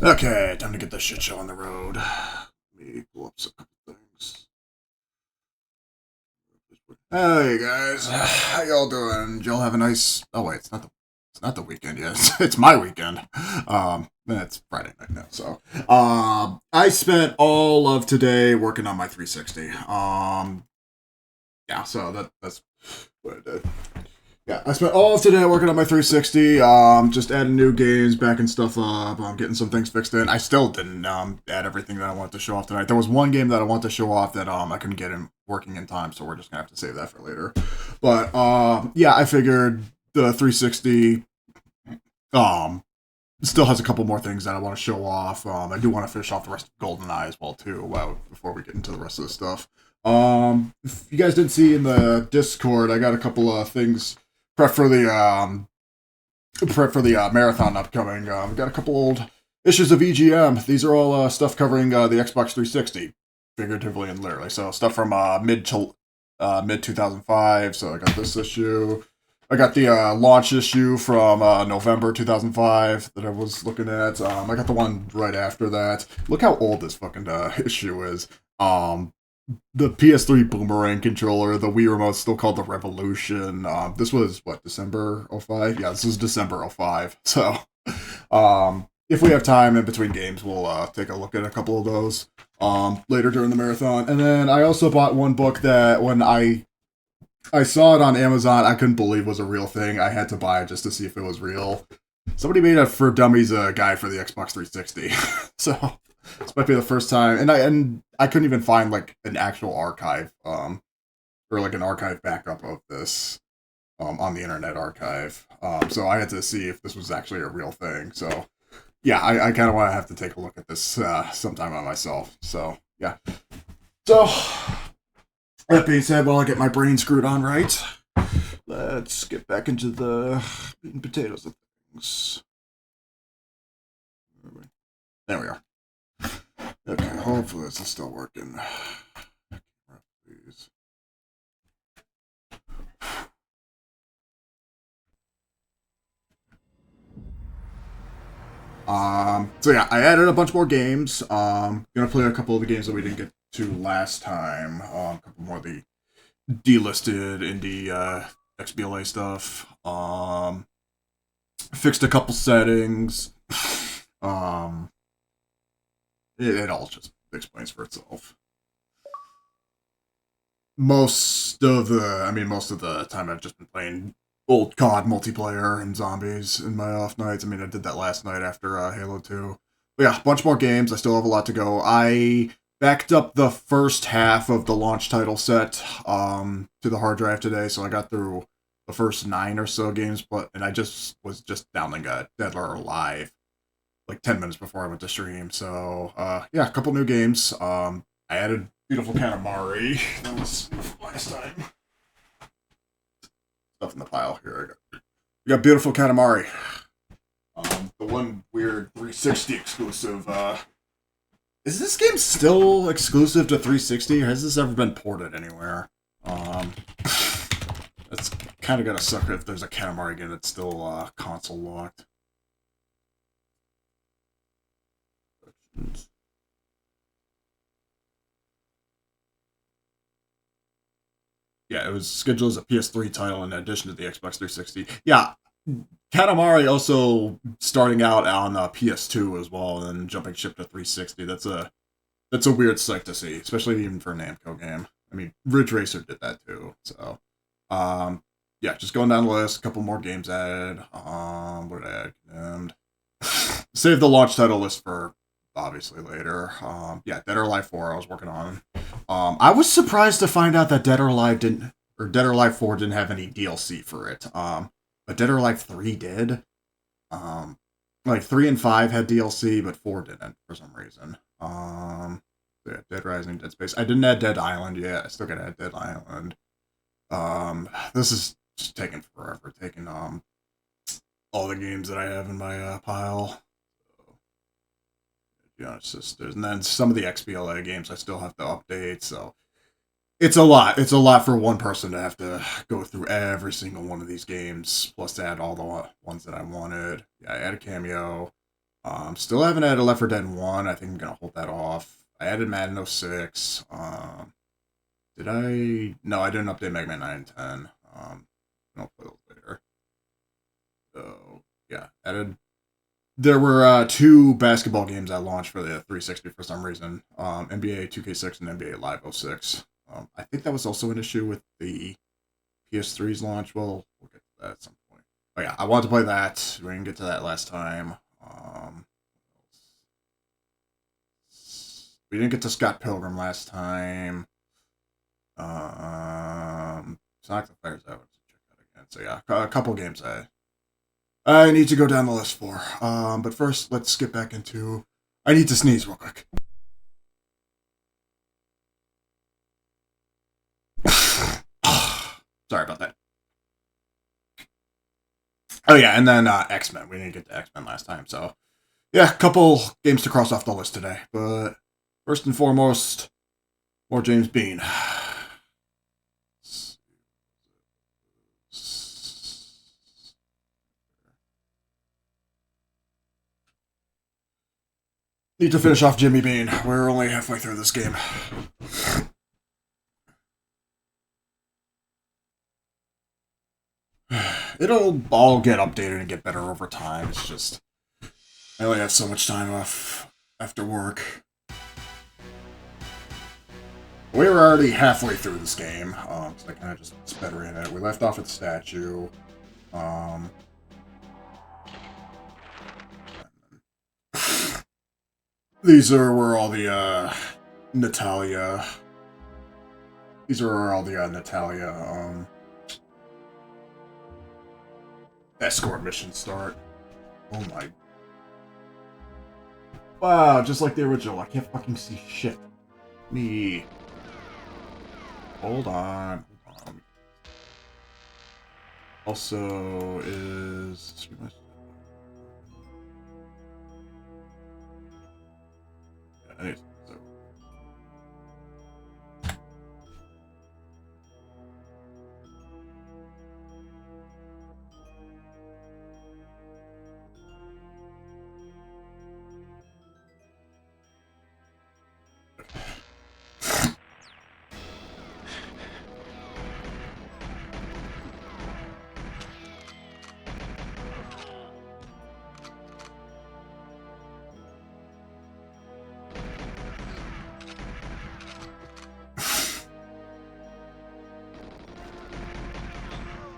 Okay, time to get this shit show on the road. Let me pull up some couple things. Hey guys, how y'all doing? Did y'all have a nice? Oh wait, it's not the weekend yet. It's my weekend. It's Friday night now, so I spent all of today working on my 360. Yeah, so that's what I did. Yeah, I spent all of today working on my 360, just adding new games, backing stuff up, getting some things fixed in. I still didn't add everything that I wanted to show off tonight. There was one game that I wanted to show off that I couldn't get in working in time, so we're just gonna have to save that for later. But yeah, I figured the 360 still has a couple more things that I want to show off. I do want to finish off the rest of GoldenEye as well too. Before we get into the rest of the stuff. If you guys didn't see in the Discord, I got a couple of things prep for the marathon upcoming. We got a couple old issues of EGM. These are all stuff covering the Xbox 360, figuratively and literally. So stuff from mid 2005. So I got this issue. I got the launch issue from November 2005 that I was looking at. I got the one right after that. Look how old this fucking issue is. The PS3 Boomerang controller, the Wii remote still called the Revolution. This was, what, December 05? Yeah, this is December 05. So, if we have time in between games, we'll take a look at a couple of those later during the marathon. And then I also bought one book that when I saw it on Amazon, I couldn't believe was a real thing. I had to buy it just to see if it was real. Somebody made a For Dummies guide for the Xbox 360. So this might be the first time, and I couldn't even find like an actual archive, or like an archive backup of this, on the Internet Archive. So I had to see if this was actually a real thing. So yeah, I kind of want to have to take a look at this sometime on myself. So yeah. So that being said, while I get my brain screwed on right, let's get back into the meat and potatoes of things. There we are. Okay, hopefully this is still working. Please. So yeah, I added a bunch more games. Gonna play a couple of the games that we didn't get to last time. A couple more of the delisted indie XBLA stuff. Fixed a couple settings. It all just explains for itself. Most of the time I've just been playing old COD multiplayer and zombies in my off nights. I mean, I did that last night after Halo 2. But yeah, a bunch more games. I still have a lot to go. I backed up the first half of the launch title set to the hard drive today, so I got through the first 9 or so games, and I was downloading Dead or Alive like 10 minutes before I went to stream. So yeah, a couple new games. I added Beautiful Katamari. That was last time. Stuff in the pile here. We got Beautiful Katamari. The one weird 360 exclusive. Is this game still exclusive to 360, or has this ever been ported anywhere? That's kind of gonna suck if there's a Katamari game that's still console locked. Yeah, it was scheduled as a PS3 title in addition to the Xbox 360. Yeah, Katamari also starting out on PS2 as well, and then jumping ship to 360. That's a weird sight to see, especially even for a Namco game. I mean, Ridge Racer did that too. So, yeah, just going down the list. A couple more games added. What did I add? And save the launch title list for obviously later. Yeah, Dead or Alive 4 I was working on. I was surprised to find out that Dead or Alive 4 didn't have any DLC for it. But Dead or Alive 3 did. Like 3 and 5 had DLC, but 4 didn't for some reason. Yeah, Dead Rising, Dead Space. I didn't add Dead Island yet. I still gotta add Dead Island. This is just taking forever. Taking all the games that I have in my pile. Sisters, and then some of the XBLA games I still have to update. So it's a lot. It's a lot for one person to have to go through every single one of these games, plus add all the ones that I wanted. Yeah, I added Cameo. Still haven't added Left 4 Dead 1. I think I'm gonna hold that off. I added Madden 06. Did I? No, I didn't update Mega Man 9 and 10. I'll play those later. So yeah, added. There were 2 basketball games that launched for the 360 for some reason. NBA 2K6 and NBA Live 06. I think that was also an issue with the PS3's launch. Well, we'll get to that at some point. Oh yeah, I wanted to play that. We didn't get to that last time. We didn't get to Scott Pilgrim last time. Sonic the Fire's out. Check that again. So yeah, a couple games I need to go down the list for. But first, let's get back into. I need to sneeze real quick. Sorry about that. Oh yeah, and then X-Men. We didn't get to X-Men last time, so yeah, a couple games to cross off the list today. But first and foremost, more James Bean. Need to finish off Jimmy Bean. We're only halfway through this game. It'll all get updated and get better over time. It's just I only have so much time off after work. We were already halfway through this game, so I kind of just sped in it. We left off at the statue. These are where all the Natalia. These are where all the Natalia escort missions start. Oh my. Wow, just like the original. I can't fucking see shit. Me. Hold on. Also is... Yeah, so.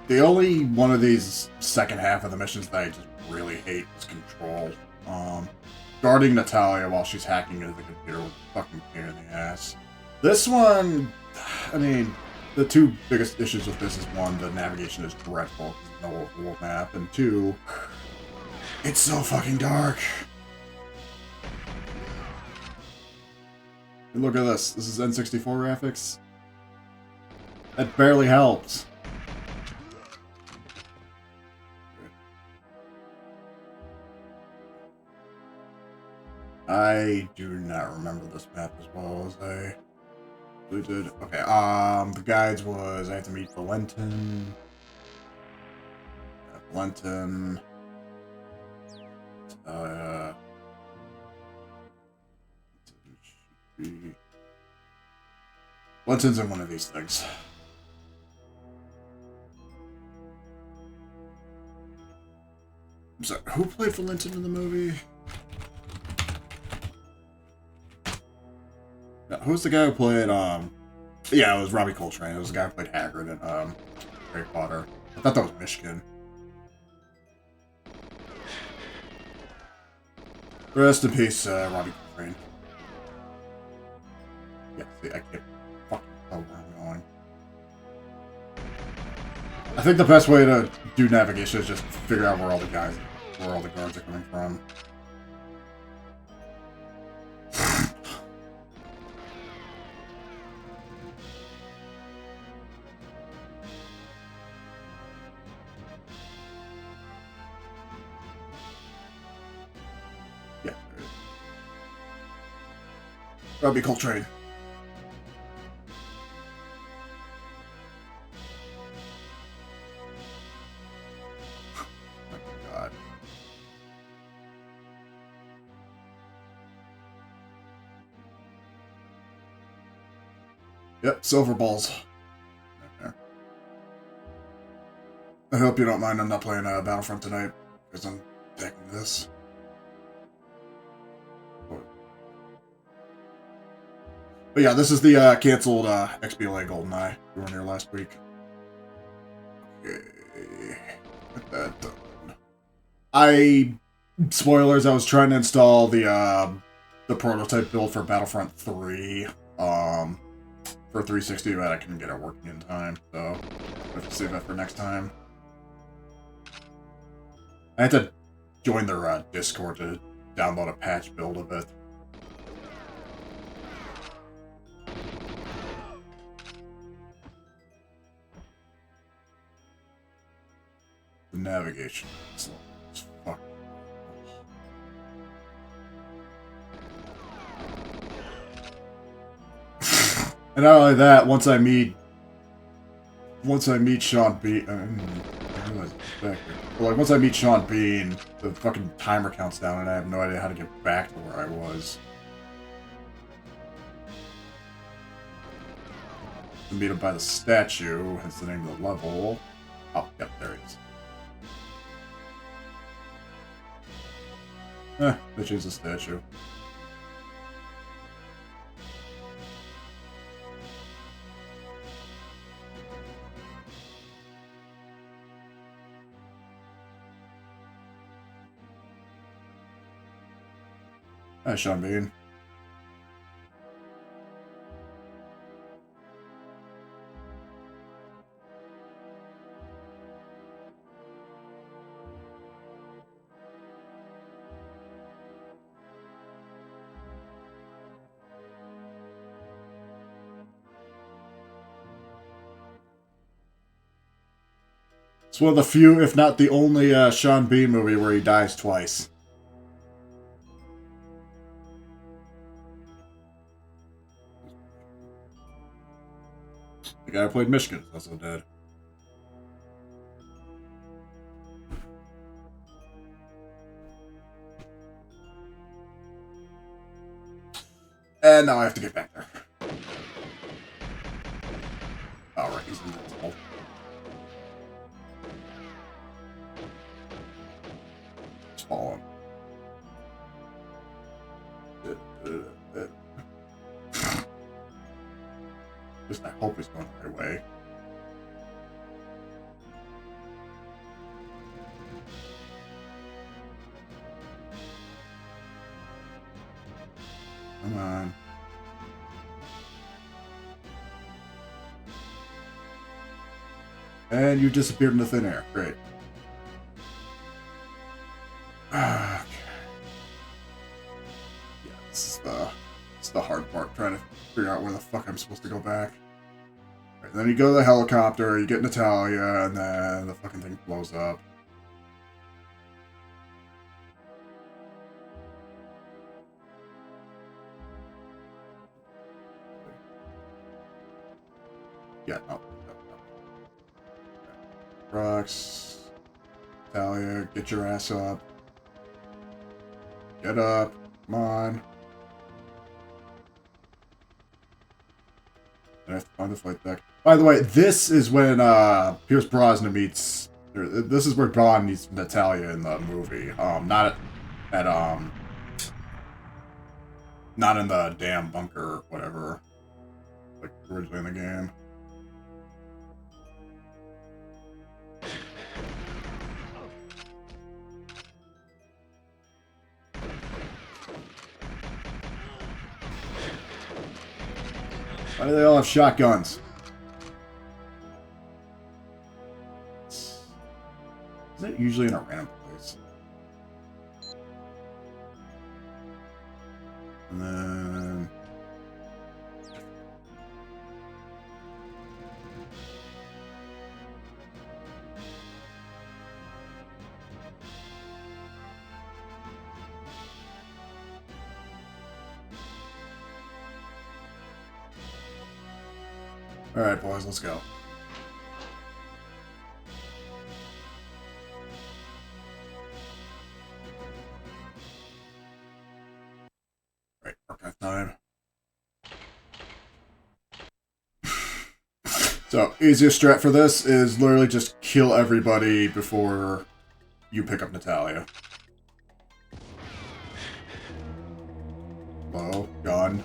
The only one of these second half of the missions that I just really hate is Control. Guarding Natalia while she's hacking into the computer was a fucking pain in the ass. This one, I mean, the 2 biggest issues with this is 1, the navigation is dreadful, no overworld map, and 2, it's so fucking dark. And look at this. This is N64 graphics. That barely helps. I do not remember this map as well as I really did. Okay, the guides was I had to meet Valentin. Valentin's in one of these things. I'm sorry, who played Valentin in the movie? Who's the guy who played, yeah, it was Robbie Coltrane. It was the guy who played Hagrid in, Harry Potter. I thought that was Michigan. Rest in peace, Robbie Coltrane. Yeah, see, I can't fucking tell where I'm going. I think the best way to do navigation is just figure out where all the guards are coming from. Robbie Coltrane. Oh my god. Yep, silver balls. I hope you don't mind I'm not playing Battlefront tonight, because I'm taking this. But yeah, this is the canceled XBLA GoldenEye. We were in here last week. Okay, get that done. Spoilers, I was trying to install the prototype build for Battlefront 3 for 360, but I couldn't get it working in time, so I have to save that for next time. I had to join their Discord to download a patch build of it. The navigation is fuck. And not only that, once I meet Sean Bean, once I meet Sean Bean, the fucking timer counts down, and I have no idea how to get back to where I was. To meet him by the statue, hence the name of the level. Oh, yep, there it is. They changed the statue. Hi, Sean Bean. It's one of the few, if not the only, Sean Bean movie where he dies twice. The guy who played Michigan is also dead. And now I have to get back there. Alright, he's invincible. Just follow him. Just I hope he's going the right way. Come on. And you disappeared into thin air. Great. Okay. Yeah, this is the hard part, trying to figure out where the fuck I'm supposed to go back. Right, then you go to the helicopter, you get Natalia, and then the fucking thing blows up. Yeah, no. Rocks. Natalia, get your ass up. Get up. Come on. I have to find the flight deck. By the way, this is when Pierce Brosnan meets. This is where Bond meets Natalia in the movie. Not not in the damn bunker or whatever, like originally in the game. Why do they all have shotguns? Isn't it usually in a random place? And then... Alright, boys, let's go. Right, archive time. So, easiest strat for this is literally just kill everybody before you pick up Natalia. Hello? Gun.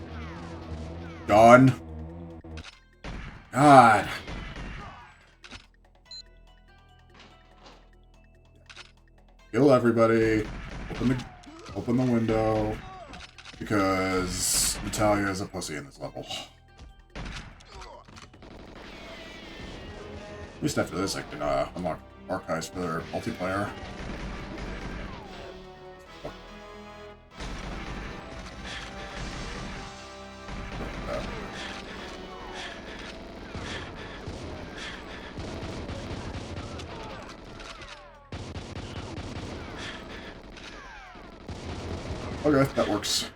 Gun. God. Kill everybody. Open the window. Because Natalia is a pussy in this level. At least after this I can unlock archives for their multiplayer. Okay, that works.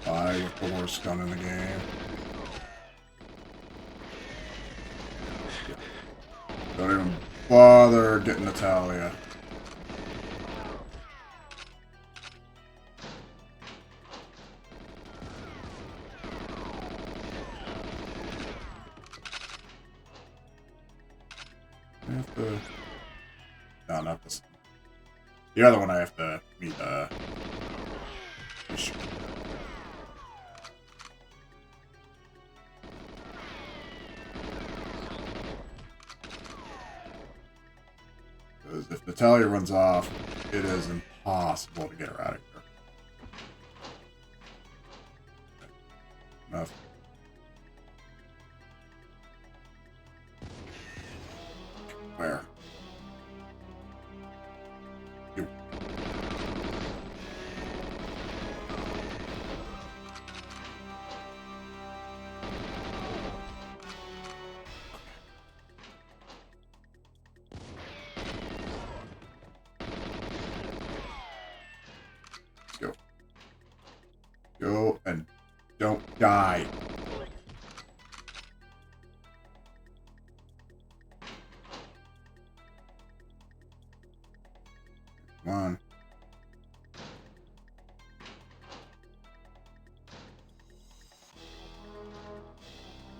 I with the worst gun in the game. Don't even bother getting Natalia. I have to... No, not this. The other one I have to meet, Because if Natalia runs off, it is impossible to get her out of here. Enough. Where? You. Let's go. Go and don't die. Come on.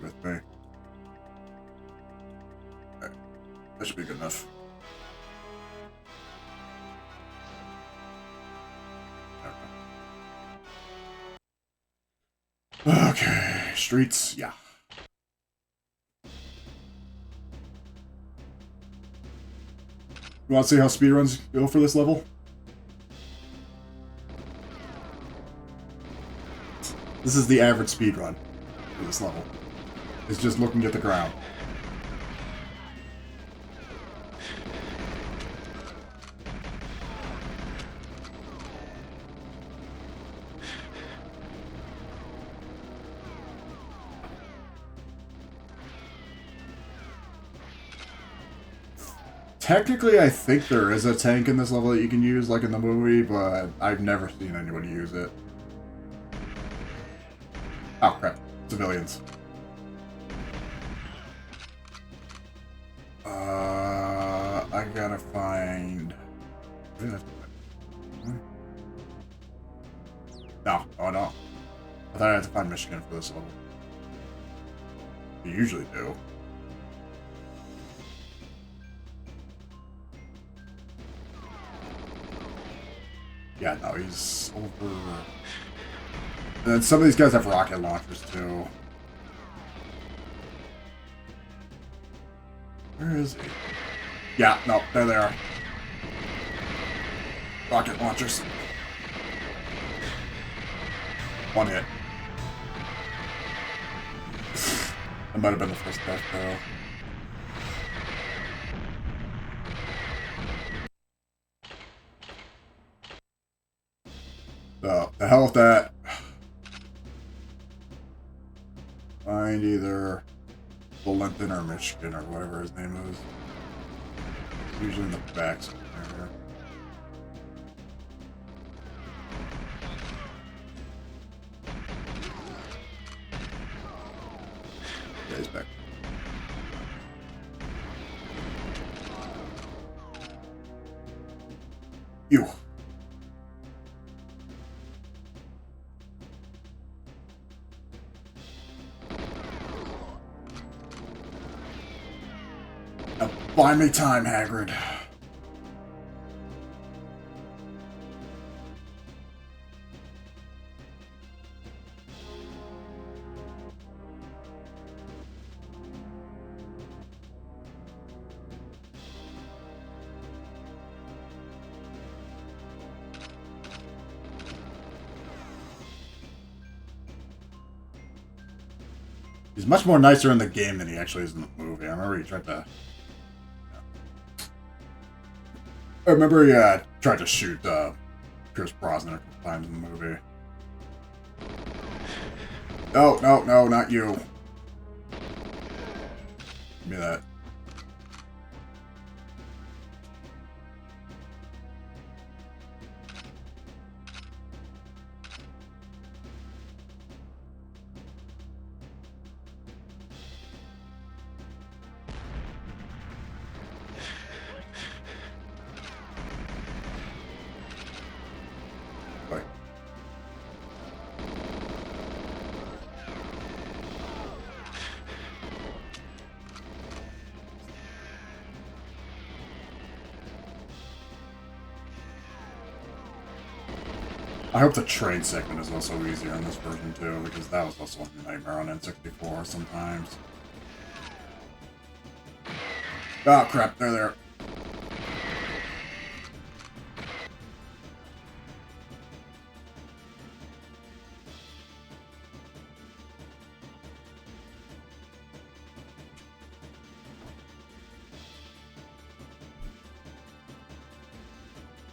With me. Okay. That should be good enough. Okay, streets, yeah. You want to see how speedruns go for this level? This is the average speedrun for this level. It's just looking at the ground. Technically, I think there is a tank in this level that you can use, like in the movie, but I've never seen anybody use it. Oh, crap. Civilians. I gotta find... No, oh no. I thought I had to find Michigan for this level. You usually do. Yeah, no, he's over... And then some of these guys have rocket launchers, too. Where is he? Yeah, no, there they are. Rocket launchers. One hit. That might have been the first death, though. So, the hell with that. Find either Linton or Michigan or whatever his name is. Usually in the back somewhere. You. Now buy me time, Hagrid. He's much more nicer in the game than he actually is in the movie. I remember he tried to... I remember he tried to shoot Pierce Brosnan a couple times in the movie. No, no, no, not you. Give me that. I hope the trade segment is also easier in this version too, because that was also a nightmare on N64 sometimes. Oh crap, they're there.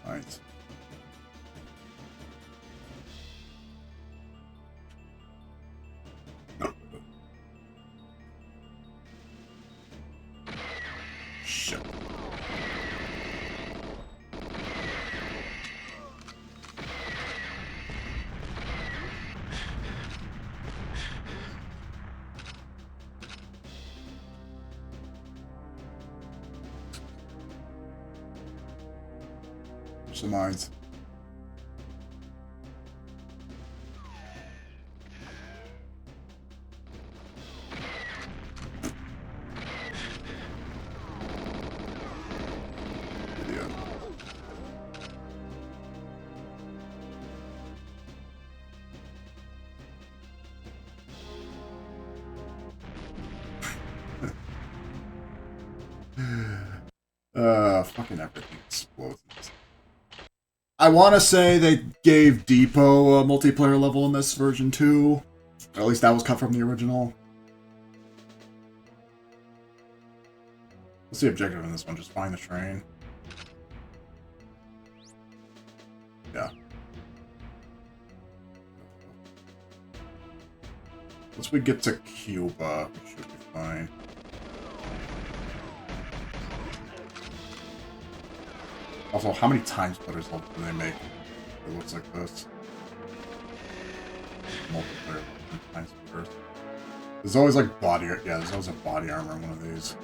Alright. Shit. Some mines. Fucking everything explodes. I want to say they gave Depot a multiplayer level in this version too. Or at least that was cut from the original. What's the objective in this one? Just find the train. Yeah. Once we get to Cuba, we should be fine. Also, how many time splitters do they make? It looks like this. Multiplayer time splitters. There's always like body, yeah, there's always a body armor in one of these.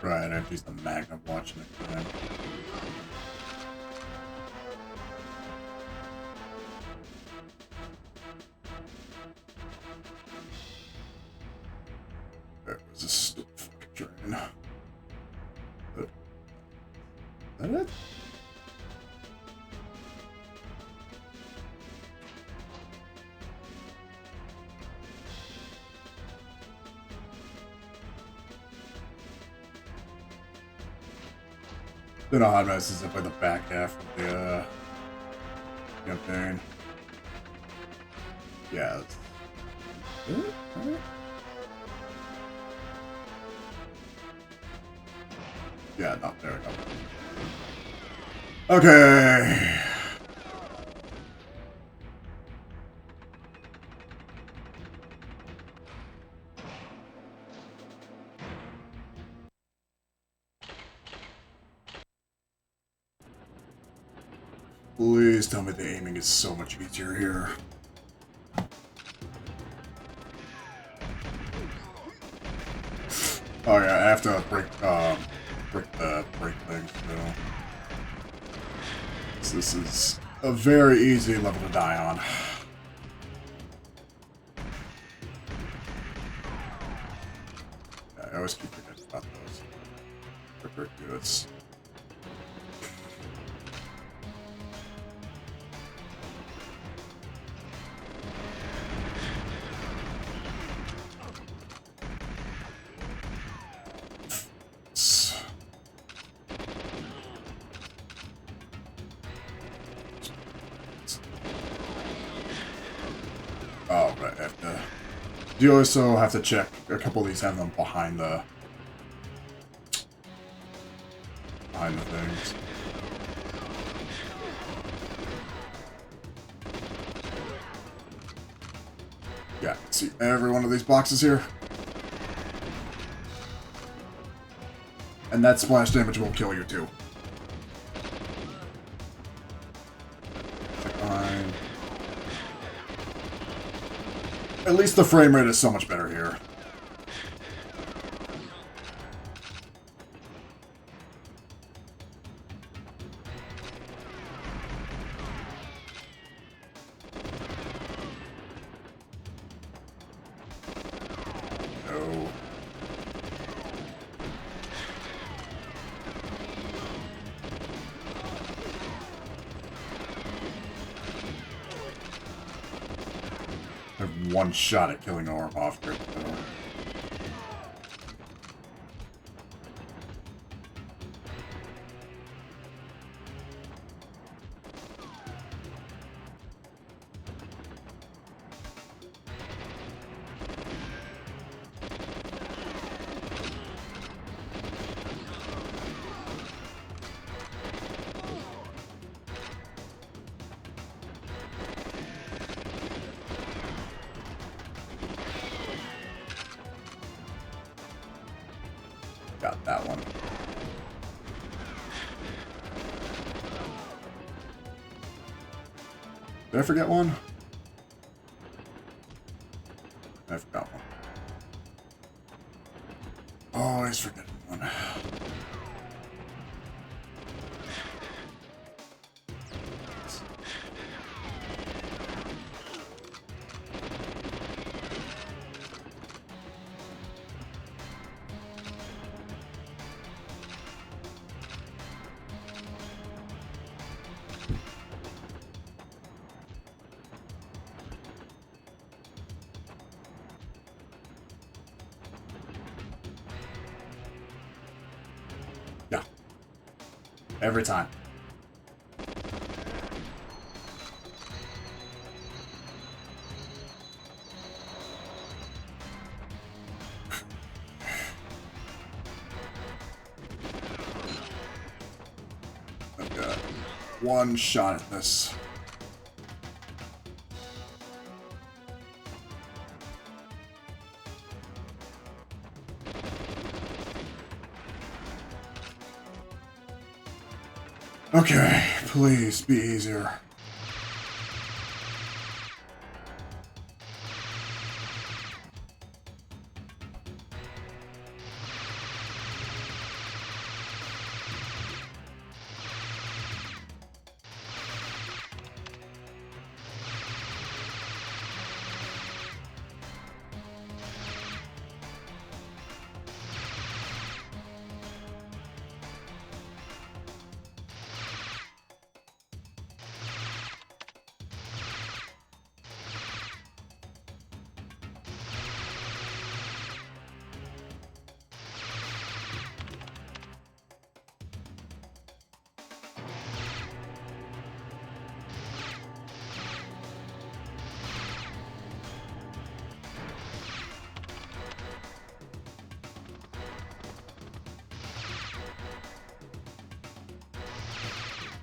Right, I have to use the magnet watch next time. Where's this stupid fucking train? Is that it? Then I'll have this is by the back half of the campaign. Yeah. Yeah, not there. Okay. Please tell me the aiming is so much easier here. Oh yeah, I have to break the break thing, so this is a very easy level to die on. Yeah, I always keep forgetting about those. Quick goods. Oh, right, I have to... You also have to check a couple of these, have them behind the things. Yeah, see every one of these boxes here. And that splash damage will kill you too. Fine. At least the frame rate is so much better here. No. I have one shot at killing Orm off grid, though. Got that one. Did I forget one? I forgot one. Always forget one. Yeah. Every time. I've got one shot at this. Okay, please be easier.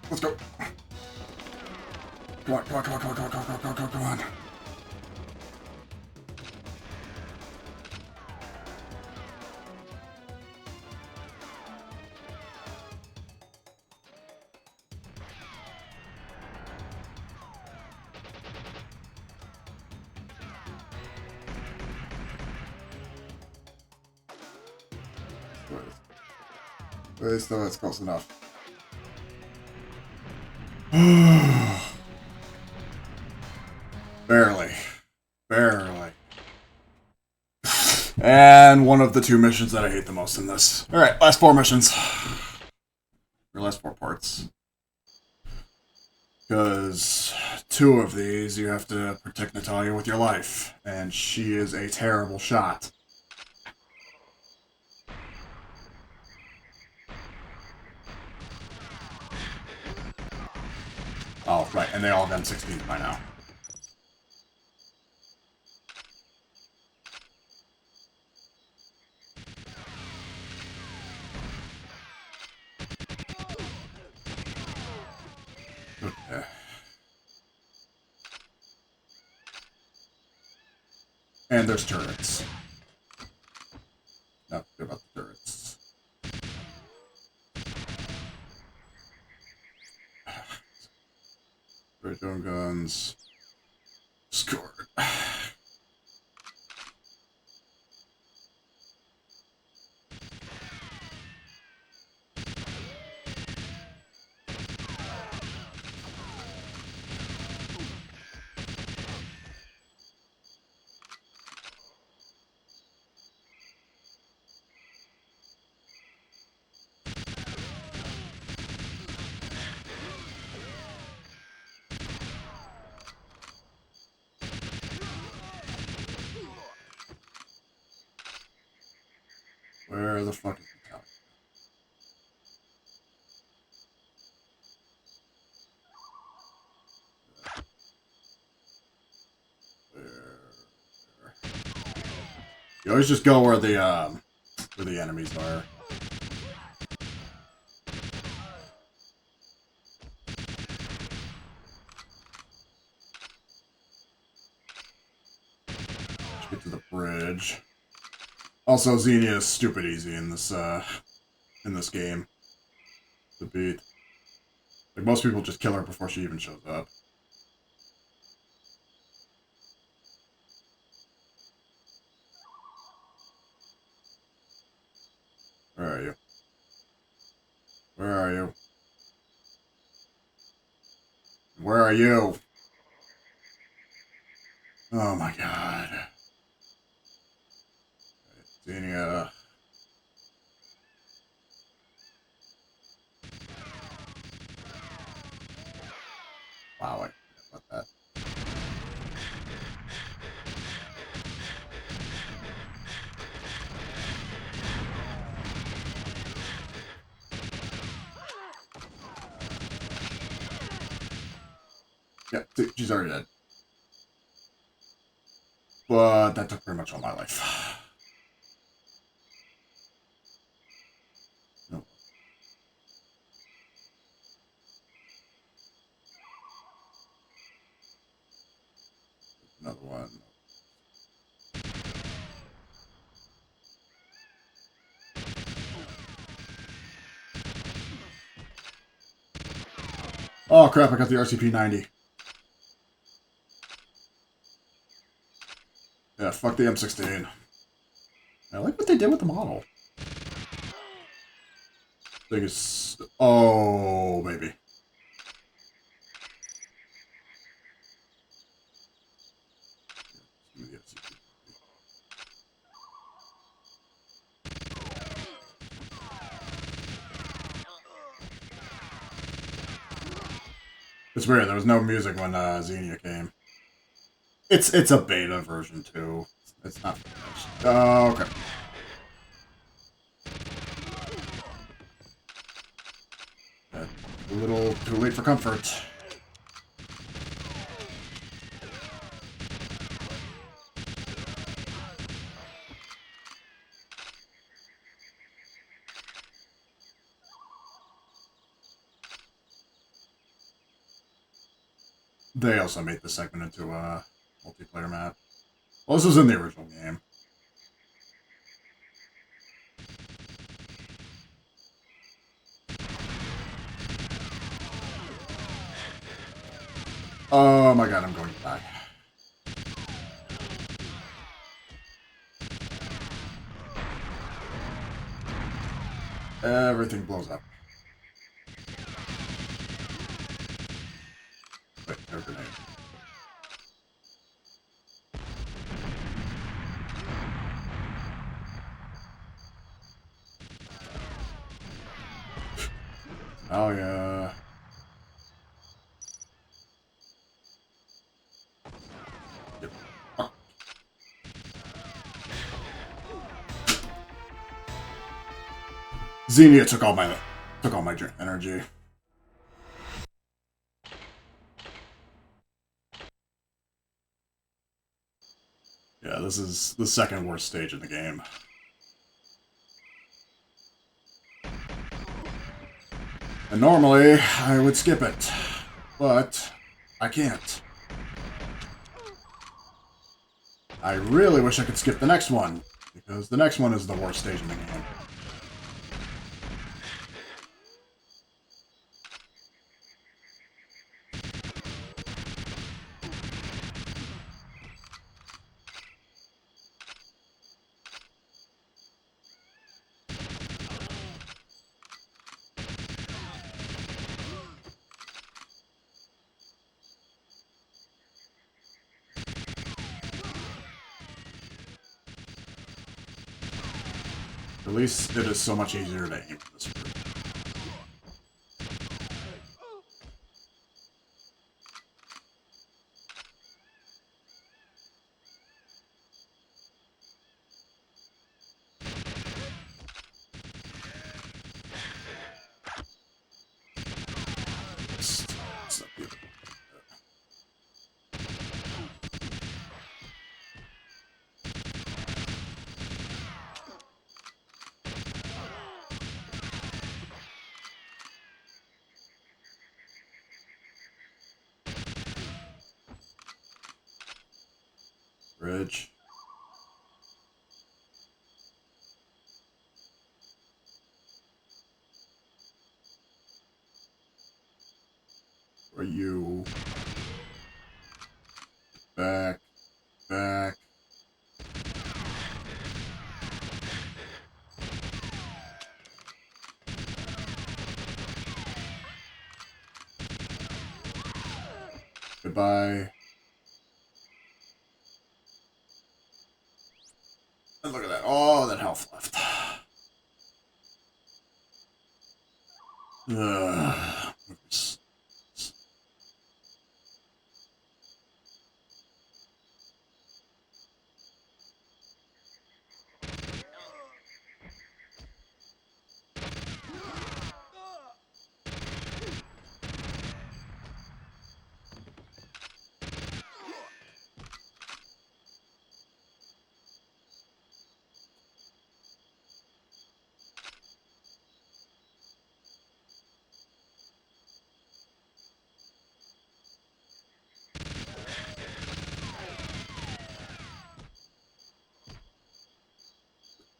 Let's go. Come on, come on, come on, come on, come on, come on, come on, come on, come on. Still, it's close enough. Barely. Barely. And one of the 2 missions that I hate the most in this. Alright, last 4 missions. Or last 4 parts. Because 2 of these, you have to protect Natalia with your life. And she is a terrible shot. Oh, right, and they all have M16s by now. Okay. And there's turrets. Not good about the turrets. Radar guns. Scored. Where the fuck is the tower? You always just go where the enemies are. Let's get to the bridge. Also, Xenia is stupid easy in this game. To beat. Like, most people just kill her before she even shows up. Where are you? Where are you? Where are you? Oh my god. Xenia. Wow, I forgot about that. Yeah, she's already dead. But that took pretty much all my life. Nope. Another one. Oh crap, I got the RCP-90. Yeah, fuck the M16. I like what they did with the model. Thing is... Oh, maybe. It's weird, there was no music when Xenia came. It's a beta version too. It's not finished. Oh, okay. A little too late for comfort. They also made this segment into a multiplayer map. Well, this was in the original game. Oh my god, I'm going to die. Everything blows up. Wait, air grenade. Oh yeah. Yep. Oh. Xenia took all my energy. Yeah, this is the second worst stage in the game. And normally, I would skip it. But, I can't. I really wish I could skip the next one, because the next one is the worst stage in the game. At least it is so much easier to aim for this group. It's not beautiful. Bridge. Are you back? Back. Goodbye. And look at that. Oh, that health left.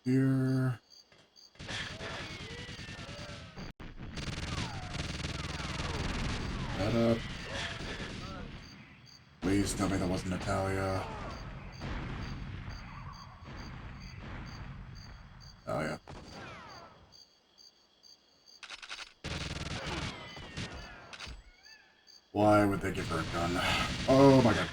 Here. That up. Please tell me that wasn't Natalia. Oh yeah. Why would they give her a gun? Oh my god.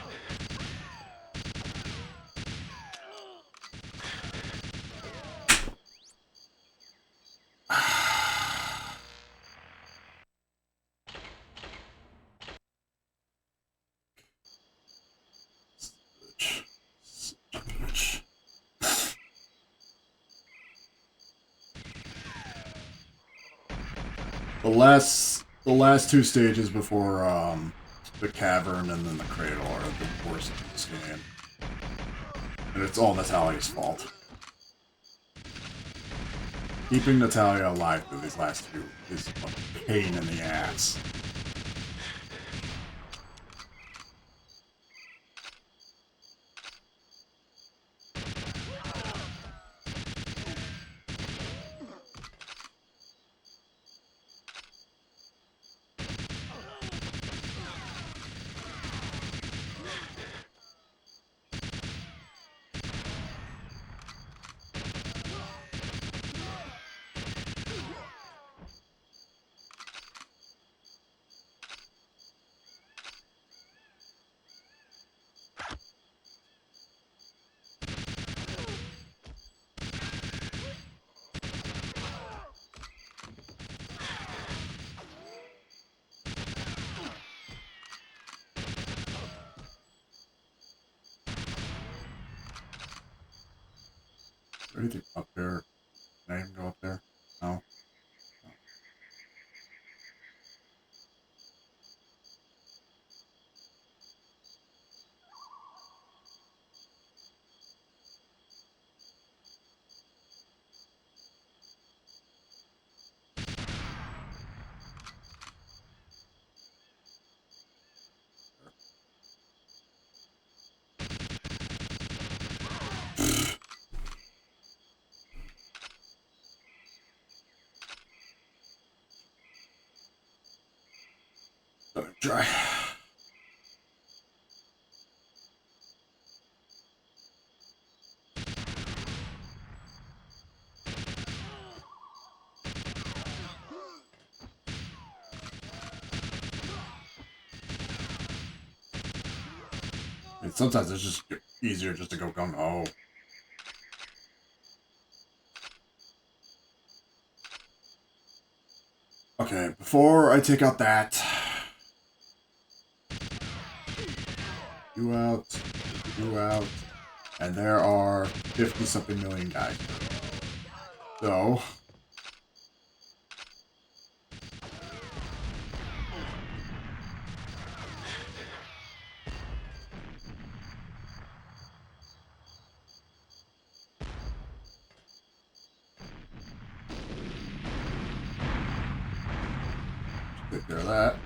The last two stages before the cavern and then the cradle are the worst of this game. And it's all Natalia's fault. Keeping Natalia alive through these last two is a pain in the ass. anything up there? Can I even go up there? No. Let me try. And sometimes it's just easier just to go gung ho. Okay, before I take out that, you out, and there are 50-something million guys. So, take care of that.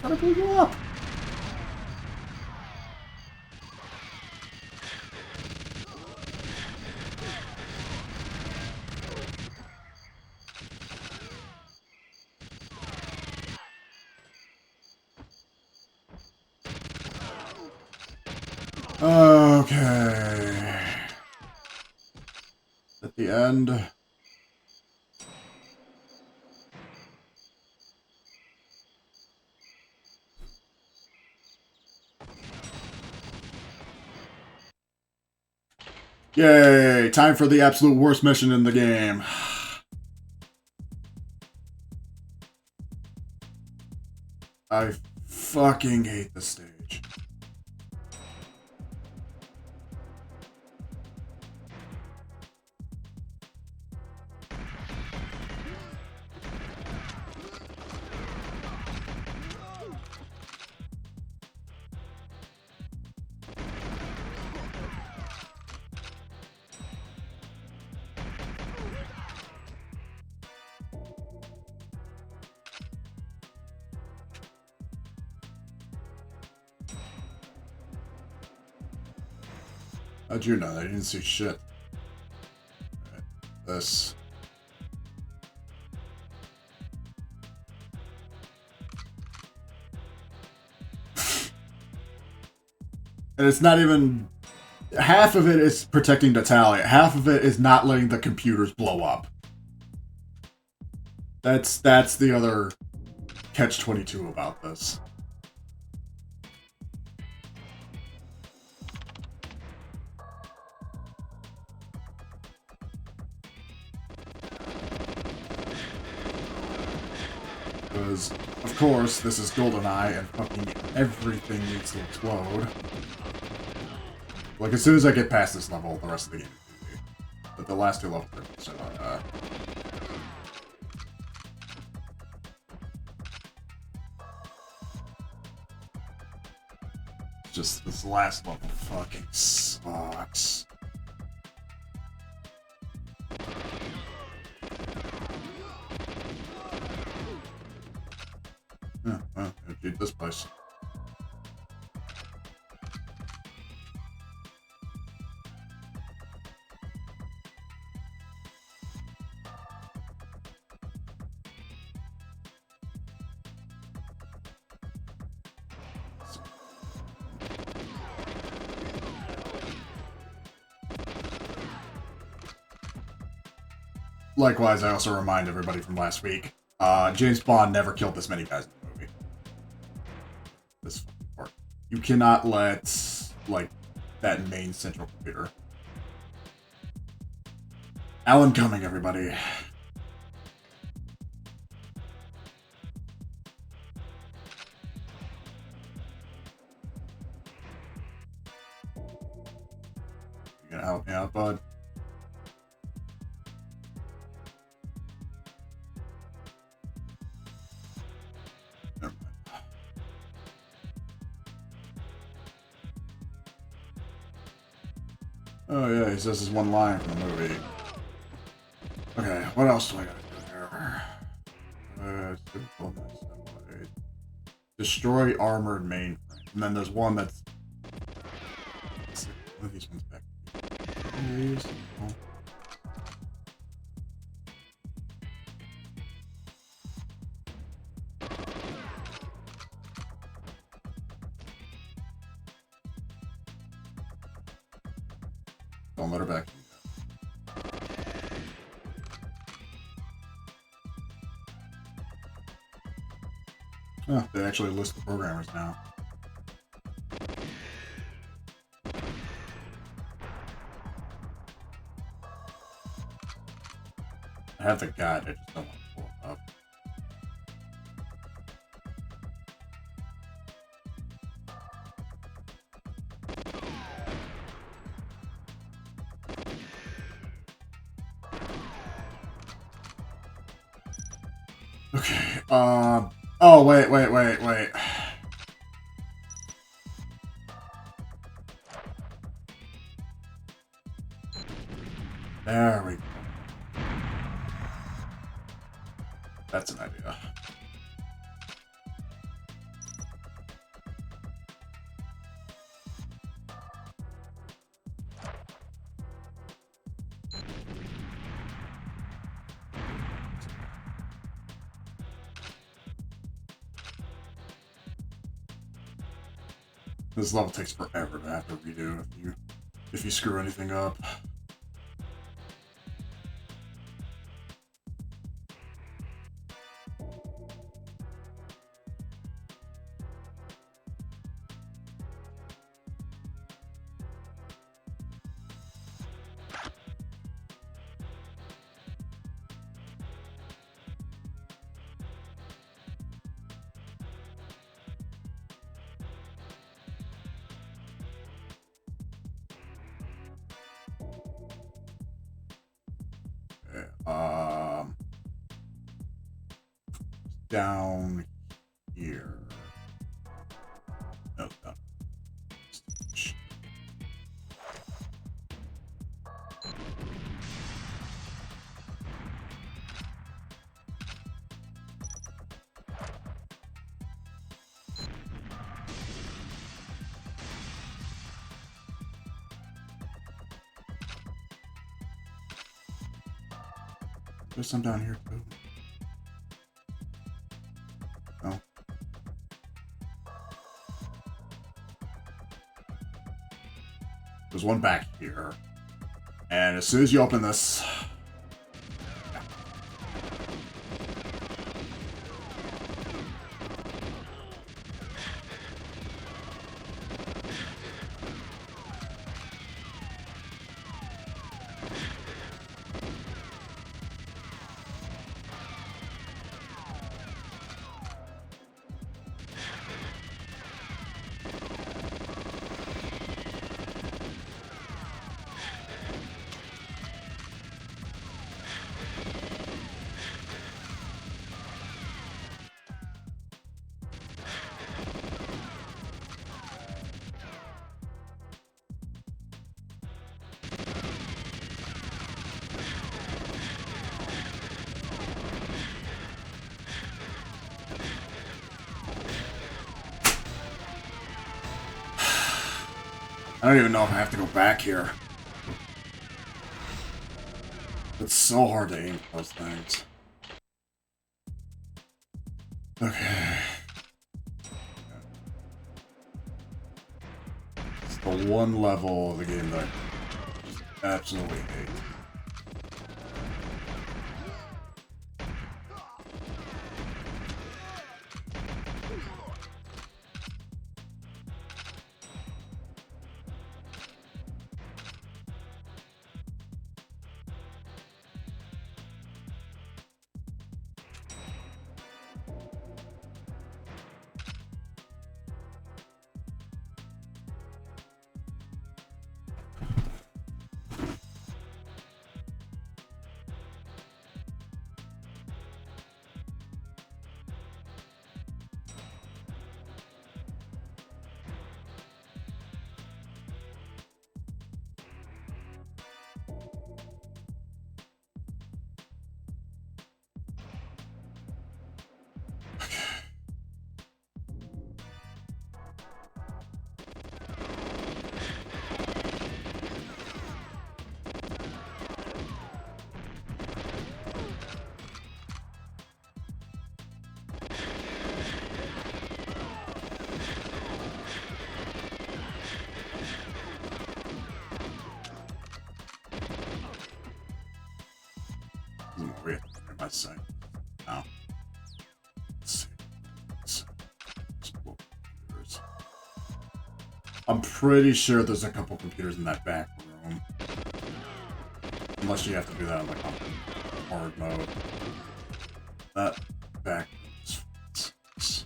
How to blew you up? Okay. At the end. Yay! Time for the absolute worst mission in the game. I fucking hate this stage. How'd you know that? I didn't see shit. Right, this. And it's not even... Half of it is protecting Natalia. Half of it is not letting the computers blow up. That's the other catch-22 about this. Because, of course, this is GoldenEye and fucking everything needs to explode. Like, as soon as I get past this level, the rest of the game is easy. But the last two levels are so just this last level fucking sucks. Yeah, well, I beat this place. likewise, I also remind everybody from last week, James Bond never killed this many guys in the movie. This part. You cannot let, like, that main central computer. Alan Cumming, everybody. You gonna help me out, bud? Never mind. Oh yeah, he says his one line from the movie. Okay, what else do I gotta do here? Destroy armored mainframe. And then there's one that's... One of these ones back. Don't let her back. Oh, they actually list the programmers now. I have the guide, I just don't want to pull it up. Okay, oh, wait. There we go. That's an idea. This level takes forever to have to redo if you screw anything up. Down here. No, down. There's some down here too. No. There's one back here. And as soon as you open this... I don't even know if I have to go back here. It's so hard to aim for those things. Okay. It's the one level of the game that I just absolutely hate. second. Now, let's see. I'm pretty sure there's a couple computers in that back room. Unless you have to do that on like on hard mode. That back room is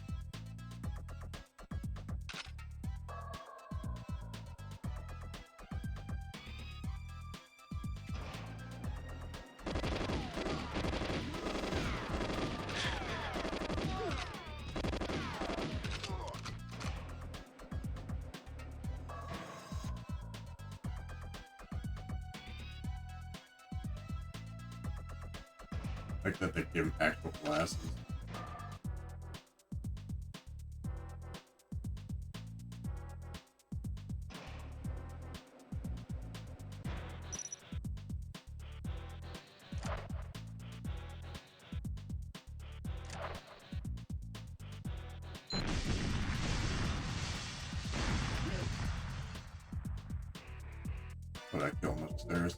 like that they give him actual glasses. But I kill him upstairs.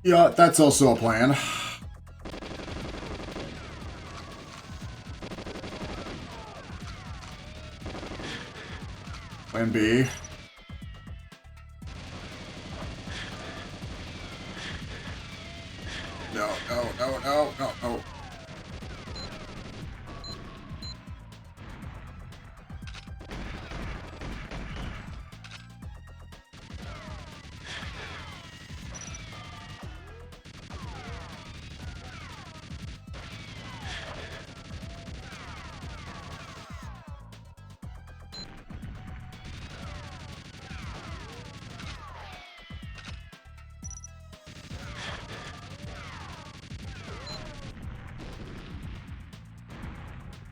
Yeah, that's also a plan. Plan B. No, no, no, no, no, no.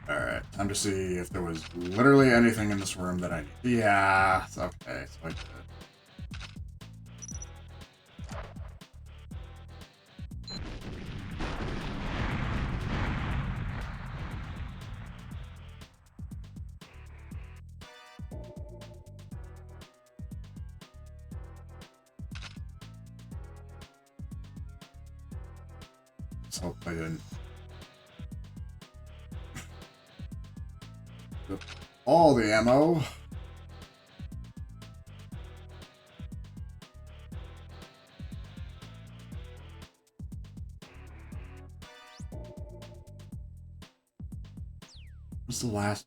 Alright, time to see if there was literally anything in this room that I need. Yeah, it's okay. It's like that. Let's hope I didn't. All the ammo. What's the last?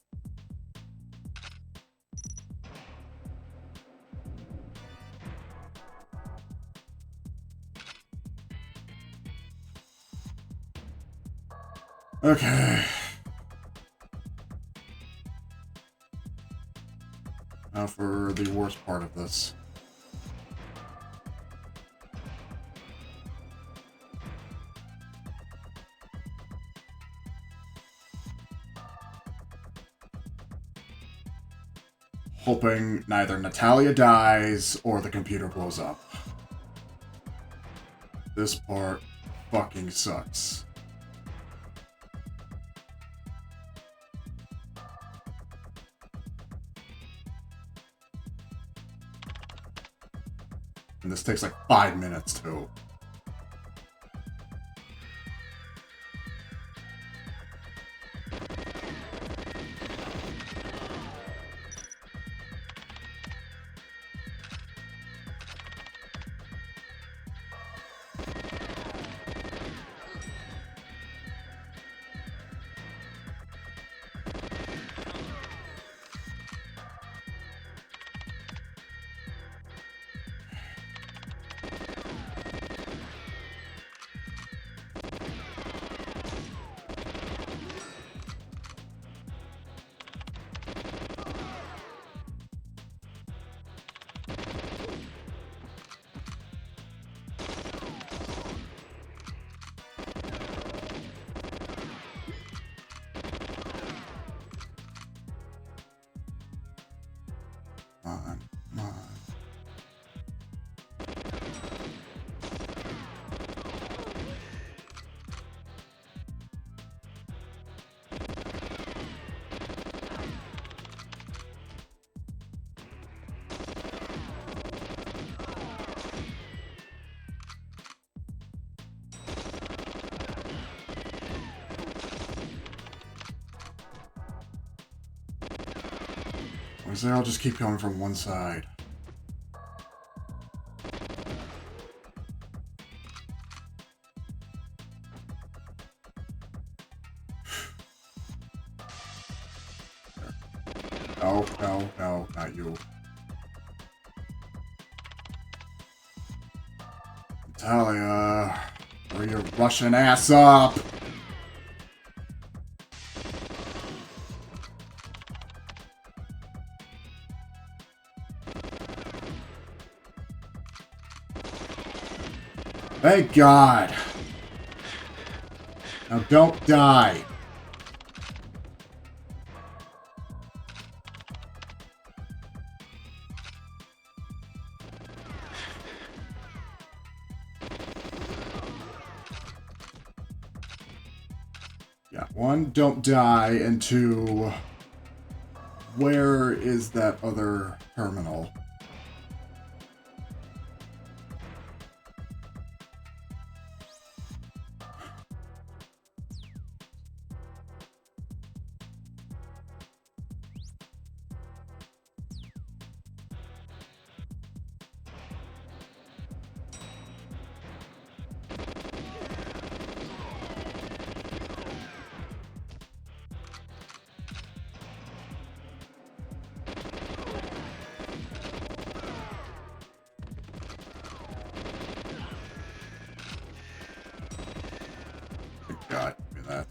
Okay. Now for the worst part of this. Hoping neither Natalia dies or the computer blows up. This part fucking sucks. And this takes like 5 minutes too. on, come on. Or is there? I'll just keep coming from one side. No, no, no, not you. Natalia, hurry your Russian ass up! Thank God! Now don't die! Yeah, one, don't die, and two, where is that other terminal? God, give me that.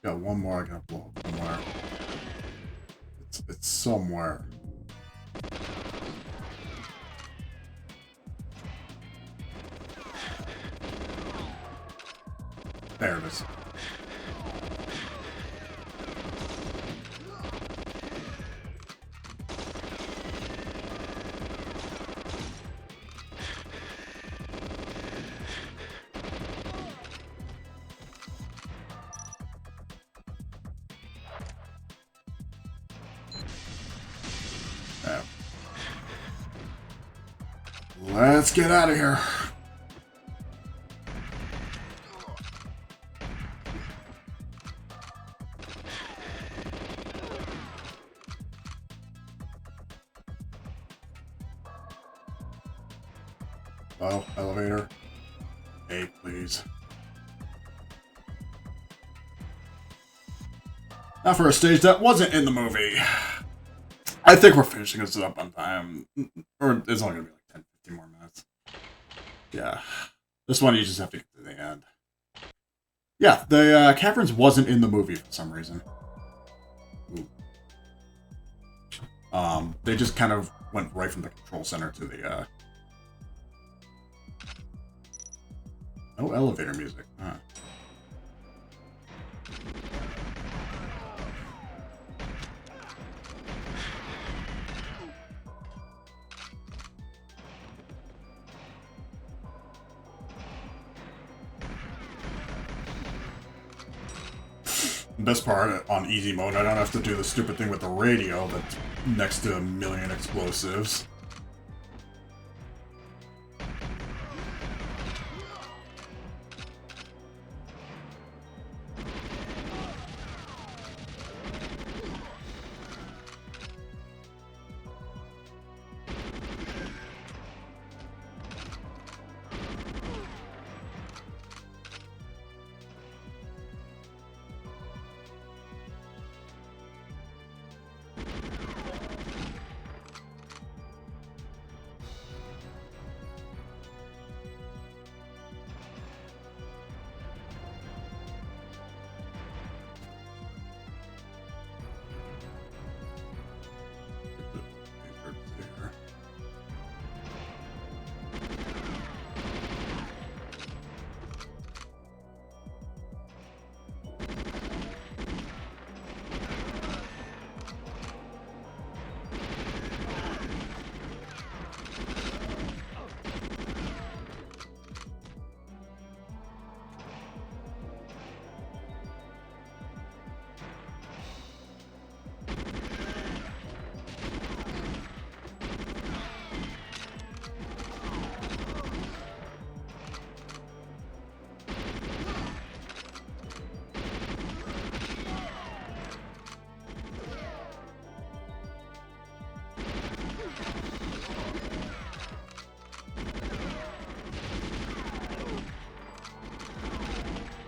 Got one more I gotta blow up somewhere. It's somewhere. There it is. Yeah. Let's get out of here. Oh, elevator. Hey, please. Now for a stage that wasn't in the movie. I think we're finishing this up on time. Or it's only going to be like 10, 15 more minutes. Yeah. This one you just have to get to the end. Yeah, the Caverns wasn't in the movie for some reason. Ooh. They just kind of went right from the control center to the, no elevator music. Huh. Best part, on easy mode, I don't have to do the stupid thing with the radio that's next to a million explosives.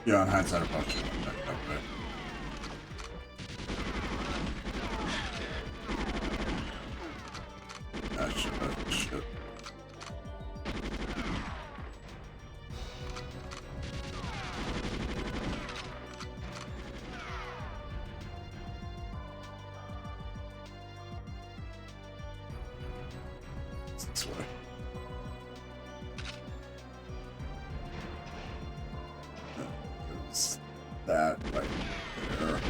Yeah, on hindsight, I probably should have went back that way. Shit. It's this way. There's that right there.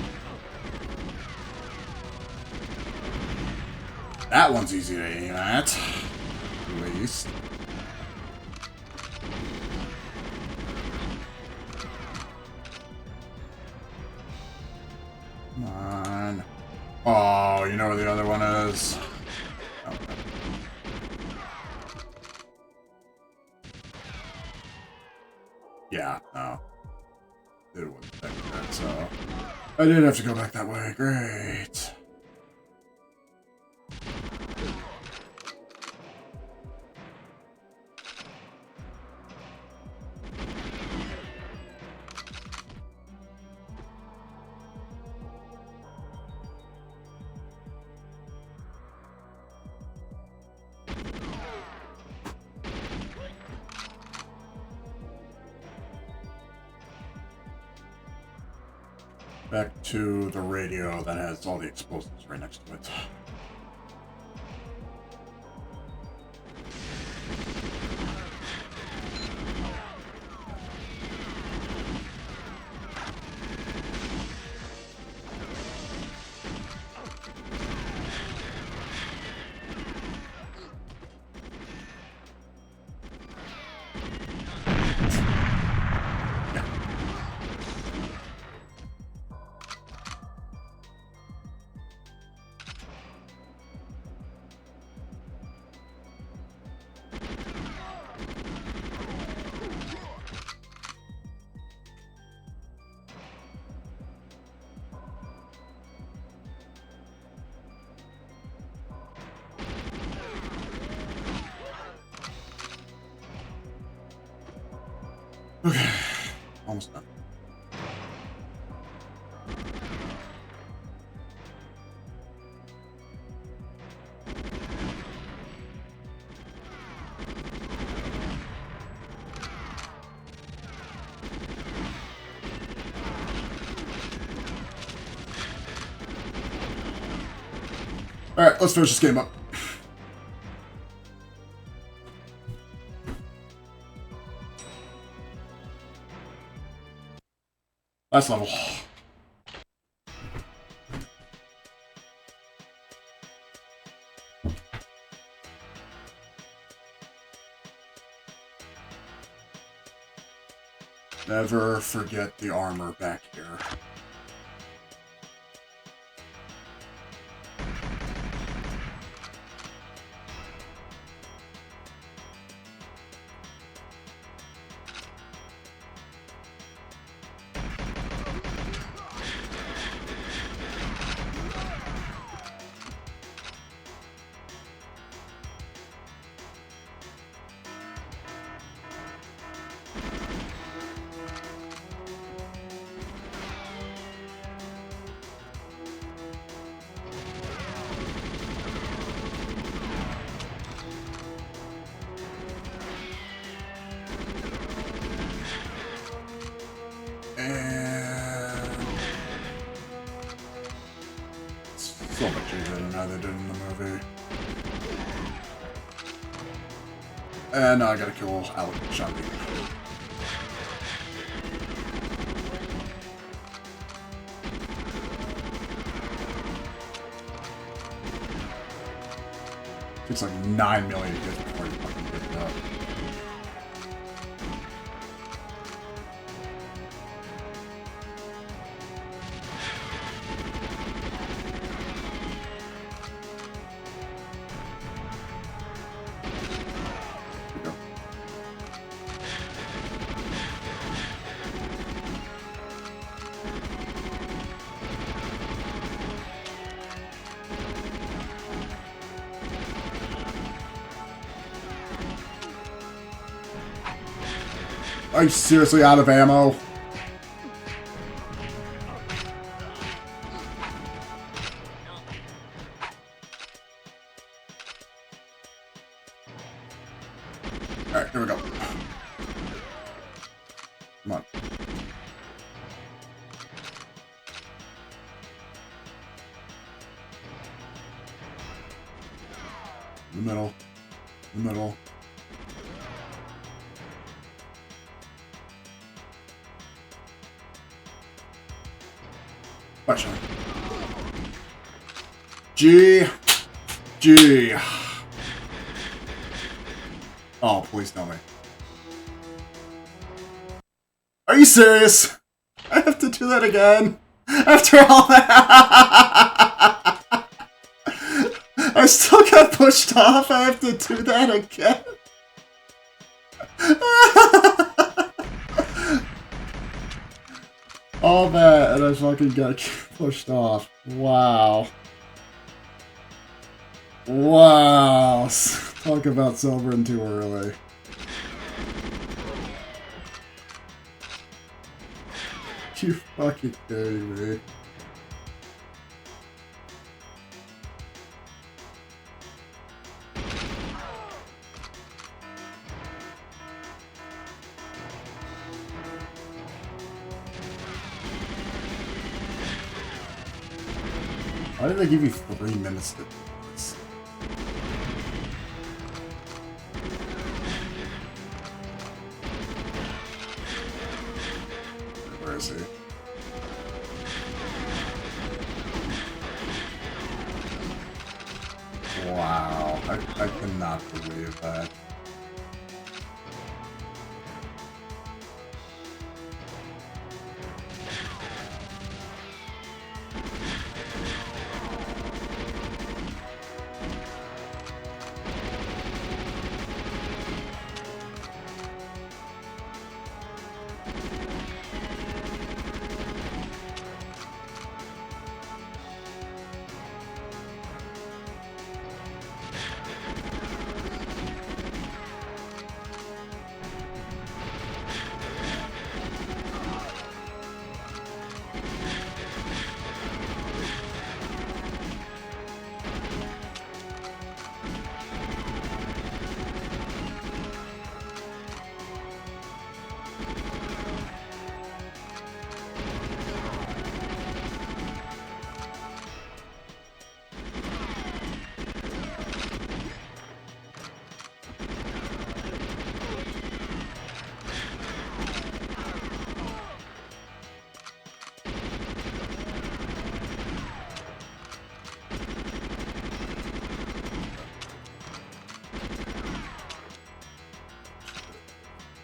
That one's easy to aim at. At least. Come on. Oh, you know where the other one is. Okay. Yeah, no. It wasn't expecting that, so I did have to go back that way. Great. Back to the radio that has all the explosives right next to it. Okay, almost done. Alright, let's finish this game up. Last level. Never forget the armor back here. So much easier than how they did in the movie. And now I gotta kill Alec Shandy. Takes like 9 million hits before you fucking get it up. Are you seriously out of ammo? In the middle. In the middle. Question. G. G. Oh, please tell me. Are you serious? I have to do that again? After all that? I still got pushed off. I have to do that again? All that, and I fucking got pushed off. Wow. Wow. Talk about sobering too early. You fucking kidding me? Why did they give you 3 minutes to do this? Where is he? Wow, I cannot believe that.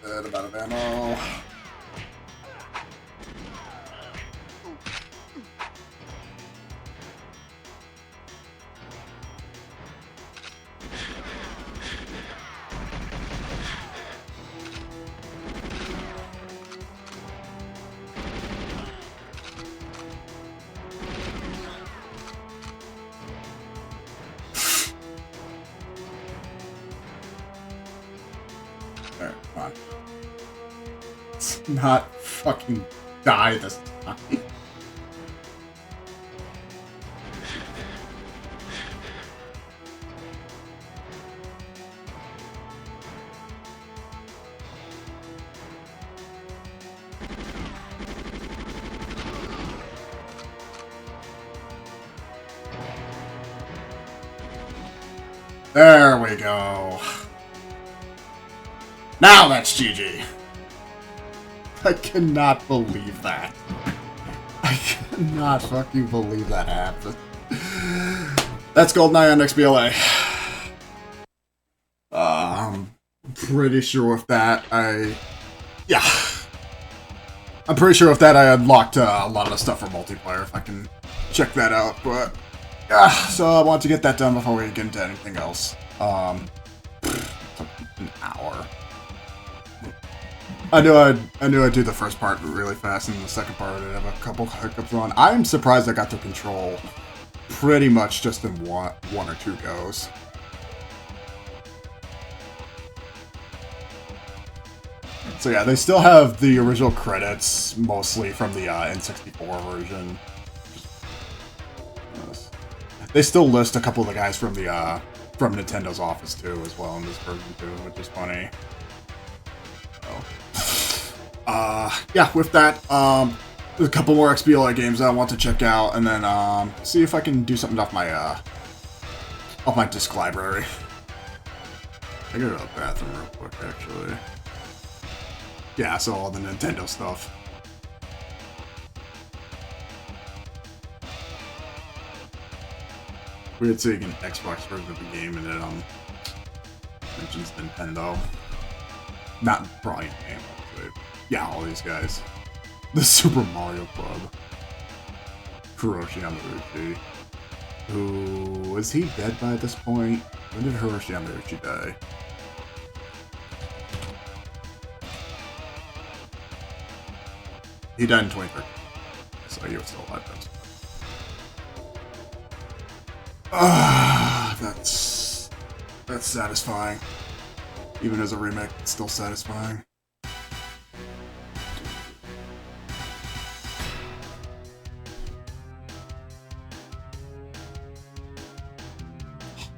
Good amount of ammo. Alright, come on. Let's not fucking die this time. There we go. Now that's GG. I cannot believe that. I cannot fucking believe that happened. That's GoldenEye on XBLA. I'm pretty sure with that I'm pretty sure with that I unlocked a lot of the stuff for multiplayer, if I can check that out, but so I want to get that done before we get into anything else. An hour. I knew I'd do the first part really fast, and the second part I'd have a couple hiccups on. I'm surprised I got the control pretty much just in one or two goes. So yeah, they still have the original credits, mostly from the N64 version. They still list a couple of the guys from the from Nintendo's office too, as well, in this version too, which is funny. So, yeah, with that, there's a couple more XBLA games that I want to check out, and then see if I can do something off my disc library. I gotta go to the bathroom real quick, actually. Yeah, so all the Nintendo stuff. Weird seeing an Xbox version of the game and it mentions Nintendo. Not probably in the game, obviously. Yeah, all these guys. The Super Mario Club. Hiroshi Yamauchi. Who was he dead by this point? When did Hiroshi Yamauchi die? He died in 2013. So he was still alive then. Ah, that's satisfying. Even as a remake, it's still satisfying.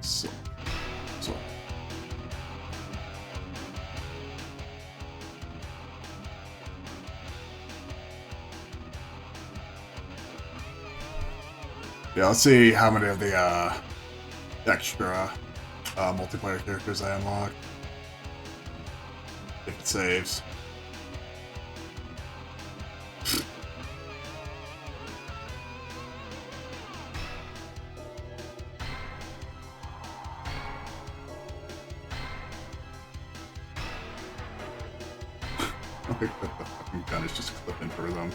So. Yeah, let's see how many of the extra multiplayer characters I unlock. If it saves. I think that the fucking gun is just clipping through them.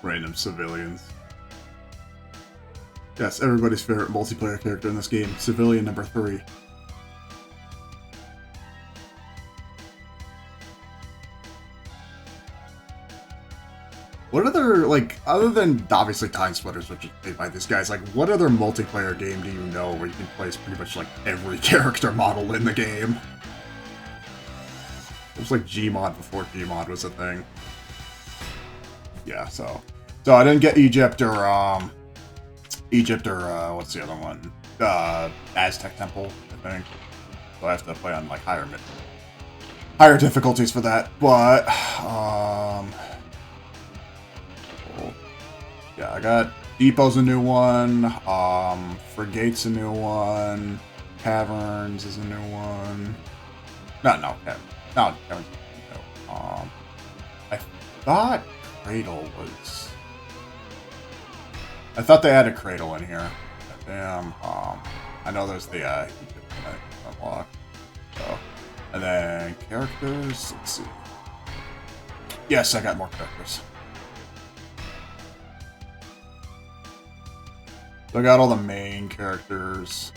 Random civilians. Yes, everybody's favorite multiplayer character in this game, civilian number 3. What other, like, other than obviously Time Splitters, which is made by these guys, like, what other multiplayer game do you know where you can place pretty much, like, every character model in the game? It was like Gmod before Gmod was a thing. Yeah, so I didn't get Egypt or, what's the other one? Aztec Temple, I think. So I have to play on, like, higher difficulties for that, but, yeah, I got Depot's a new one, Frigate's a new one, Caverns is a new one. Caverns is new. I thought Cradle was... I thought they had a Cradle in here. Damn, I know there's the, Egypt that I unlock. So, and then characters, let's see. Yes, I got more characters. So I got all the main characters.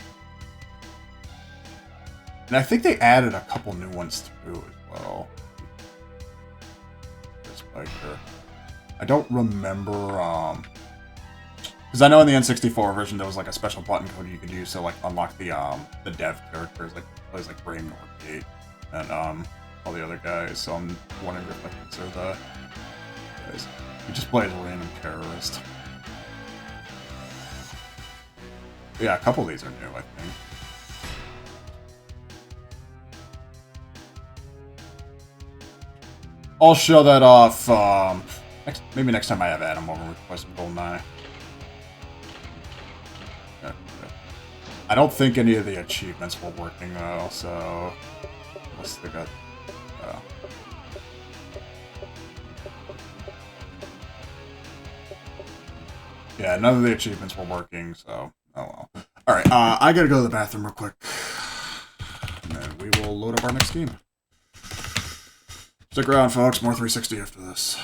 And I think they added a couple new ones too as well. This biker. I don't remember, because I know in the N64 version there was like a special button code you could use to like unlock the dev characters, like plays like Brave Northgate and all the other guys. So I'm wondering if I can consider the guys. He just plays a random terrorist. Yeah, a couple of these are new, I think. I'll show that off, maybe next time I have Adam over, we can play some GoldenEye. Yeah. I don't think any of the achievements were working, though, so... Unless they got... Yeah, none of the achievements were working, so... Oh well. Alright, I gotta go to the bathroom real quick. And then we will load up our next game. Stick around, folks. More 360 after this.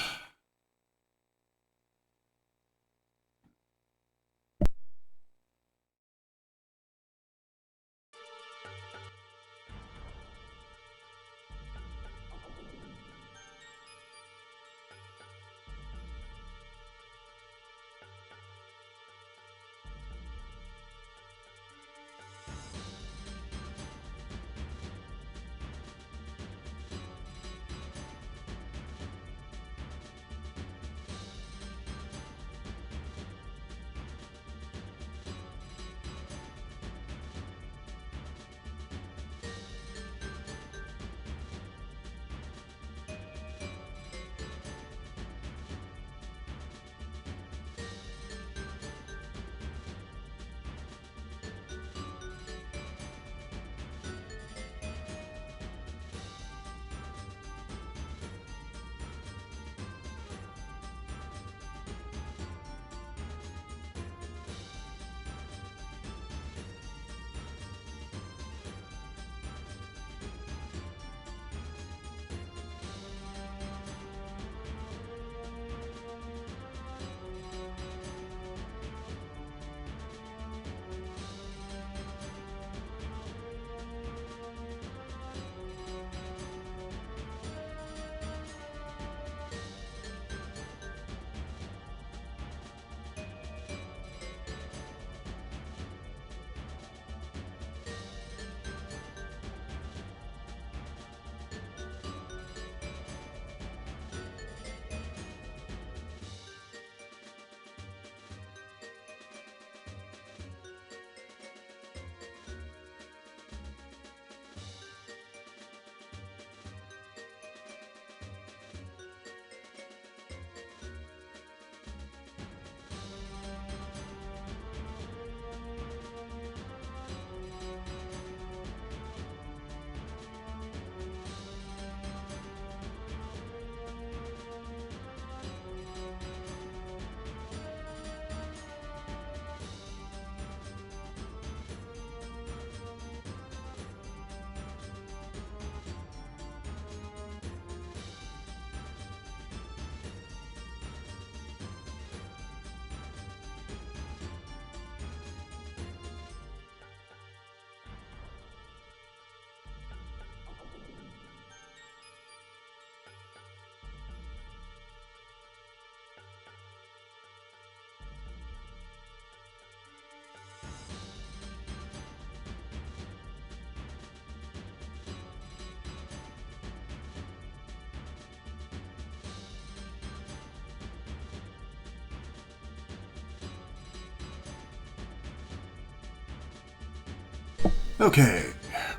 Okay,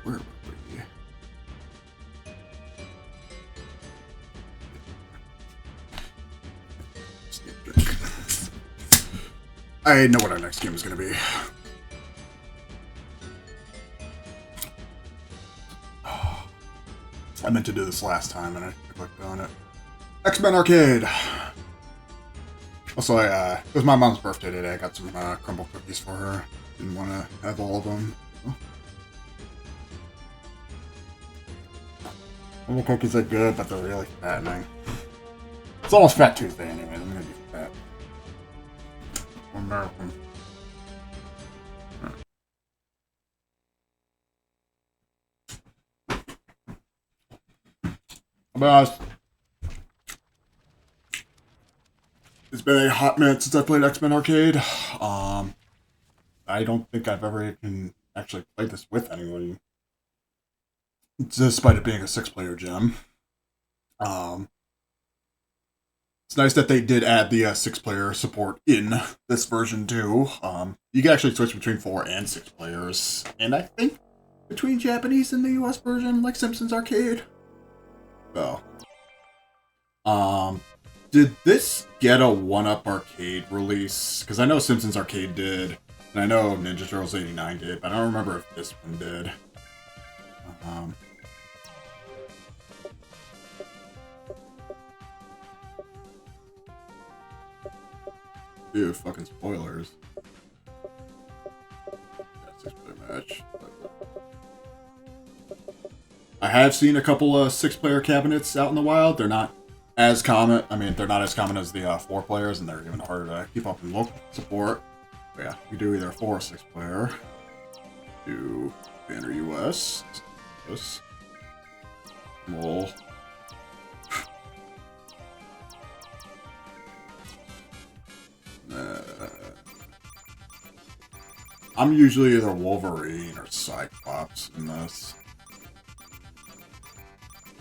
where were we? I know what our next game is going to be. I meant to do this last time and I clicked on it. X-Men Arcade! Also, it was my mom's birthday today. I got some crumble cookies for her. Didn't want to have all of them. Crumble cookies are good, but they're really fattening. It's almost Fat Tuesday anyway. I'm gonna be fat. American. But it's been a hot minute since I played X-Men Arcade. I don't think I've ever even actually played this with anybody, despite it being a 6-player gem. It's nice that they did add the 6-player support in this version too. You can actually switch between 4 and 6 players, and I think between Japanese and the US version, like Simpsons Arcade. So, did this get a 1-Up Arcade release? Because I know Simpsons Arcade did, and I know Ninja Turtles 89 did, but I don't remember if this one did. Dude, fucking spoilers. Yeah, 6-player match. I have seen a couple of 6-player cabinets out in the wild. They're not as common. I mean, they're not as common as the 4 players, and they're even harder to keep up in local support. But yeah, we do either 4 or 6-player. Do Banner US. This. Lol. I'm usually either Wolverine or Cyclops in this.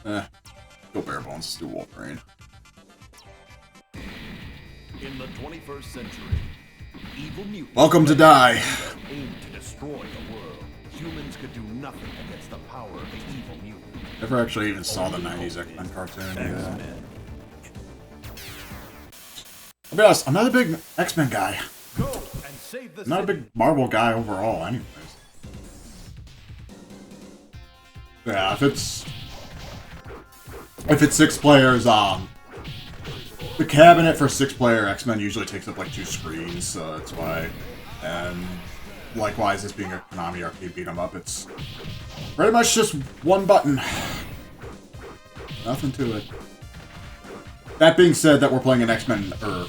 Go bare bones, let's do Wolverine. In the 21st century, evil mutants welcome to die. aim to destroy the world. Humans could do nothing against the power of the evil mutant. Never actually even saw the 90s X-Men cartoon. Yeah. I'll be honest, I'm not a big X-Men guy. Go and save the I'm not a big Marvel guy overall, anyways. Yeah, if it's 6 players, the cabinet for 6-player X-Men usually takes up like 2 screens, so that's why. And likewise, this being a Konami arcade beat 'em up, it's pretty much just one button. Nothing to it. That being said, that we're playing an X-Men, or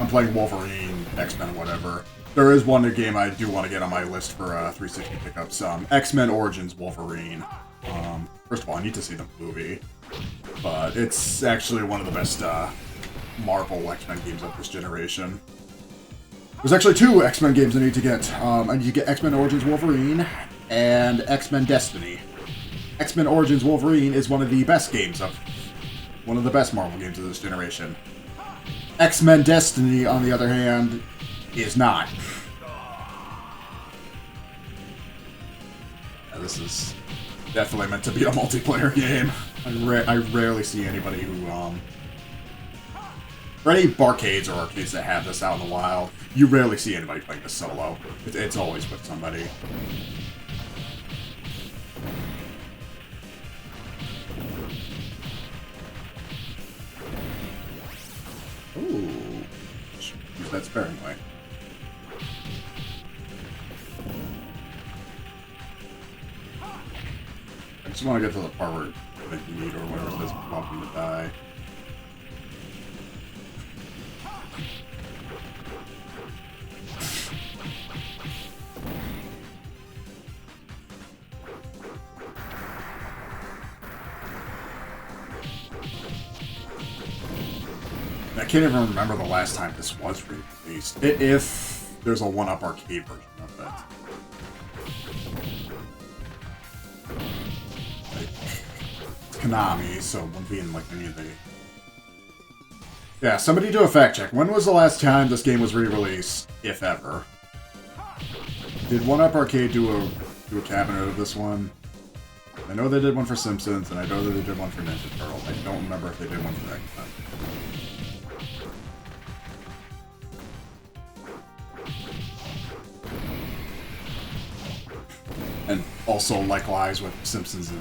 I'm playing Wolverine, X-Men, whatever. There is one game I do want to get on my list for 360 pickups. X-Men Origins Wolverine. First of all, I need to see the movie, but it's actually one of the best Marvel X-Men games of this generation. There's actually 2 X-Men games I need to get. I need to get X-Men Origins Wolverine and X-Men Destiny. X-Men Origins Wolverine is one of the best Marvel games of this generation. X-Men Destiny, on the other hand, is not. Yeah, this is definitely meant to be a multiplayer game. I rarely see anybody who, for any barcades or arcades that have this out in the wild, you rarely see anybody playing this solo. It's always with somebody. Ooh. Use that sparingly. I just want to get to the part where you need or whatever says welcome to die. I can't even remember the last time this was released. If there's a 1-Up Arcade version of it. Like, it's Konami, so it wouldn't be in like any of the... Yeah, somebody do a fact check. When was the last time this game was re-released, if ever? Did 1-Up Arcade do a do a cabinet of this one. I know they did one for Simpsons, and I know that they did one for Ninja Turtle. I don't remember if they did one for X-Men. And also likewise with Simpsons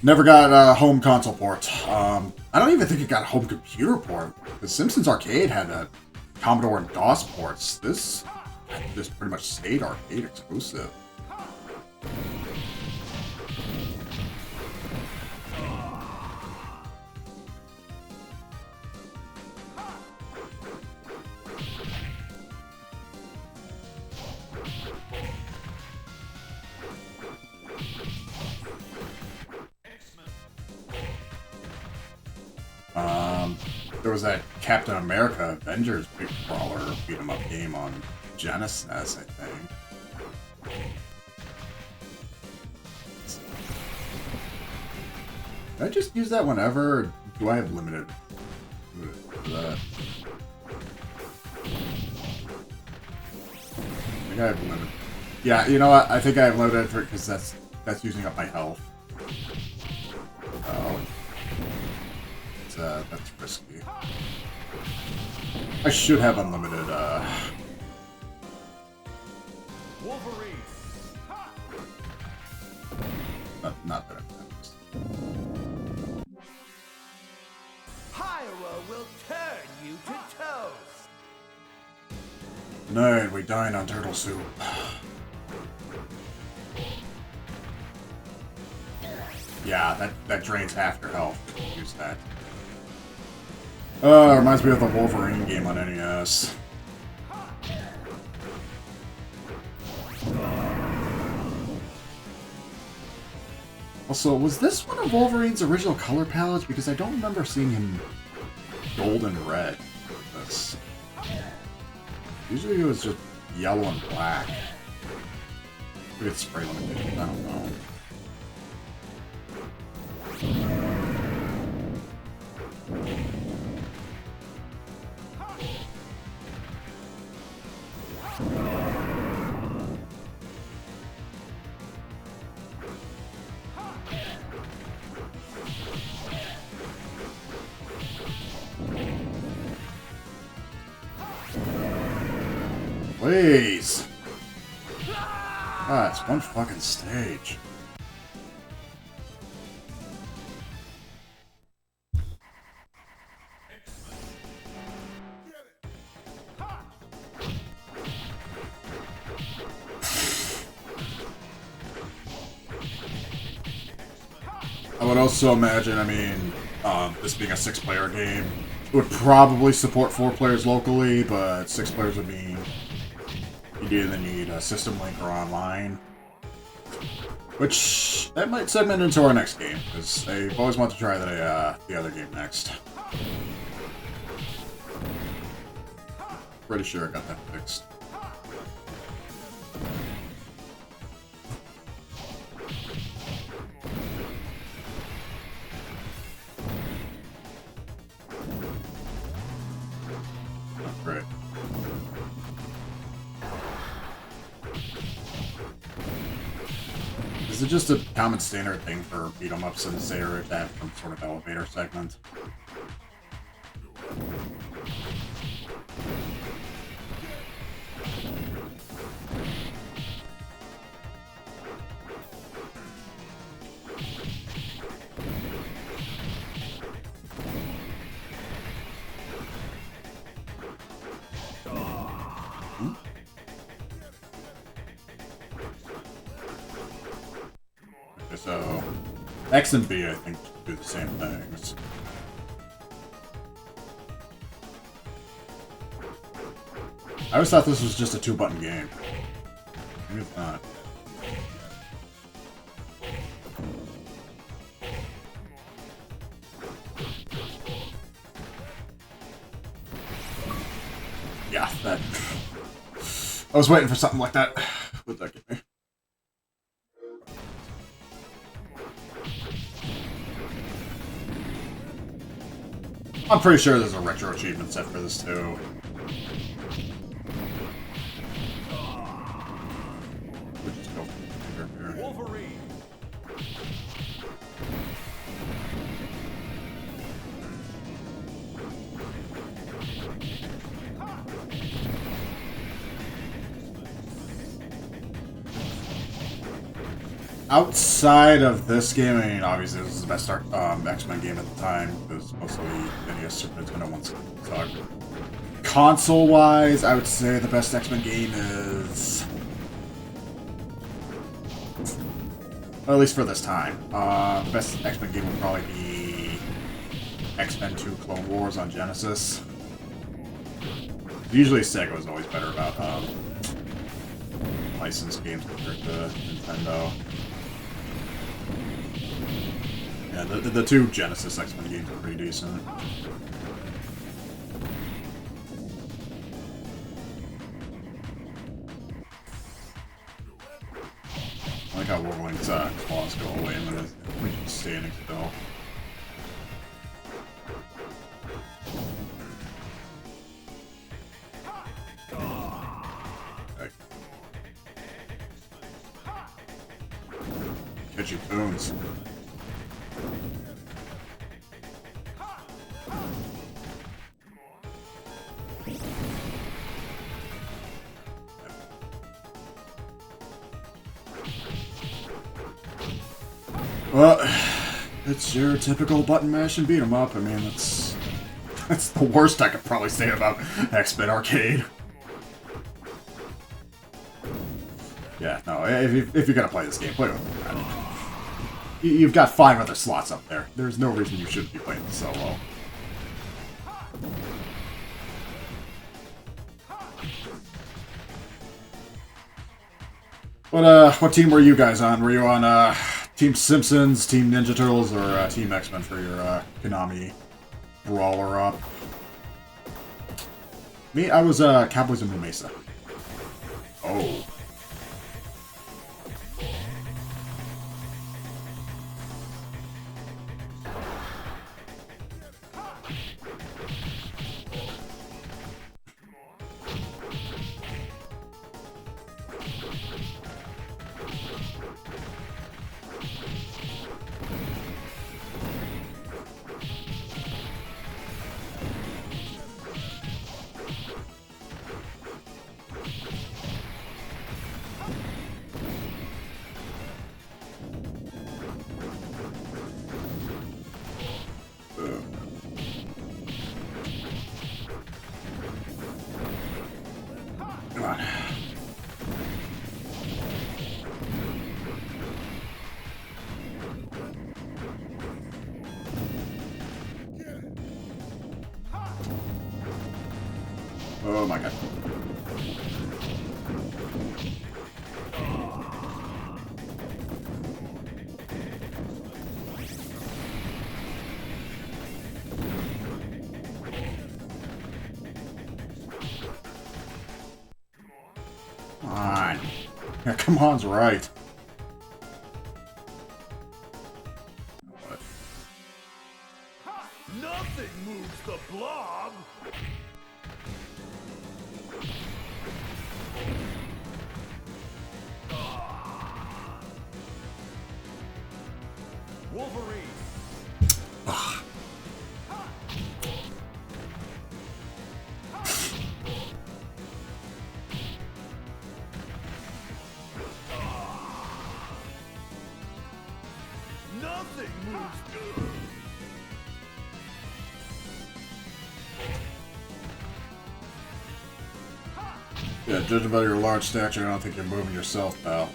never got a home console port. I don't even think it got a home computer port, because Simpsons Arcade had a Commodore and DOS ports. This pretty much stayed arcade exclusive. There was that Captain America Avengers big brawler beat 'em up game on Genesis, I think. Did I just use that whenever, or do I have limited for that? I think I have limited. Yeah, you know what? I think I have limited for it because that's using up my health. Oh. That's risky. I should have unlimited, Wolverine. Not that it Pyro will turn you to toast. Tonight we dine on turtle soup. Yeah, that drains half your health. Use that. Reminds me of the Wolverine game on NES. Also, was this one of Wolverine's original color palettes? Because I don't remember seeing him gold and red with this. Usually he was just yellow and black. Maybe it's spray limitation, I don't know. Please! Ah, it's one fucking stage. I would also imagine, I mean, this being a 6-player game, it would probably support 4 players locally, but 6 players would mean you either need a system link or online. Which, that might segment into our next game, because I've always wanted to try the other game next. Pretty sure I got that fixed. Great. Is it just a common standard thing for beat-em-ups in this area to have some sort of elevator segment? So, X and B, I think, do the same things. I always thought this was just a 2-button game. Maybe it's not. Yeah, that... I was waiting for something like that. What'd that give me? I'm pretty sure there's a retro achievement set for this too. here. Wolverine. Outside of this game, I mean, obviously this is the best X-Men game at the time, because mostly NES Super Nintendo ones sucked. Console-wise, I would say the best X-Men game is... Well, at least for this time. The best X-Men game would probably be X-Men 2 Clone Wars on Genesis. Usually Sega was always better about licensed games compared to Nintendo. Yeah, the two Genesis X-Men games are pretty decent. I like how Wolverine's claws go away when he's standing still. Okay. Catch you boons. Well, it's your typical button mash and beat 'em up. I mean, that's the worst I could probably say about X-Men Arcade. Yeah, no, if you're gonna play this game, play with it. You've got 5 other slots up there. There's no reason you shouldn't be playing this solo. What team were you guys on? Were you on, Team Simpsons, Team Ninja Turtles, or Team X-Men for your Konami brawler up? Me, I was Cowboys of New Mesa. Oh. Come on. Oh my god. Come on. Yeah, come on's right. What? Nothing moves the blob. Wolverine. Ugh. Nothing moves. Yeah, judging by your large stature, I don't think you're moving yourself, pal.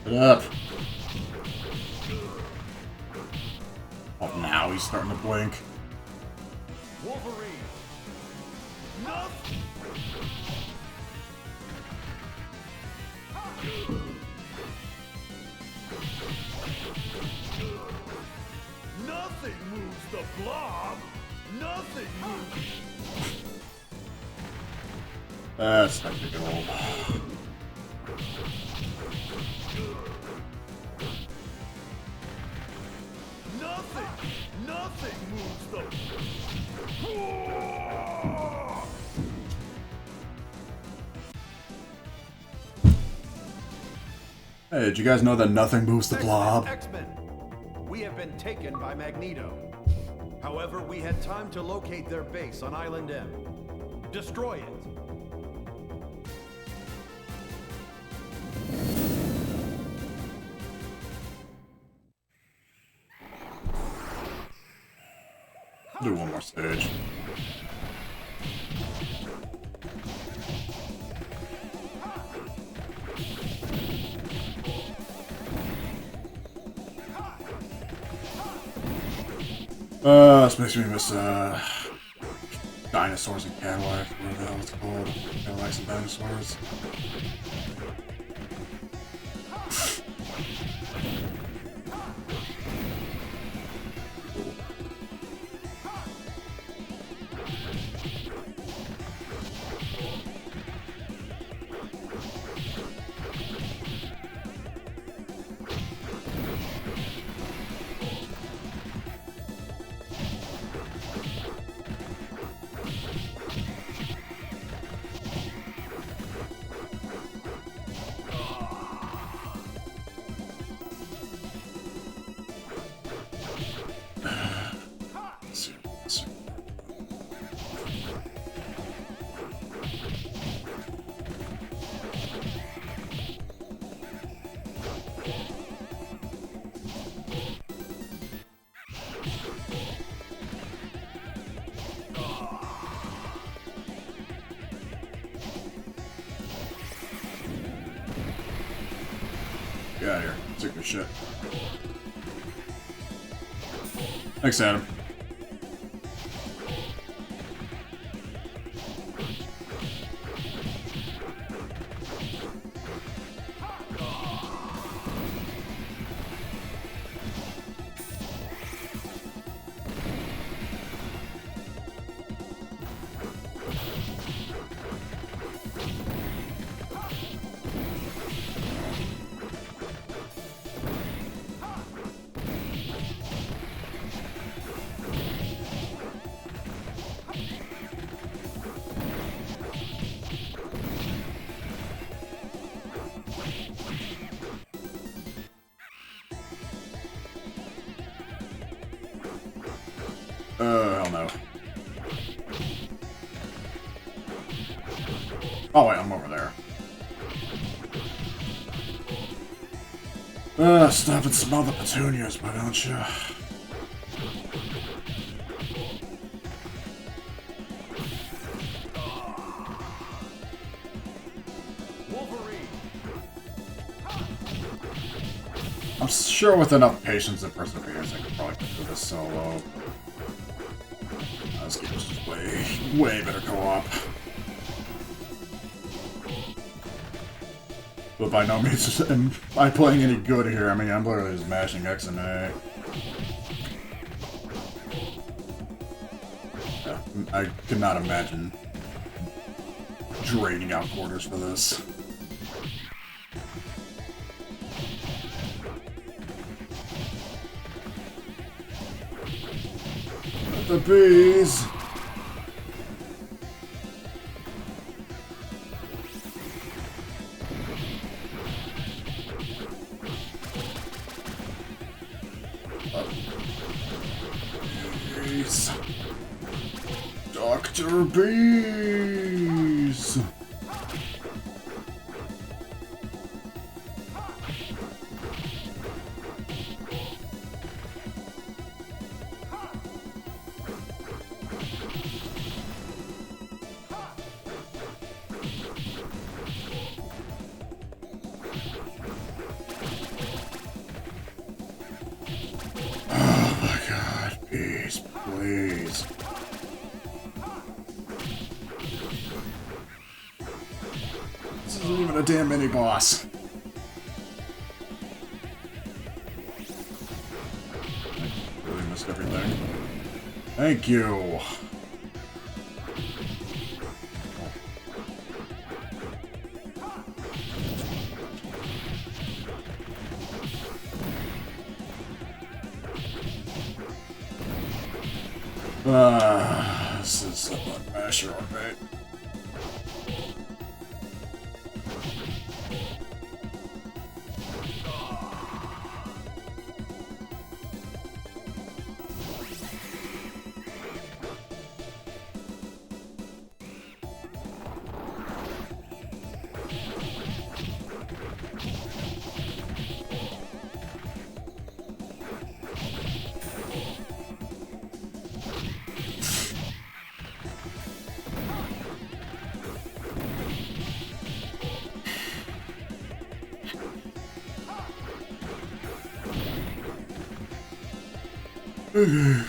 Get up. Oh, now he's starting to blink. Wolverine. Nothing. Nothing moves the blob. Nothing moves. That's technical. Nothing moves the. Hey, did you guys know that nothing moves the blob? X-Men. We have been taken by Magneto. However, we had time to locate their base on Island M. Destroy it. Do one more stage. This makes me miss dinosaurs and Cadillac, whatever the hell it's called. Cadillacs and dinosaurs. Get out of here. Sick of this shit. Thanks, Adam. Hell no. Oh wait, I'm over there. Stop and smell the petunias, why don't you? Wolverine. I'm sure with enough patience and perseverance I could probably do this solo. This game is just way better co-op. But by no means am I playing any good here. I mean, I'm literally just mashing X and A. Yeah, I could not imagine draining out quarters for this. The bees! Bees! Dr. Bees! please. This isn't even a damn mini boss. I really missed everything. Thank you. This is a button masher, alright. Wolverine.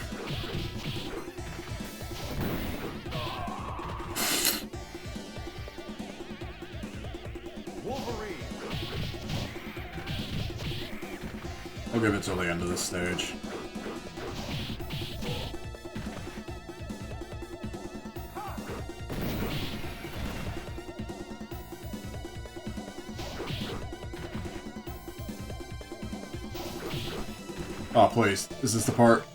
I'll give it till the end of this stage. Oh, please. Is this the part?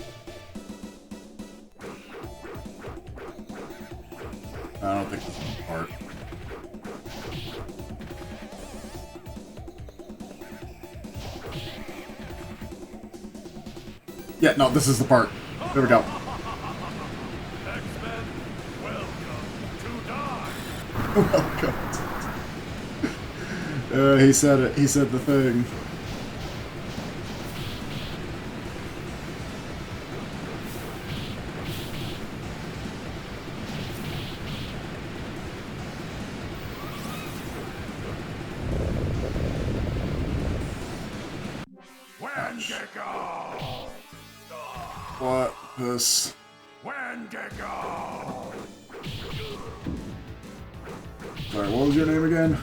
I don't think this is the part. Yeah, no, this is the part. There we go. X-Men, welcome to die. Welcome. He said it. He said the thing. Wendigo. What? This? Wendigo. Sorry, what was your name again?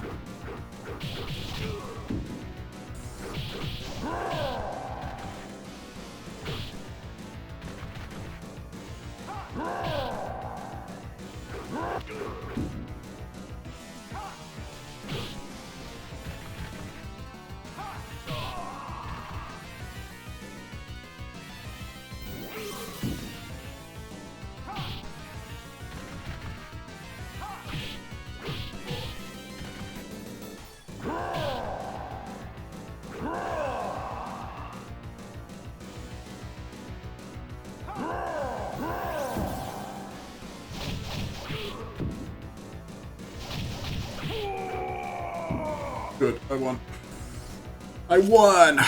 Good, I won. I won!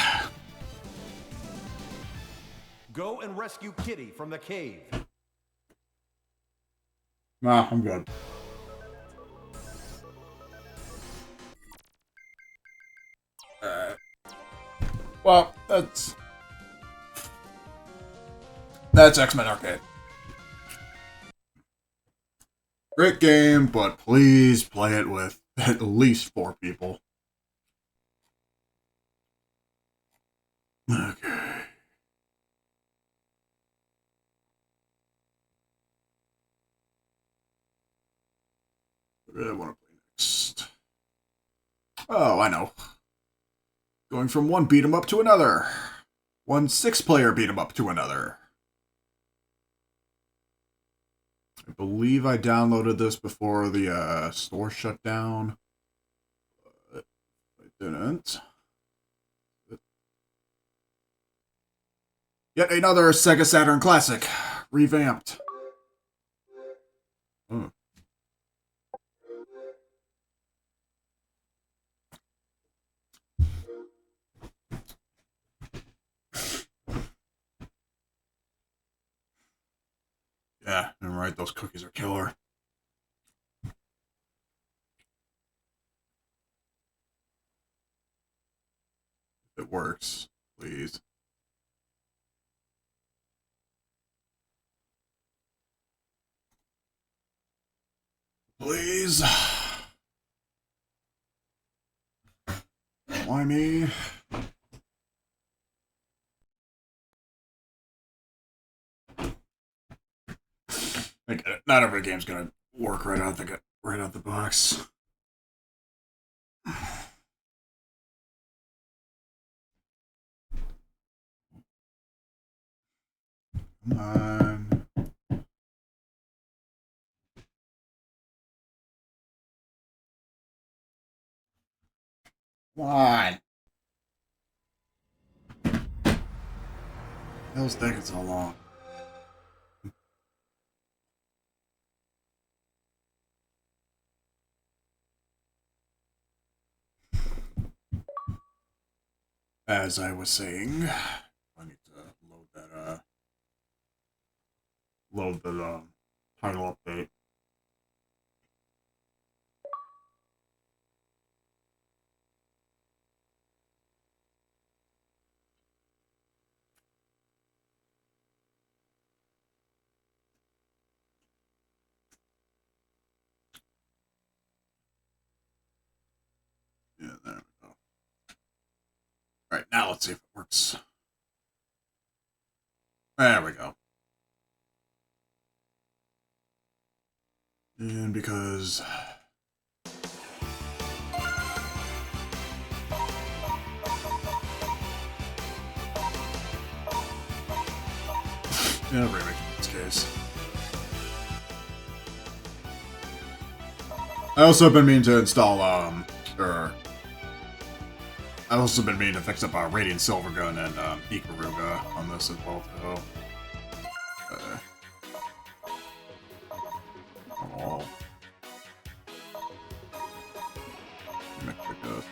Go and rescue Kitty from the cave. Nah, I'm good. Well, that's X-Men Arcade. Great game, but please play it with at least 4 people. Okay. What do I want to play next? Oh, I know. Going from one beat 'em up to another. One 6-player beat 'em up to another. I believe I downloaded this before the store shut down. But I didn't. Yet another Sega Saturn classic. Revamped. Hmm. Yeah, I'm right, those cookies are killer. If it works, please. Please. Why me? I get it. Not every game's gonna work right out the box. Come on. Come on. That was taking so long. As I was saying, I need to load that, load the, title update. Yeah, there we go. Alright, now let's see if it works. There we go. And because... yeah, remake in this case. I also have been meaning to install, I've also been meaning to fix up Radiant Silvergun and Ikaruga on this as well, too. Oh. Make it good.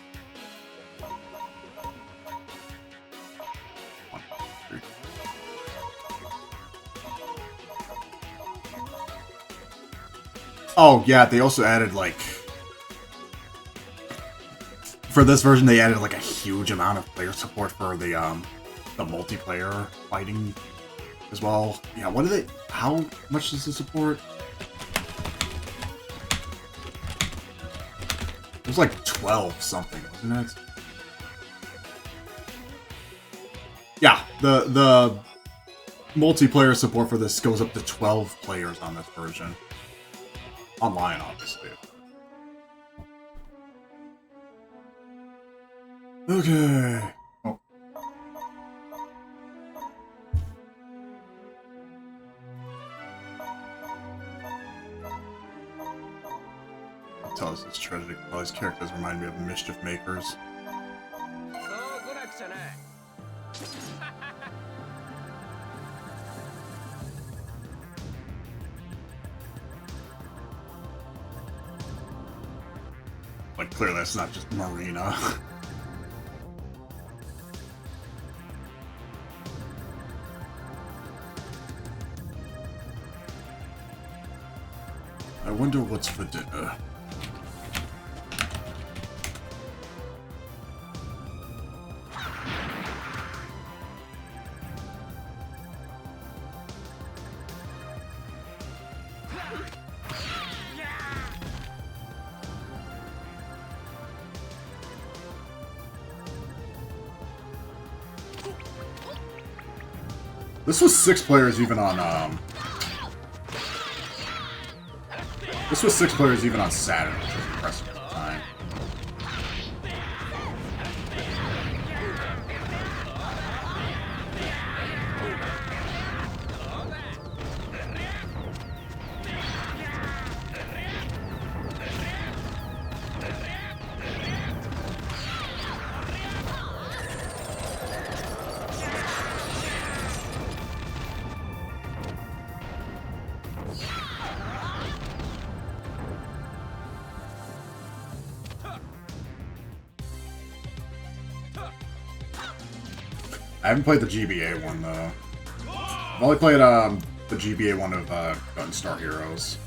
1, 2, 3. Oh, yeah, they also added, like... for this version, they added, like, a huge amount of player support for the multiplayer fighting as well. Yeah, what do they... how much does it support? It was like 12 something, wasn't it? Yeah, the multiplayer support for this goes up to 12 players on this version. Online, obviously. Okay. Oh. I'll tell us this tragedy. All these characters remind me of Mischief Makers. Like, clearly that's not just Marina. I wonder what's for dinner. This was 6 players even on, this was 6 players even on Saturn, which was impressive at the time. I haven't played the GBA one, though. I've only played, the GBA one of, Gunstar Heroes.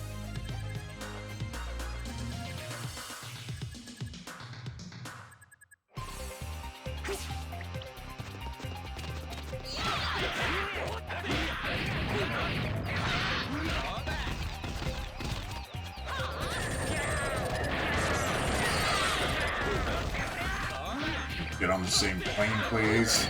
Get on the same plane, please.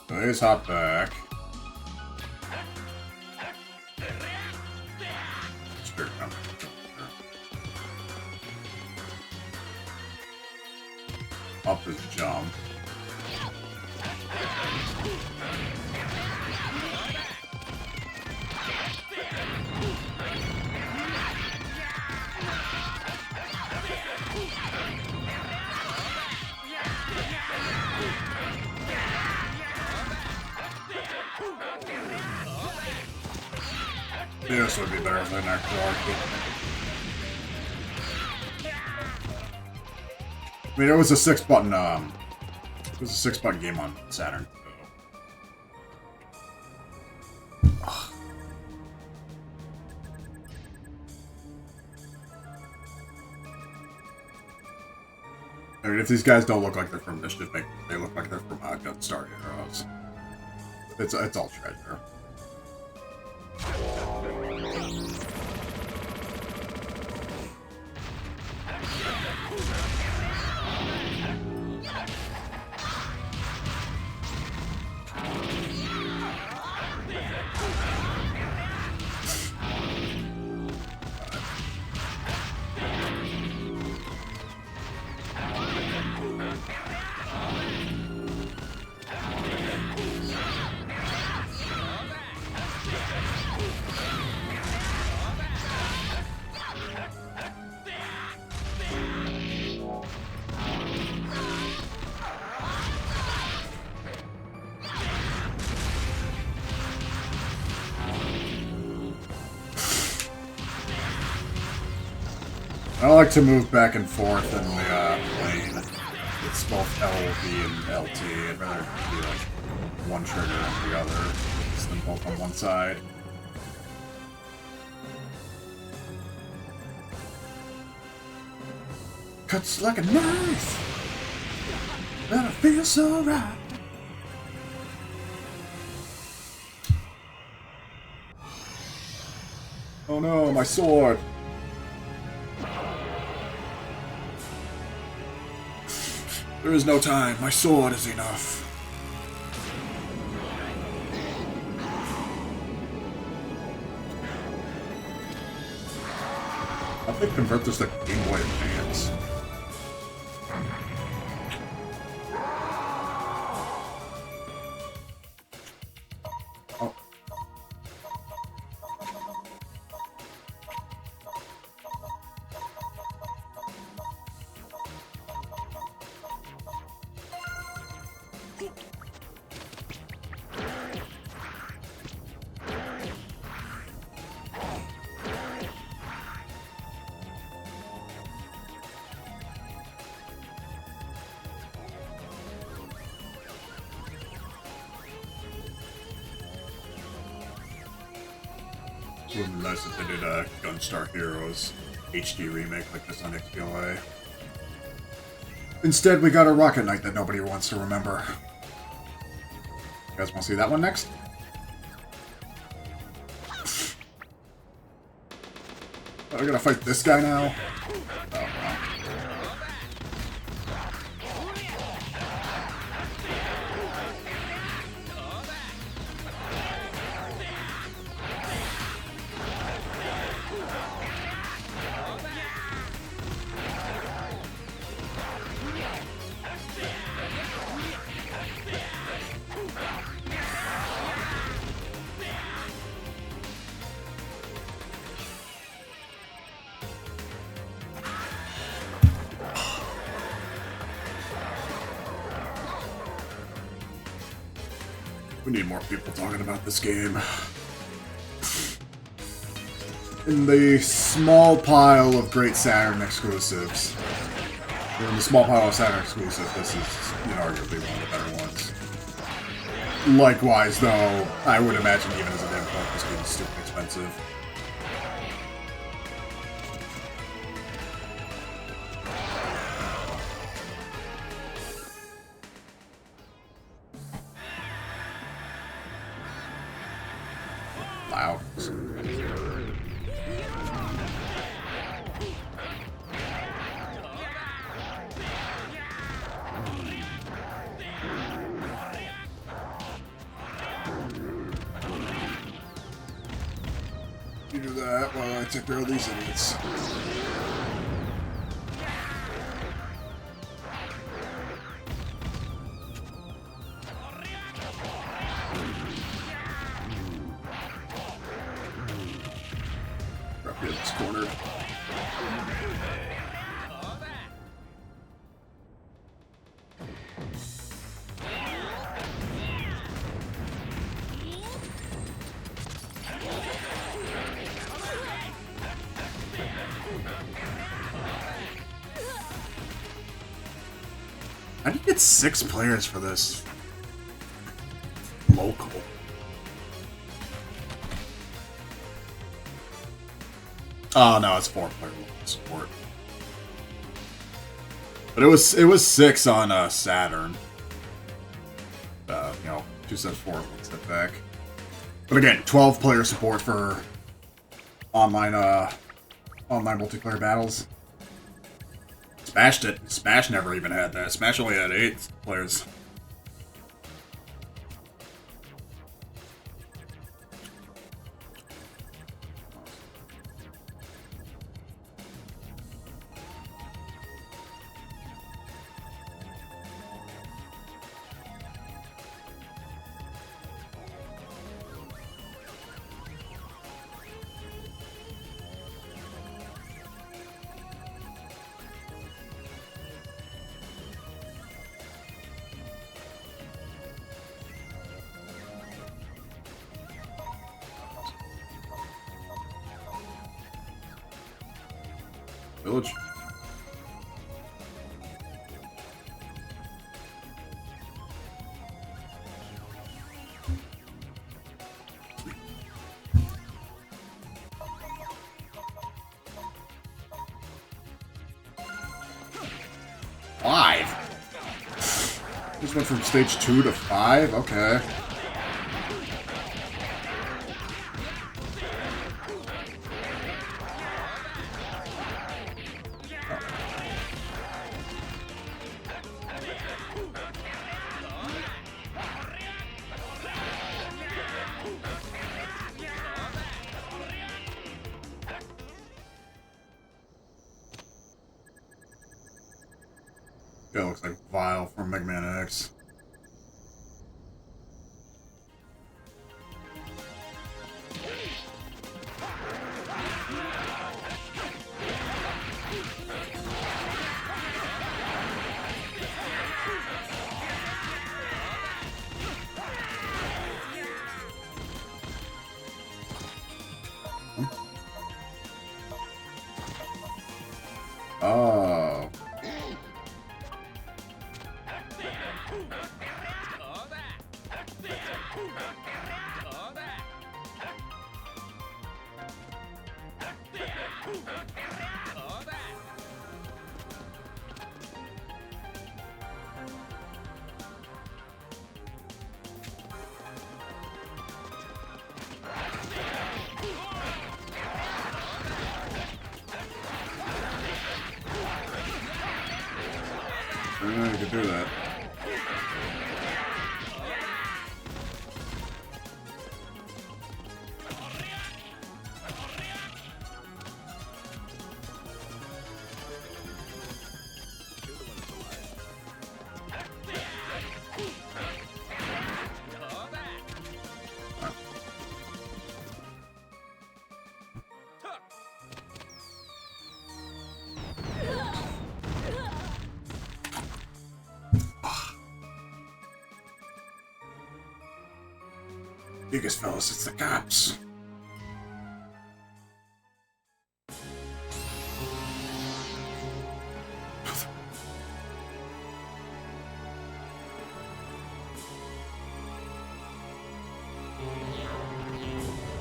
Please hop back. Sure, up is jump. This would be better than that quality. I mean, it was a 6-button, it was a 6-button game on Saturn. So. I mean, if these guys don't look like they're from Mischief, they look like they're from Gunstar Heroes. It's all treasure. I like to move back and forth in the plane. It's both L, B, and LT. I'd rather do like one trigger than the other, than both on one side. Cuts like a knife, but I feel so right. Oh no, my sword! There is no time. My sword is enough. I think convert this to Game Boy Advance. Oh. Wouldn't be nice if they did a Gunstar Heroes HD remake like this on XBLA. Instead, we got a Rocket Knight that nobody wants to remember. You guys want to see that one next? Oh, we're gonna fight this guy now? Oh, no. We need more people talking about this game. In the small pile of great Saturn exclusives. In the small pile of Saturn exclusives, this is inarguably one of the better ones. Likewise, though, I would imagine even as a damn port, this game is stupid expensive. Wow. You do that while I take care of these idiots. Right here in this corner. How do you get 6 players for this? Local. Oh no, it's 4-player local support. But it was 6 on Saturn. 2 sets 4, 1 step back. But again, 12-player support for online multiplayer battles. Smash never even had that. Smash only had 8 players. Village. Just went from stage 2 to 5? Okay. That looks like Vile from Mega Man X. Oh. I didn't know you could do that. Biggest fellas, it's the cops.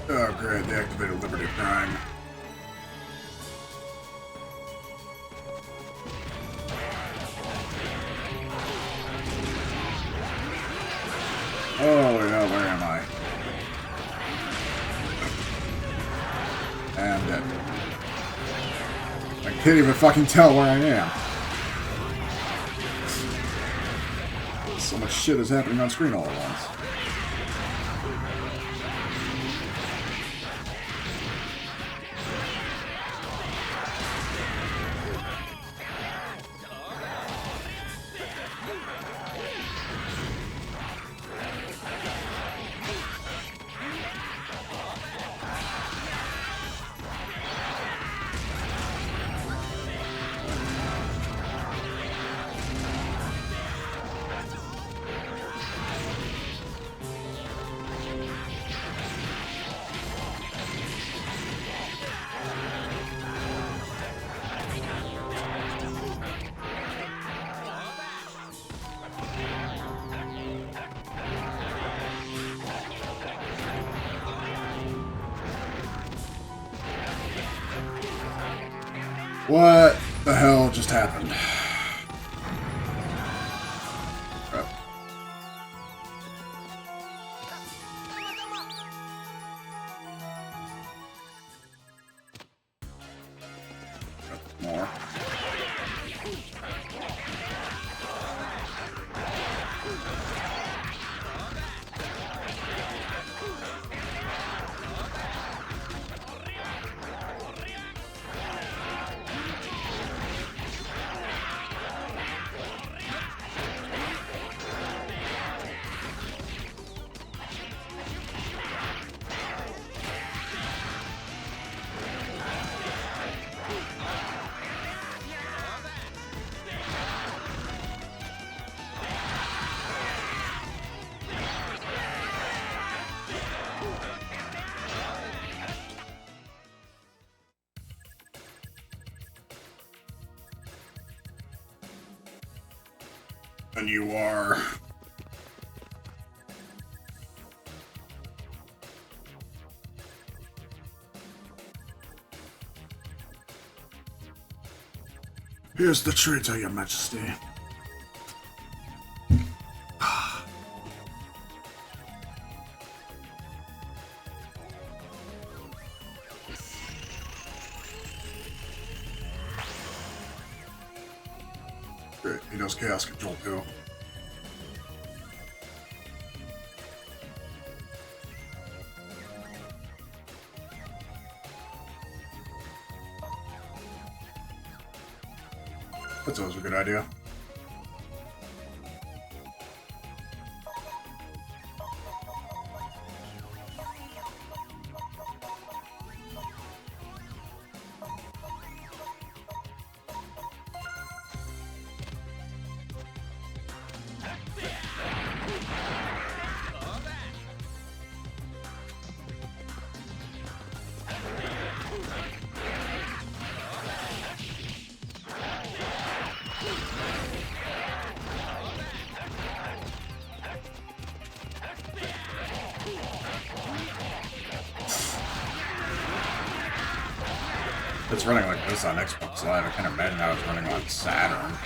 Oh, great. They activated Liberty Prime. Oh, yeah, where am I? And dead. I can't even fucking tell where I am. So much shit is happening on screen all at once. What the hell just happened? Crap. More. And you are... Here's the traitor, Your Majesty. Great, he knows Chaos Control too. That's always a good idea. It's running like this on Xbox Live. I can't imagine how it's running on Saturn.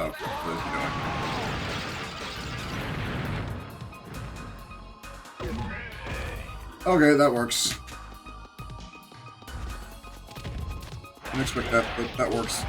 Okay, what is he doing? Okay, that works. didn't expect that, but that works.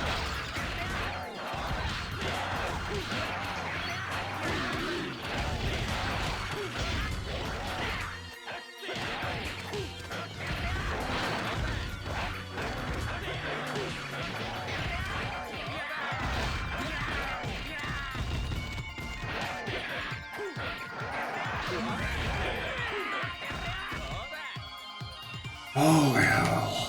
Oh, hell.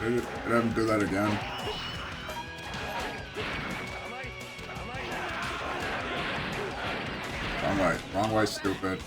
Did I have him do that again? Wrong way. Wrong way, stupid.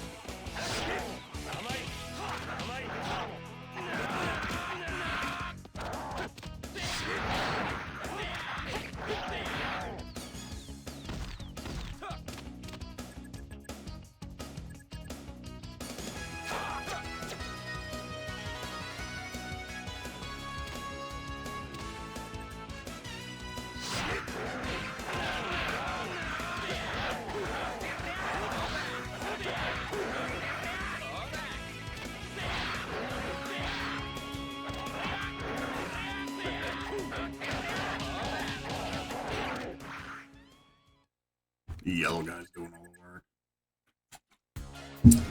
Yellow guy's doing all the work.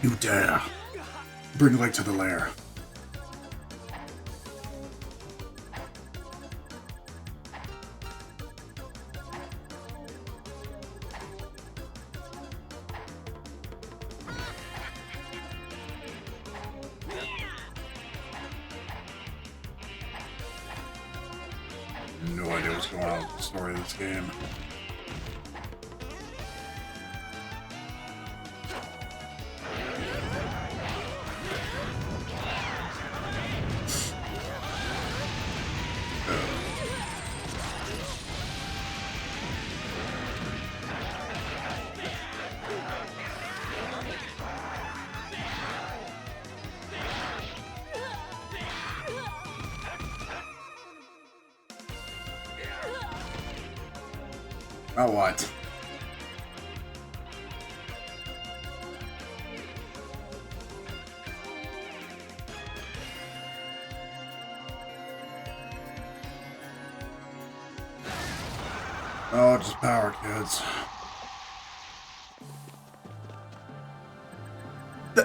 You dare. Bring Link to the lair. No idea what's going on with the story of this game. Now what? Oh, just power, kids.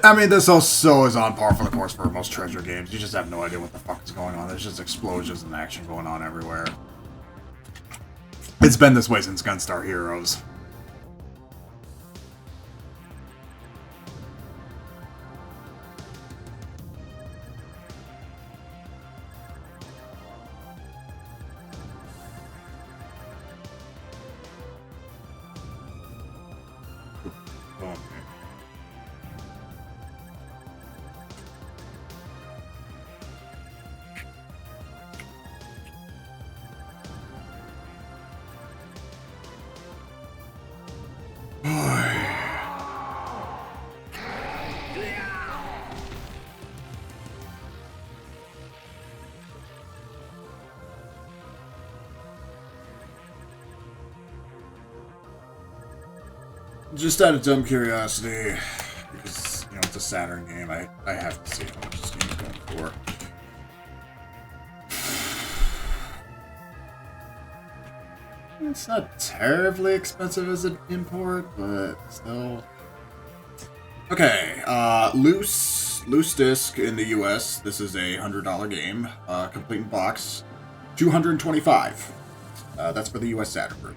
I mean, this also is on par for the course for most treasure games. You just have no idea what the fuck is going on. There's just explosions and action going on everywhere. It's been this way since Gunstar Heroes. Just out of dumb curiosity, because, you know, it's a Saturn game, I have to see how much this game's going for. It's not terribly expensive as an import, but still. Okay, loose disc in the US. This is a $100 game, complete in box, $225. That's for the US Saturn version.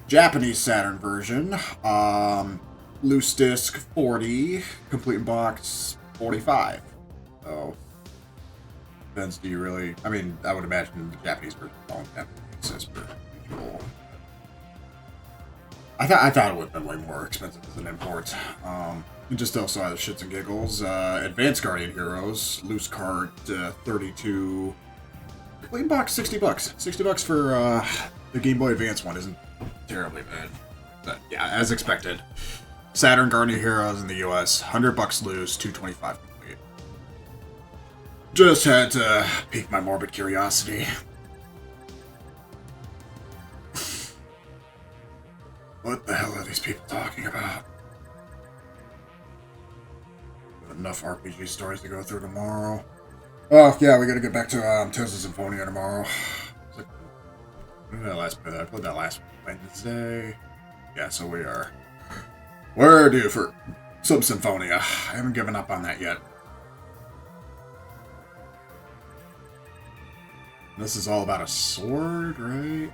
Japanese Saturn version, loose disc 40, complete in box 45. So, depends. Do you really? I mean, I would imagine the Japanese version don't have access per usual. I thought it would have been way more expensive as an import. Just also out of shits and giggles. Advanced Guardian Heroes, loose cart 32, complete in box $60. $60 for the Game Boy Advance one isn't terribly bad, but yeah, as expected. Saturn Guardian Heroes in the US, $100 loose, $225 complete. Just had to pique my morbid curiosity. What the hell are these people talking about? Enough RPG stories to go through tomorrow. Oh, yeah, we gotta get back to Tales of Symphonia tomorrow. When did I last play that? I played that last Wednesday. Yeah, so we're due for some Symphonia. I haven't given up on that yet. This is all about a sword, right?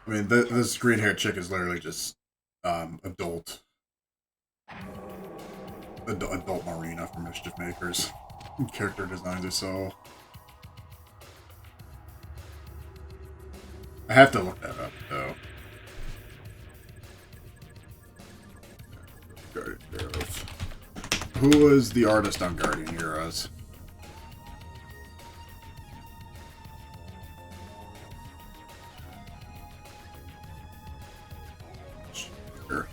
I mean, this green-haired chick is literally just adult Marina from Mischief Makers. Character designs are so... I have to look that up, though. Guardian Heroes. Who was the artist on Guardian Heroes? Sure.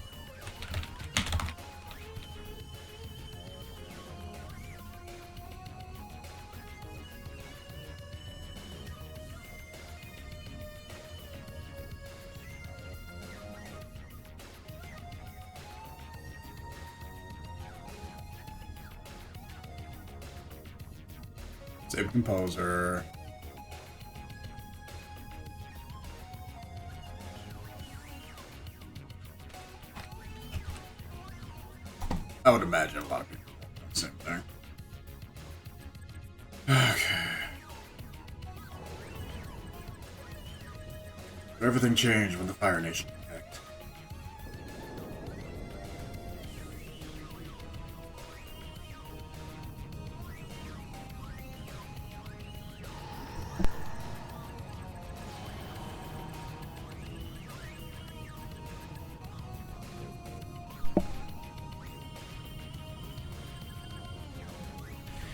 Save composer. I would imagine a lot of people do the same thing. Okay. Everything changed when the Fire Nation attacked.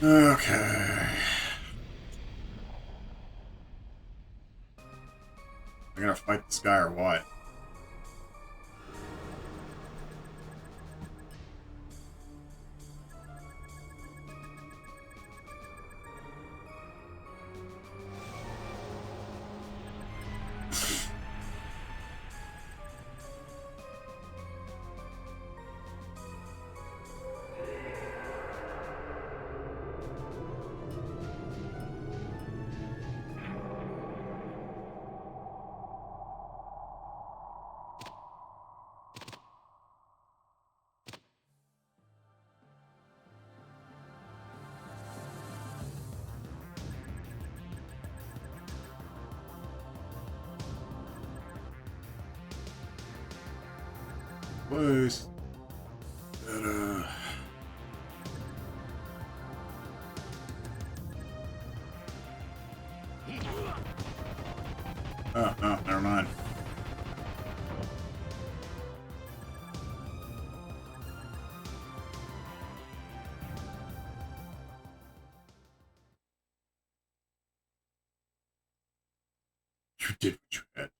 Okay. I'm gonna fight this guy or what? Place. Oh, no, never mind. You did what you had to.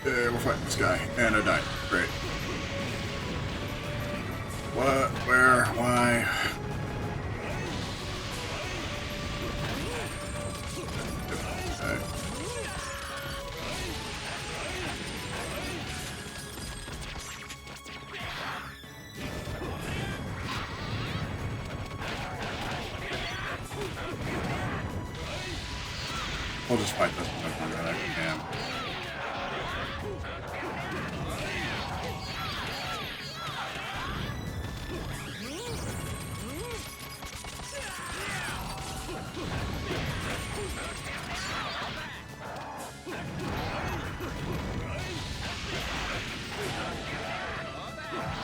We're fighting this guy. And I died. Great. What? Where? Why? Okay. I'll just fight this one that I can.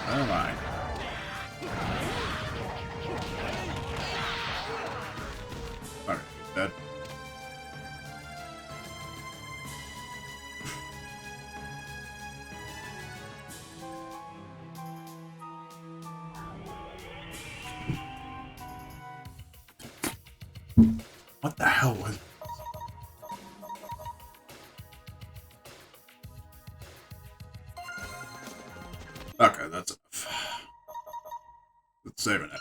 Never mind. Alright, he's dead. What the hell was... Okay, that's enough. It's saving it.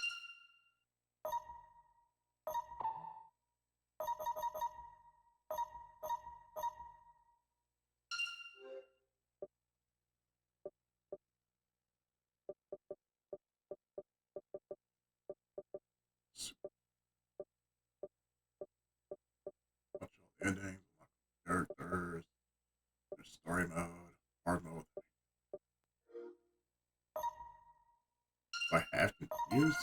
Ending, characters, story mode, hard mode. Do I have to use?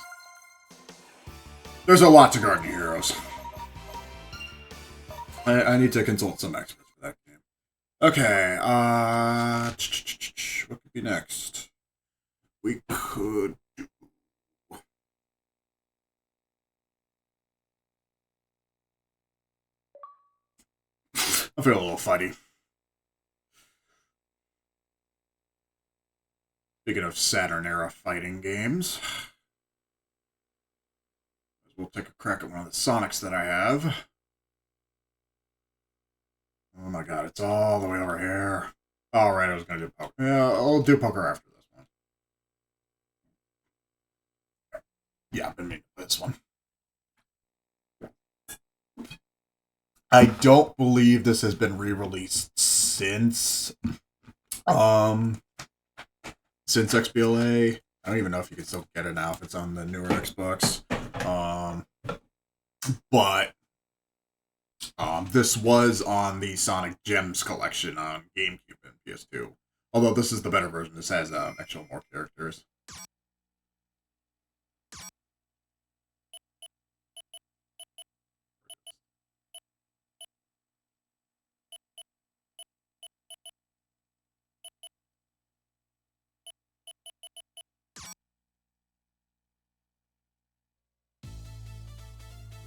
There's a lot to Garden Heroes. I need to consult some experts for that game. Okay, what could be next? We could do... I feel a little fighty. Speaking of Saturn era fighting games, we'll take a crack at one of the Sonics that I have. Oh my god, it's all the way over here. Alright, I was gonna do poker. Yeah, I'll do poker after this one. Yeah, I've been meaning to play this one. I don't believe this has been re-released since XBLA. I don't even know if you can still get it now if it's on the newer Xbox. But this was on the Sonic Gems collection on GameCube and PS2. Although this is the better version. This has actual more characters.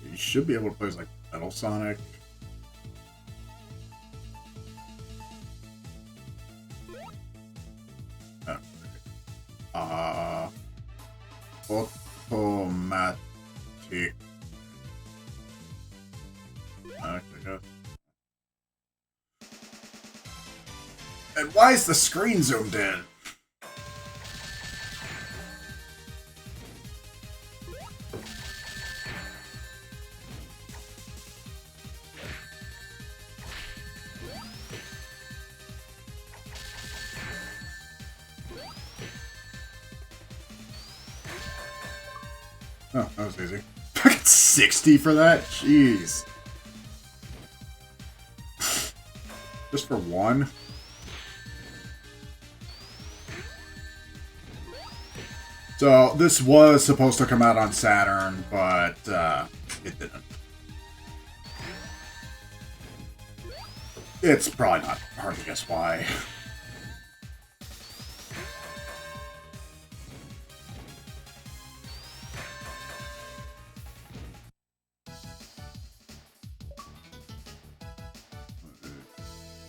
You should be able to play as like Metal Sonic. Automatic. Okay, and why is the screen zoomed in? Oh, that was easy. Fucking 60 for that? Jeez. Just for one? So, this was supposed to come out on Saturn, but it didn't. It's probably not hard to guess why.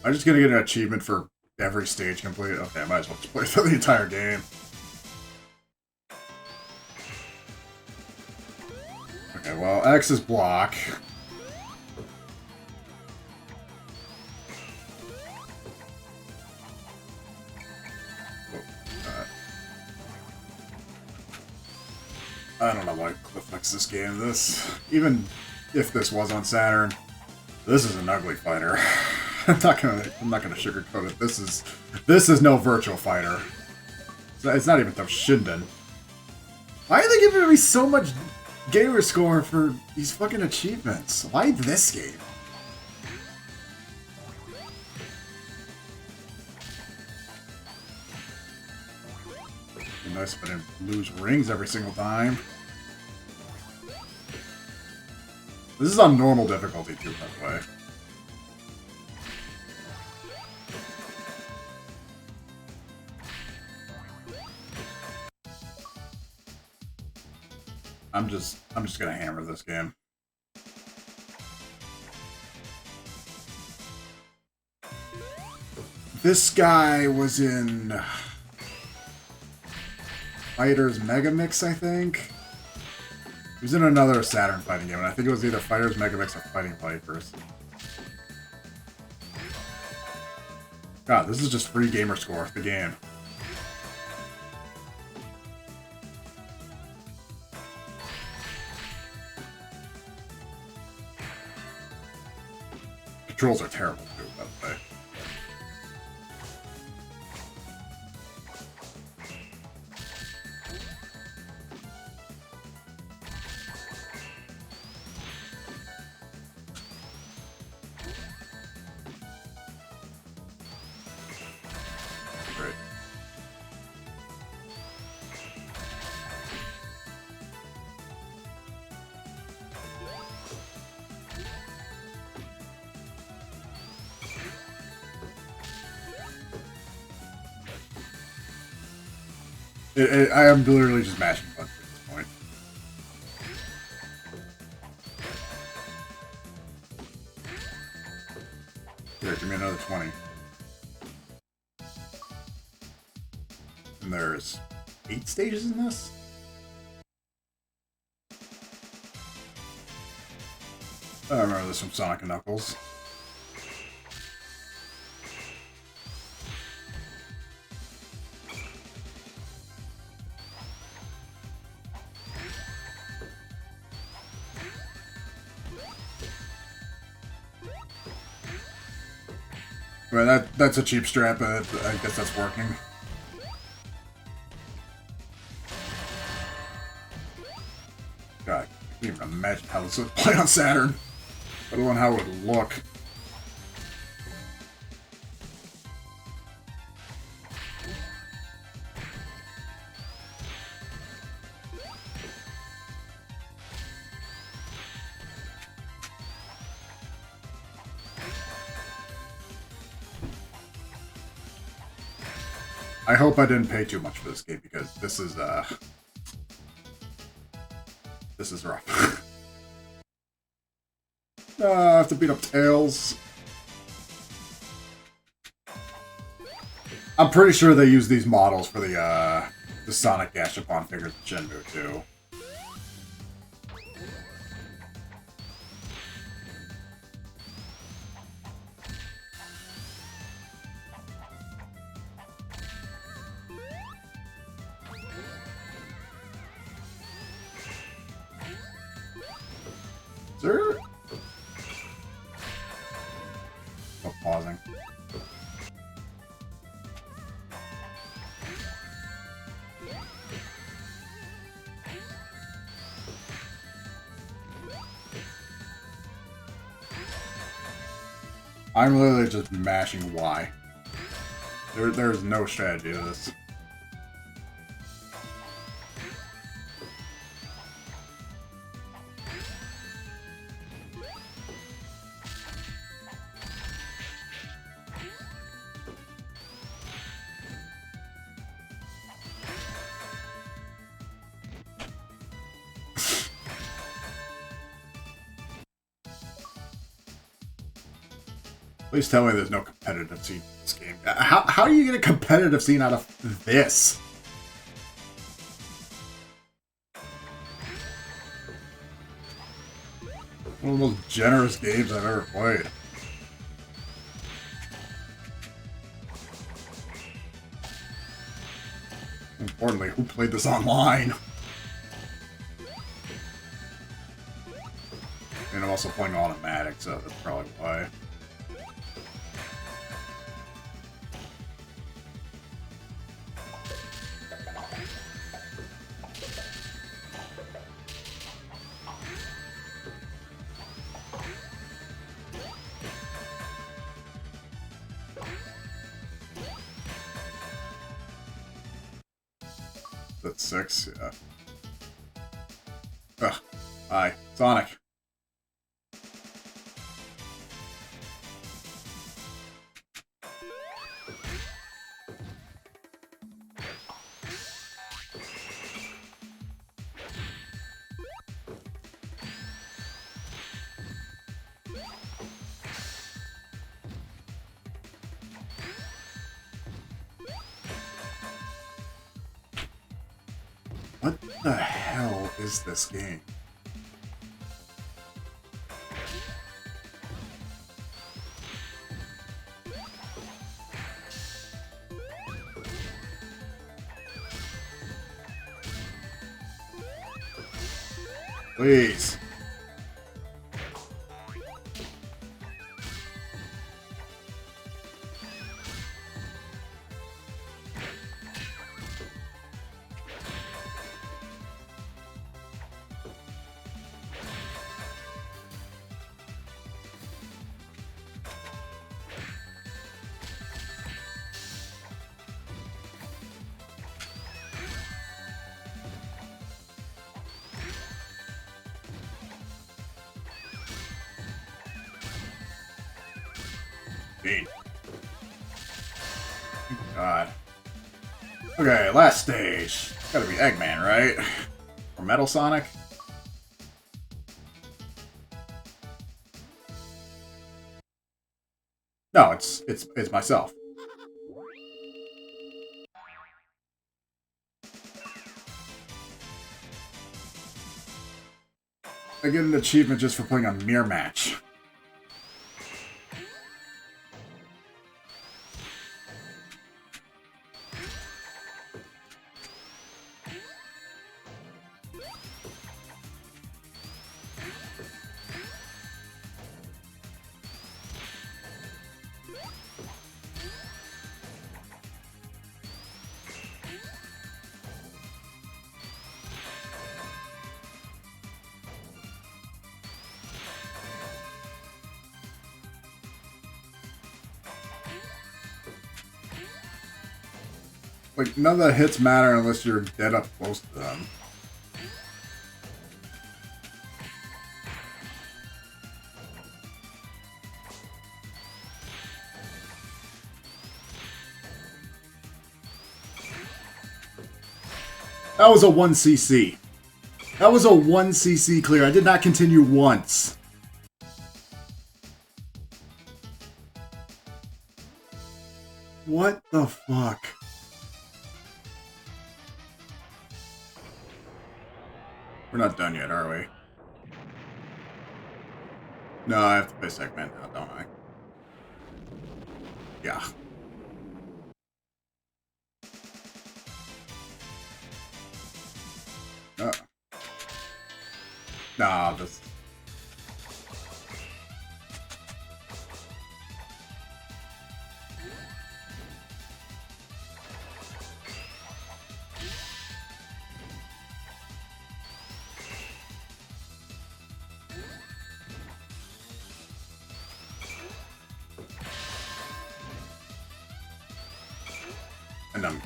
I'm just gonna get an achievement for every stage complete. Okay, I might as well just play through the entire game. Okay, well, X is block. I don't know why Cliff likes this game. Even if this was on Saturn, this is an ugly fighter. I'm not gonna sugarcoat it. This is no Virtual Fighter. It's not even Toshinden. Why are they giving me so much gamer score for these fucking achievements? Why this game? It'd be nice if I didn't lose rings every single time. This is on normal difficulty too, by the way. I'm just gonna hammer this game. This guy was in Fighters Mega Mix, I think. He was in another Saturn fighting game, and I think it was either Fighters, Megamix, or Fighting Vipers. God, this is just free gamer score, the game. Controls are terrible, too, by the way. I am literally just mashing buttons at this point. Here, give me another 20. And there's 8 stages in this? I remember this from Sonic and Knuckles. Well, that's a cheap strap, but I guess that's working. God, I can't even imagine how this would play on Saturn. Let alone how it would look. I hope I didn't pay too much for this game because this is rough. I have to beat up Tails. I'm pretty sure they use these models for the Sonic Gashapon figures in Shenmue too. Sir? Oh, pausing. I'm literally just mashing Y. There's no strategy to this. Please tell me there's no competitive scene in this game. How do you get a competitive scene out of this? One of the most generous games I've ever played. Importantly, who played this online? And I'm also playing automatic, so that's probably why. That's 6, yeah. Ugh. Hi, Sonic. What the hell is this game? Please. God. Okay, last stage. It's gotta be Eggman, right? Or Metal Sonic? No, it's myself. I get an achievement just for playing a mirror match. Like, none of the hits matter unless you're dead up close to them. That was a 1cc. That was a 1cc clear. I did not continue once. What the fuck? We're not done yet, are we? No, I have to play Eggman now, don't I? Yeah. Nah, this... And I'm...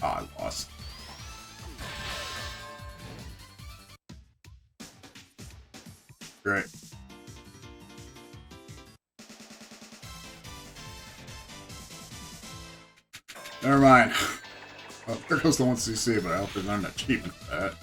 Oh, I lost. Great. Never mind. Well, there goes the 1cc, but I hope there's not an achievement for that.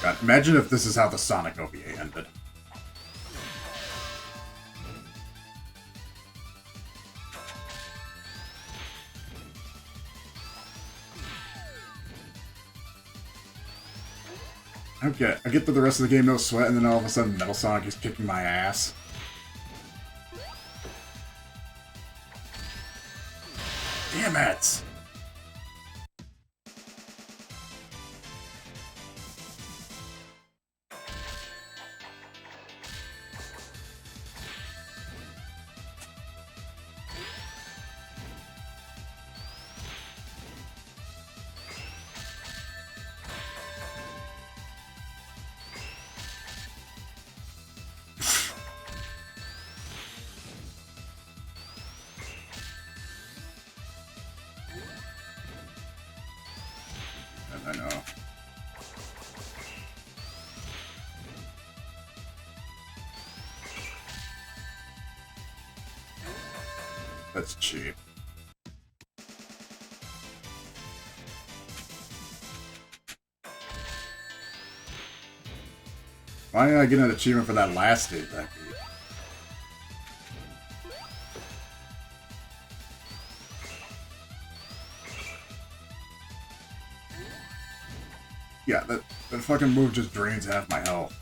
God, imagine if this is how the Sonic OVA ended. Okay, I get through the rest of the game no sweat, and then all of a sudden Metal Sonic is kicking my ass. Damn it! That's cheap. Why did I get an achievement for that last stage that beat? Yeah, that fucking move just drains half my health.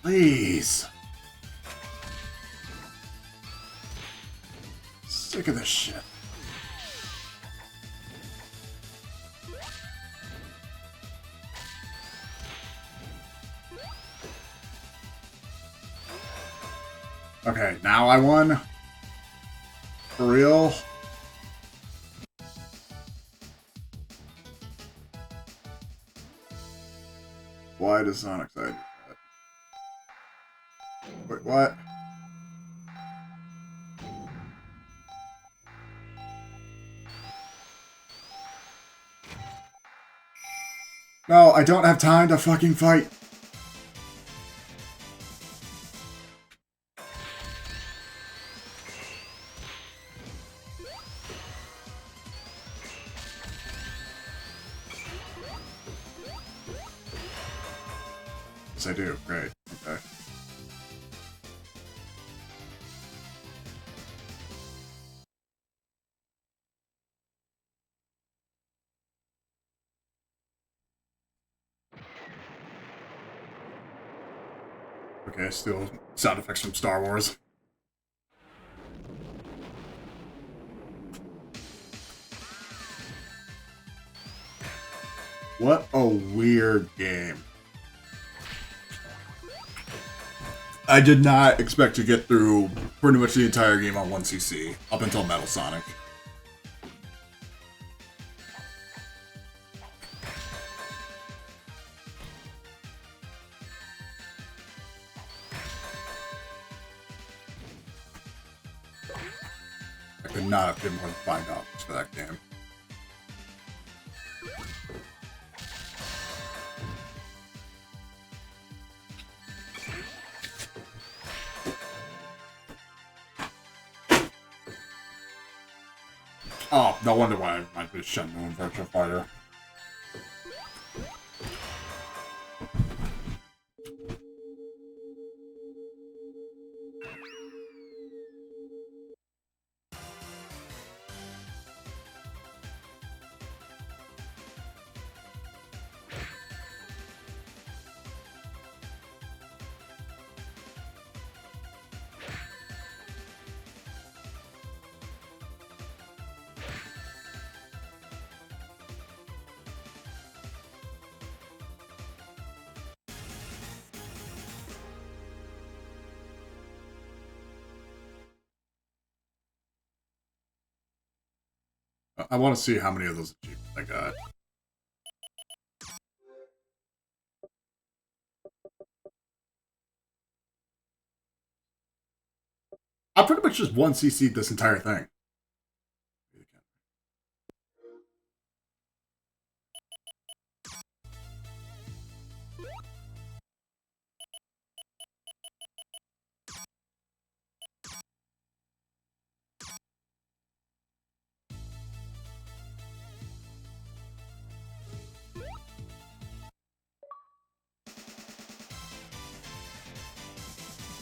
Please. Sick of this shit. Okay, now I won. For real? Why does Sonic say that? Wait, what? No, I don't have time to fucking fight. Yes, I do. Great. Okay. Okay, still sound effects from Star Wars. What a weird game. I did not expect to get through pretty much the entire game on 1cc, up until Metal Sonic. I could not have given more than $5 for that game. Oh, no wonder why I might be Shenmue and Virtua Fighter. I want to see how many of those achievements I got. I pretty much just 1cc this entire thing.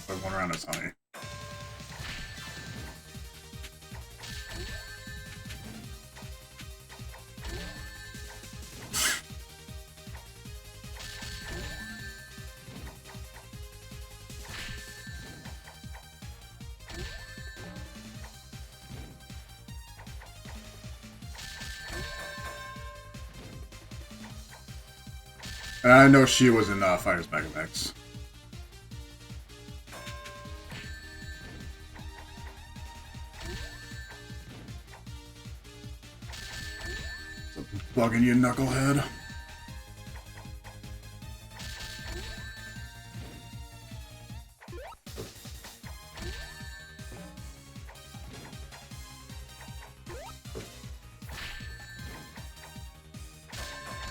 But one round is honey. And I know she was in Fighters Megamix. Bugging you, knucklehead.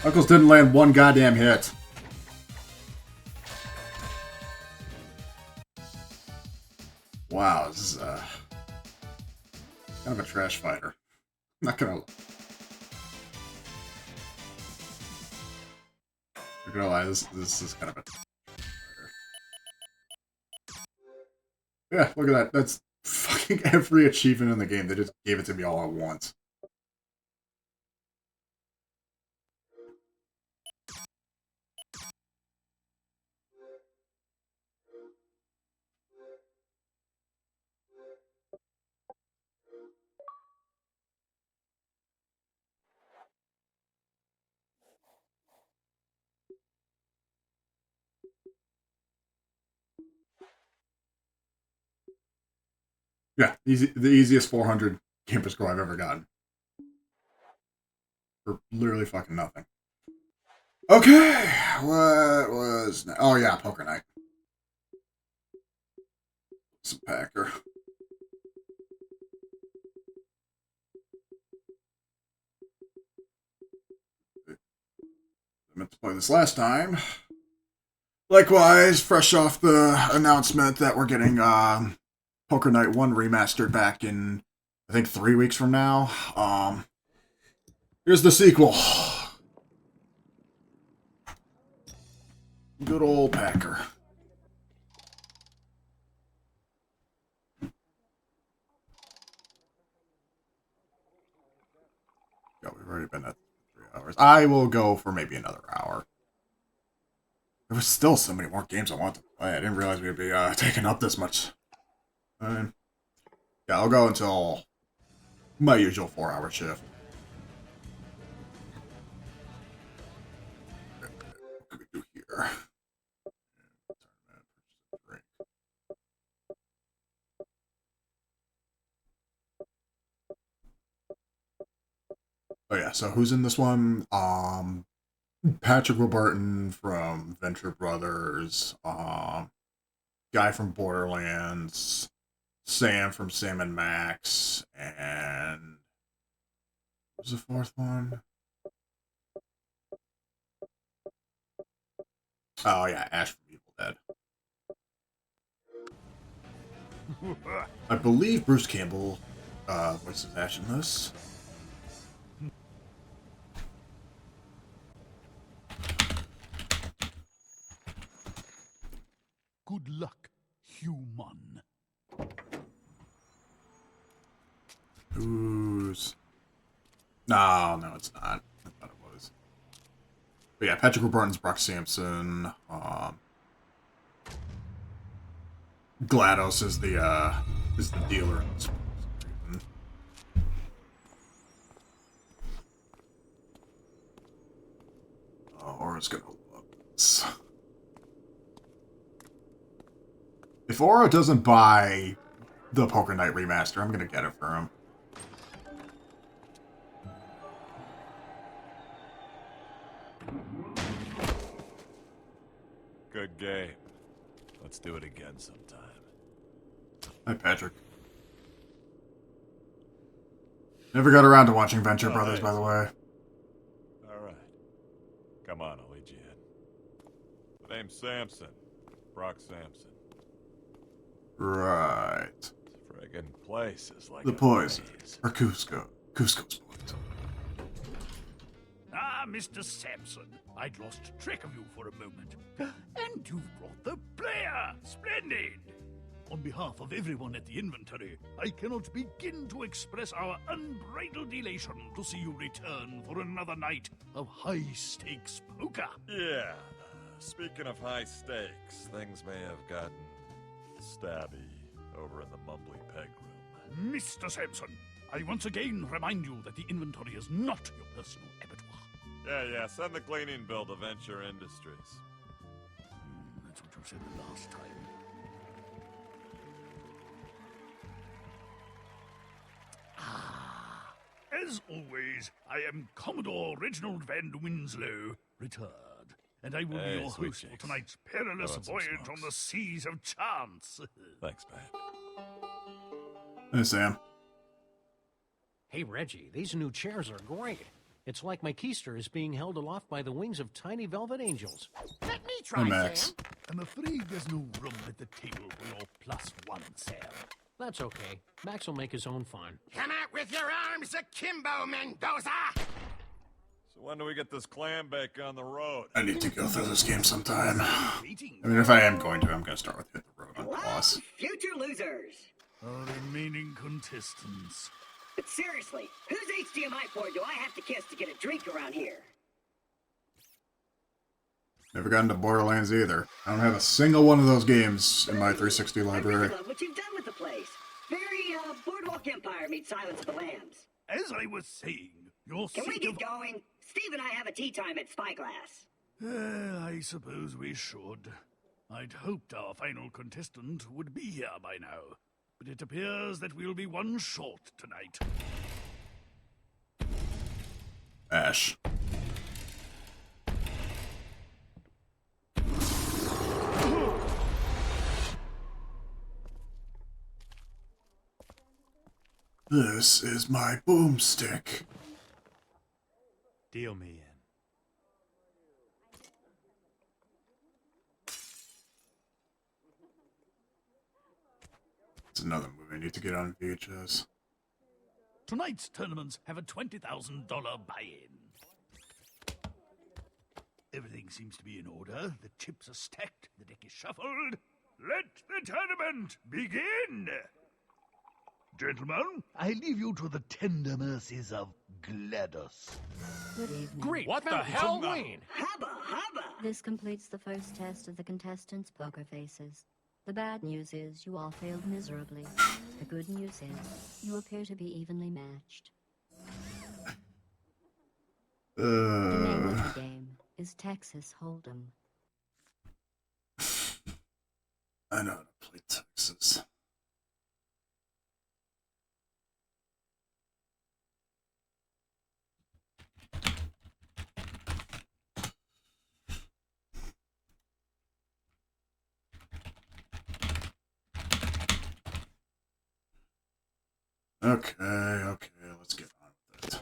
Knuckles didn't land one goddamn hit. Wow, this is kind of a trash fighter. Not gonna lie, this is kind of a fighter. Yeah, look at that. That's fucking every achievement in the game. They just gave it to me all at once. Yeah, the easiest 400 campus score I've ever gotten. For literally fucking nothing. Okay, what was... Oh yeah, Poker Night. Some Packer. I meant to play this last time. Likewise, fresh off the announcement that we're getting Poker Night 1 remastered back in, I think, 3 weeks from now. Here's the sequel. Good old Packer. Yeah, we've already been at 3 hours. I will go for maybe another hour. There was still so many more games I wanted to play. I didn't realize we'd be taking up this much time. Yeah, I'll go until my usual 4-hour shift. What can we do here? Oh yeah, so who's in this one? Patrick Warburton from Venture Brothers, guy from Borderlands, Sam from Sam and Max, and what was the fourth one? Oh yeah, Ash from Evil Dead. I believe Bruce Campbell voices Ash in this. Good luck, human. Who's... No, it's not. I thought it was. But yeah, Patrick Warburton's Brock Sampson. GLaDOS is the dealer in this one. Aura's gonna love this. If Aura doesn't buy the Poker Night remaster, I'm gonna get it for him. Good game. Let's do it again sometime. Hi, Patrick. Never got around to watching Venture Brothers, by the way. Alright. Come on, I'll lead you in. My name's Samson. Brock Sampson. Right. This friggin' place is like The a poison. maze. Or Cusco. Cusco's poison. Ah, Mr. Sampson, I'd lost track of you for a moment. And you've brought the player! Splendid! On behalf of everyone at the inventory, I cannot begin to express our unbridled elation to see you return for another night of high-stakes poker. Yeah. Speaking of high stakes, things may have gotten stabby over in the Mumbly Peg room. Mr. Sampson, I once again remind you that the inventory is not your personal abattoir. Yeah, send the cleaning bill to Venture Industries. That's what you said the last time. As always, I am Commodore Reginald Van Winslow, retired, and I will be your sweet host for cheeks. tonight's perilous Throw in some voyage smokes. on the seas of chance. Thanks, man. Hey, Sam. Hey, Reggie, these new chairs are great. It's like my keister is being held aloft by the wings of tiny velvet angels. Let me Hey, try, Max. Sam. I'm afraid there's no room at the table for your +1, Sam. That's okay. Max will make his own fun. Come out with your arms akimbo, Mendoza! So when do we get this clam bake on the road? I need to go through this game sometime. I Meeting mean, if I am going to, I'm going to start with Hit the Road on boss. Future losers. our remaining contestants. But seriously, whose HDMI port do I have to kiss to get a drink around here? Never got into Borderlands either. I don't have a single one of those games in my 360 I really library. love what you've done with the place. Very, Boardwalk Empire meets Silence of the Lambs. As I was saying, your Can we seat get of... going? Steve and I have a tea time at Spyglass. I suppose we should. I'd hoped our final contestant would be here by now, but it appears that we'll be one short tonight. Ash. This is my boomstick. Deal me in. It's another movie I need to get on VHS. Tonight's tournaments have a $20,000 buy-in. Everything seems to be in order. The chips are stacked. The deck is shuffled. Let the tournament begin! Gentlemen, I leave you to the tender mercies of GLaDOS. Good evening. Great! What the fountains hell? of wine. Hubba, hubba! This completes the first test of the contestants' poker faces. The bad news is you all failed miserably. The good news is you appear to be evenly matched. The name of the game is Texas Hold'em. I know how to play Texas. Okay, let's get on with it.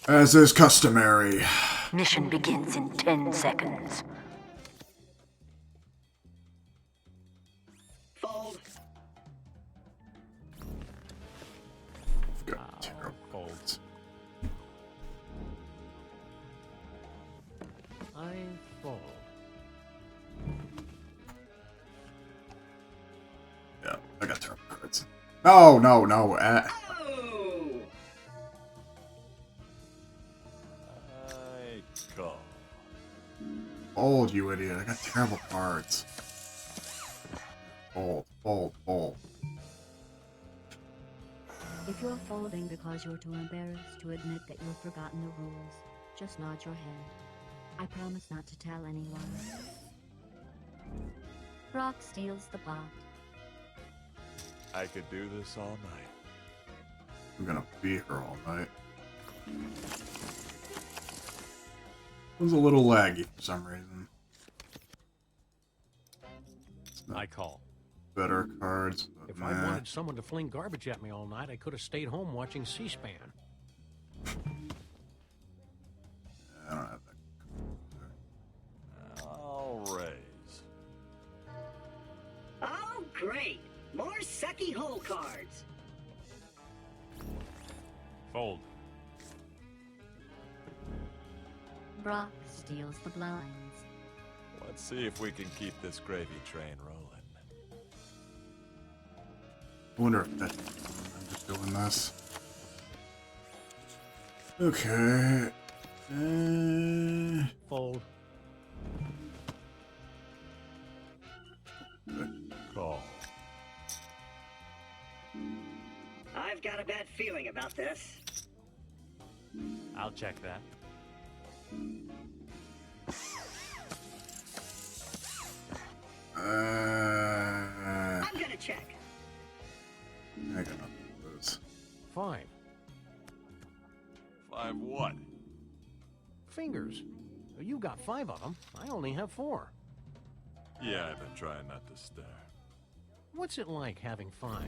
As is customary. Mission begins in 10 seconds. Fold. I've got terrible folds. I fold. Yeah, I got terrible cards. No. Oh! I call. Fold, you idiot. I got terrible cards. Fold. If you're folding because you're too embarrassed to admit that you've forgotten the rules, just nod your head. I promise not to tell anyone. Brock steals the pot. I could do this all night. I'm gonna beat her all night. It was a little laggy for some reason. I call. Better cards, but If nah. I wanted someone to fling garbage at me all night, I could have stayed home watching C-SPAN. I don't have that. I'll raise. Oh, great! More sucky hole cards. Fold. Brock steals the blinds. Let's see if we can keep this gravy train rolling. I wonder if that. I'm just doing this. Okay. Fold. Call. I've got a bad feeling about this. I'll check that. I'm gonna check. I got nothing to lose. Fine. 5 what? Fingers. You got 5 of them. I only have 4. Yeah, I've been trying not to stare. What's it like having 5?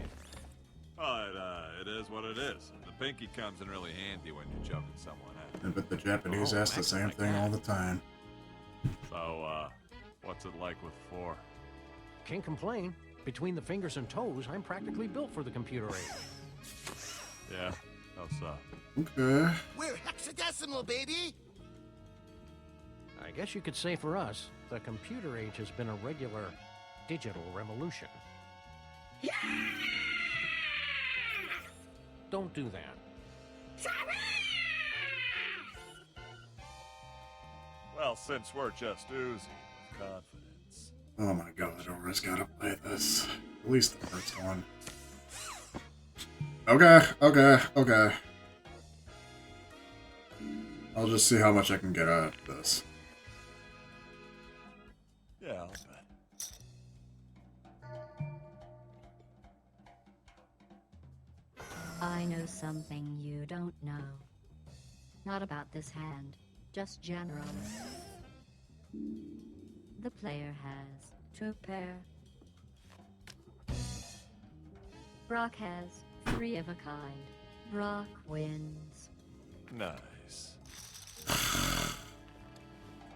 Oh, it is what it is. The pinky comes in really handy when you're choking someone out. But the Japanese ask the same thing all the time. So, what's it like with 4? Can't complain. Between the fingers and toes, I'm practically built for the computer age. Yeah, how so? Okay. We're hexadecimal, baby! I guess you could say for us, the computer age has been a regular digital revolution. Yeah! Don't do that. Well, since we're just oozing with confidence. Oh my god, Aura's gotta play this. At least the first one. Okay. I'll just see how much I can get out of this. Yeah, I'll bet. I know something you don't know. Not about this hand, just generally. The player has 2 pair. Brock has 3 of a kind. Brock wins. Nice.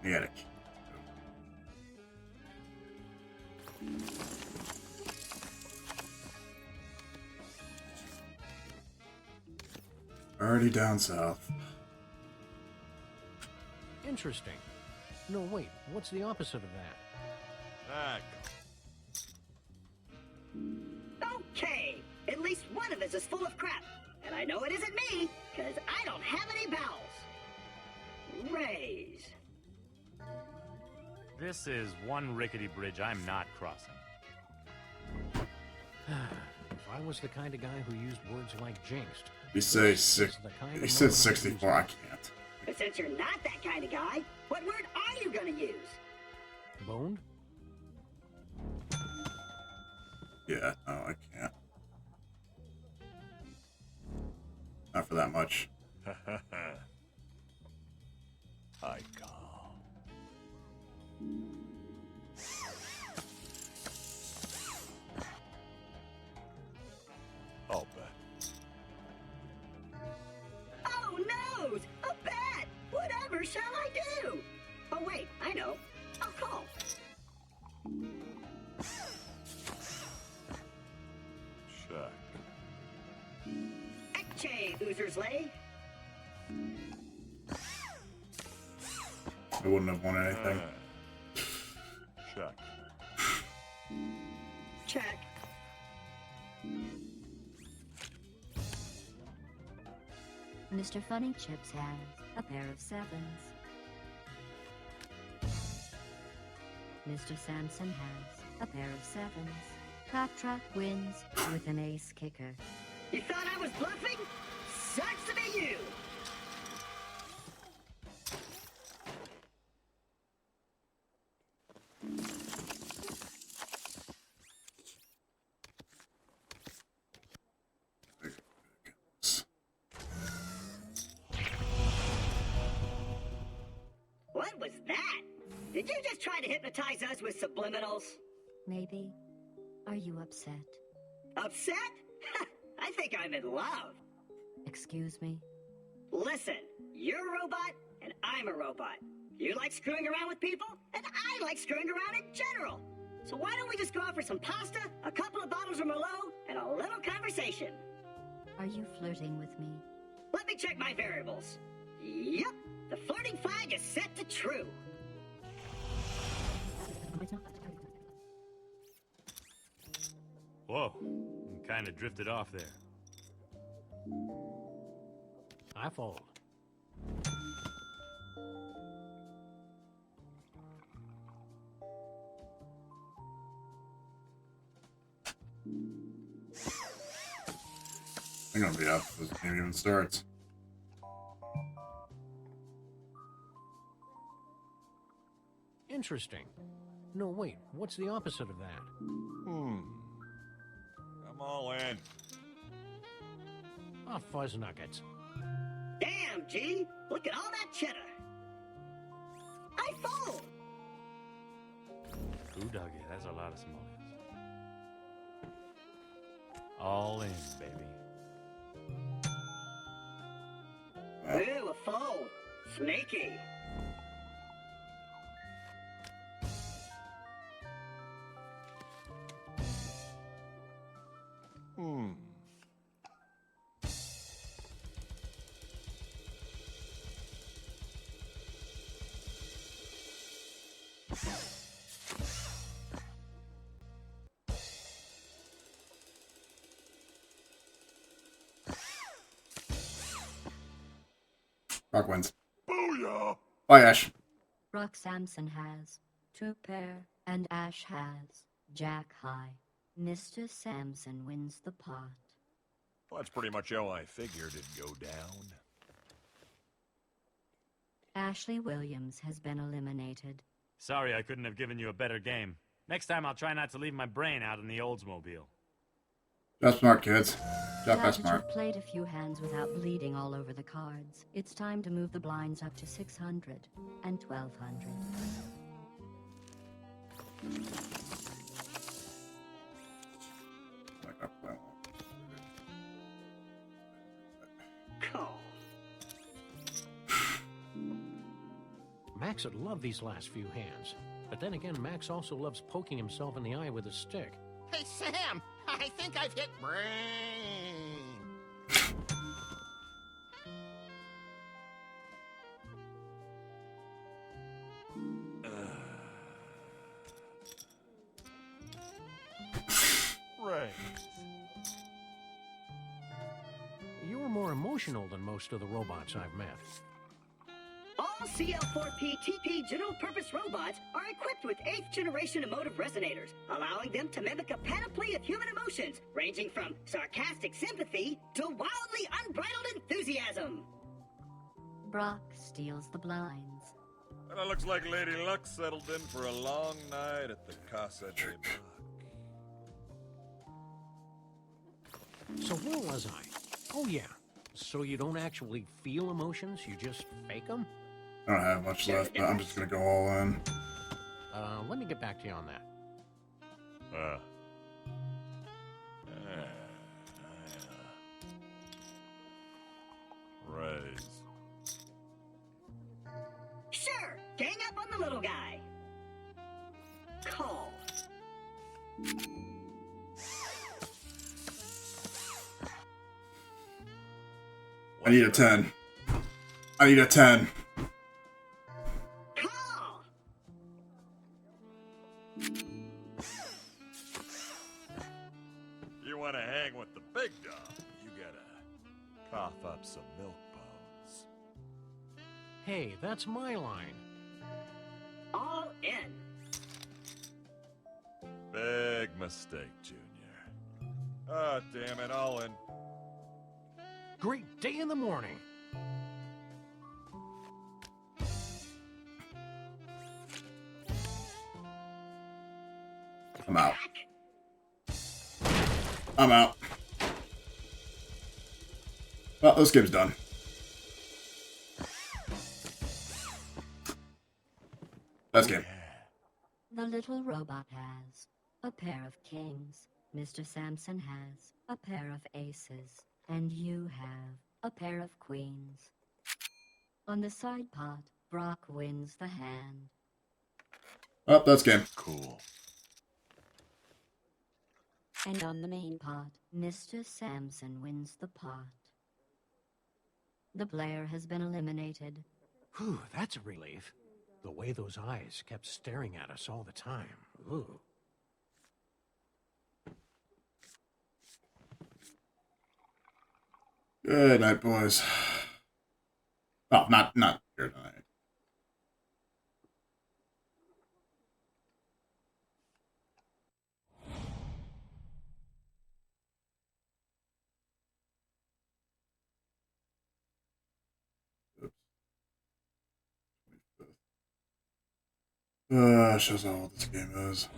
You gotta already down south. Interesting. No, wait. What's the opposite of that? Okay, at least one of us is full of crap. And I know it isn't me, because I don't have any bowels. Raise. This is one rickety bridge I'm not crossing. If I was the kind of guy who used words like jinxed... He said 64, I can't. But since you're not that kind of guy, what word are you gonna use? Boned? Yeah, no, I can't. Not for that much. I call. I'll bet. Oh, noes! A bet! Whatever shall I do? Oh, wait, I know. I'll call. Check. Ekche, Oozer's Lay. I wouldn't have won anything. Check. Check. Mr. Funny Chips has a pair of 7s. Mr. Samson has a pair of 7s. Claptrap wins with an ace kicker. You thought I was bluffing? Sucks to be you! What was that? Did you just try to hypnotize us with subliminals? Maybe. Are you upset? Upset? I think I'm in love. Excuse me? Listen, you're a robot, and I'm a robot. You like screwing around with people, and I like screwing around in general. So why don't we just go out for some pasta, a couple of bottles of Merlot, and a little conversation? Are you flirting with me? Let me check my variables. Yep, the flirting flag is set to true. Whoa, kind of drifted off there. I fold. I'm gonna be up before this game even starts. Interesting. No, wait. What's the opposite of that? I'm all in. Ah, fuzz nuggets. Damn, G. Look at all that cheddar. I fold. Ooh, doggy, that's a lot of smokes. All in, baby. Ooh, a fold. Snaky. Rock wins. Booyah! Bye, Ash. Brock Samson has 2 pair, and Ash has Jack high. Mr. Samson wins the pot. Well, that's pretty much how I figured it'd go down. Ashley Williams has been eliminated. Sorry I couldn't have given you a better game. Next time I'll try not to leave my brain out in the Oldsmobile. That's smart, kids. Jeff, Now that's that smart. you've played a few hands without bleeding all over the cards, it's time to move the blinds up to 600 and 1200. Call. Max would love these last few hands. But then again, Max also loves poking himself in the eye with a stick. Hey, Sam, I think I've hit brain. Right. You're more emotional than most of the robots I've met. All CL4P TP general purpose robots are equipped with 8th generation emotive resonators, allowing them to mimic a panoply of human emotions, ranging from sarcastic sympathy to wildly unbridled enthusiasm. Brock steals the blinds. And it looks like Lady Luck settled in for a long night at the Casa de Brock. So where was I? Oh yeah. So you don't actually feel emotions, you just fake them? I don't have much left, but I'm just gonna go all in. Let me get back to you on that. Raise. Sure, gang up on the little guy. Call. I need a 10. I need a 10. Call. You want to hang with the big dog, you gotta cough up some milk bones. Hey, that's my line. All in. Big mistake, Junior. Ah, damn it, all in. Great day in the morning. I'm out. I'm out. Well, this game's done. Last game. The little robot has a pair of kings. Mr. Samson has a pair of aces. And you have a pair of queens. On the side pot, Brock wins the hand. Oh, that's game. Cool. And on the main pot, Mr. Samson wins the pot. The player has been eliminated. Whew, that's a relief. The way those eyes kept staring at us all the time. Ooh. Good night, boys. Oh, not here tonight. Oops. 25th. Shows how old this game is.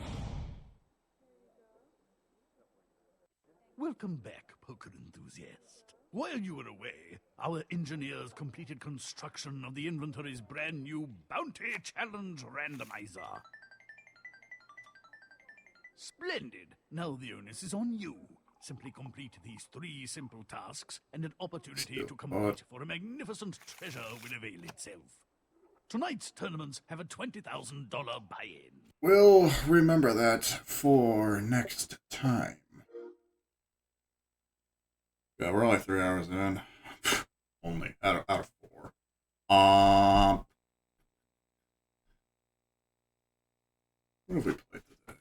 Welcome back, poker enthusiast. While you were away, our engineers completed construction of the inventory's brand new Bounty Challenge Randomizer. Splendid! Now the onus is on you. Simply complete these 3 simple tasks, and an opportunity to compete for a magnificent treasure will avail itself. Tonight's tournaments have a $20,000 buy-in. We'll remember that for next time. Yeah, we're only 3 hours in. Only out of 4. What have we played today?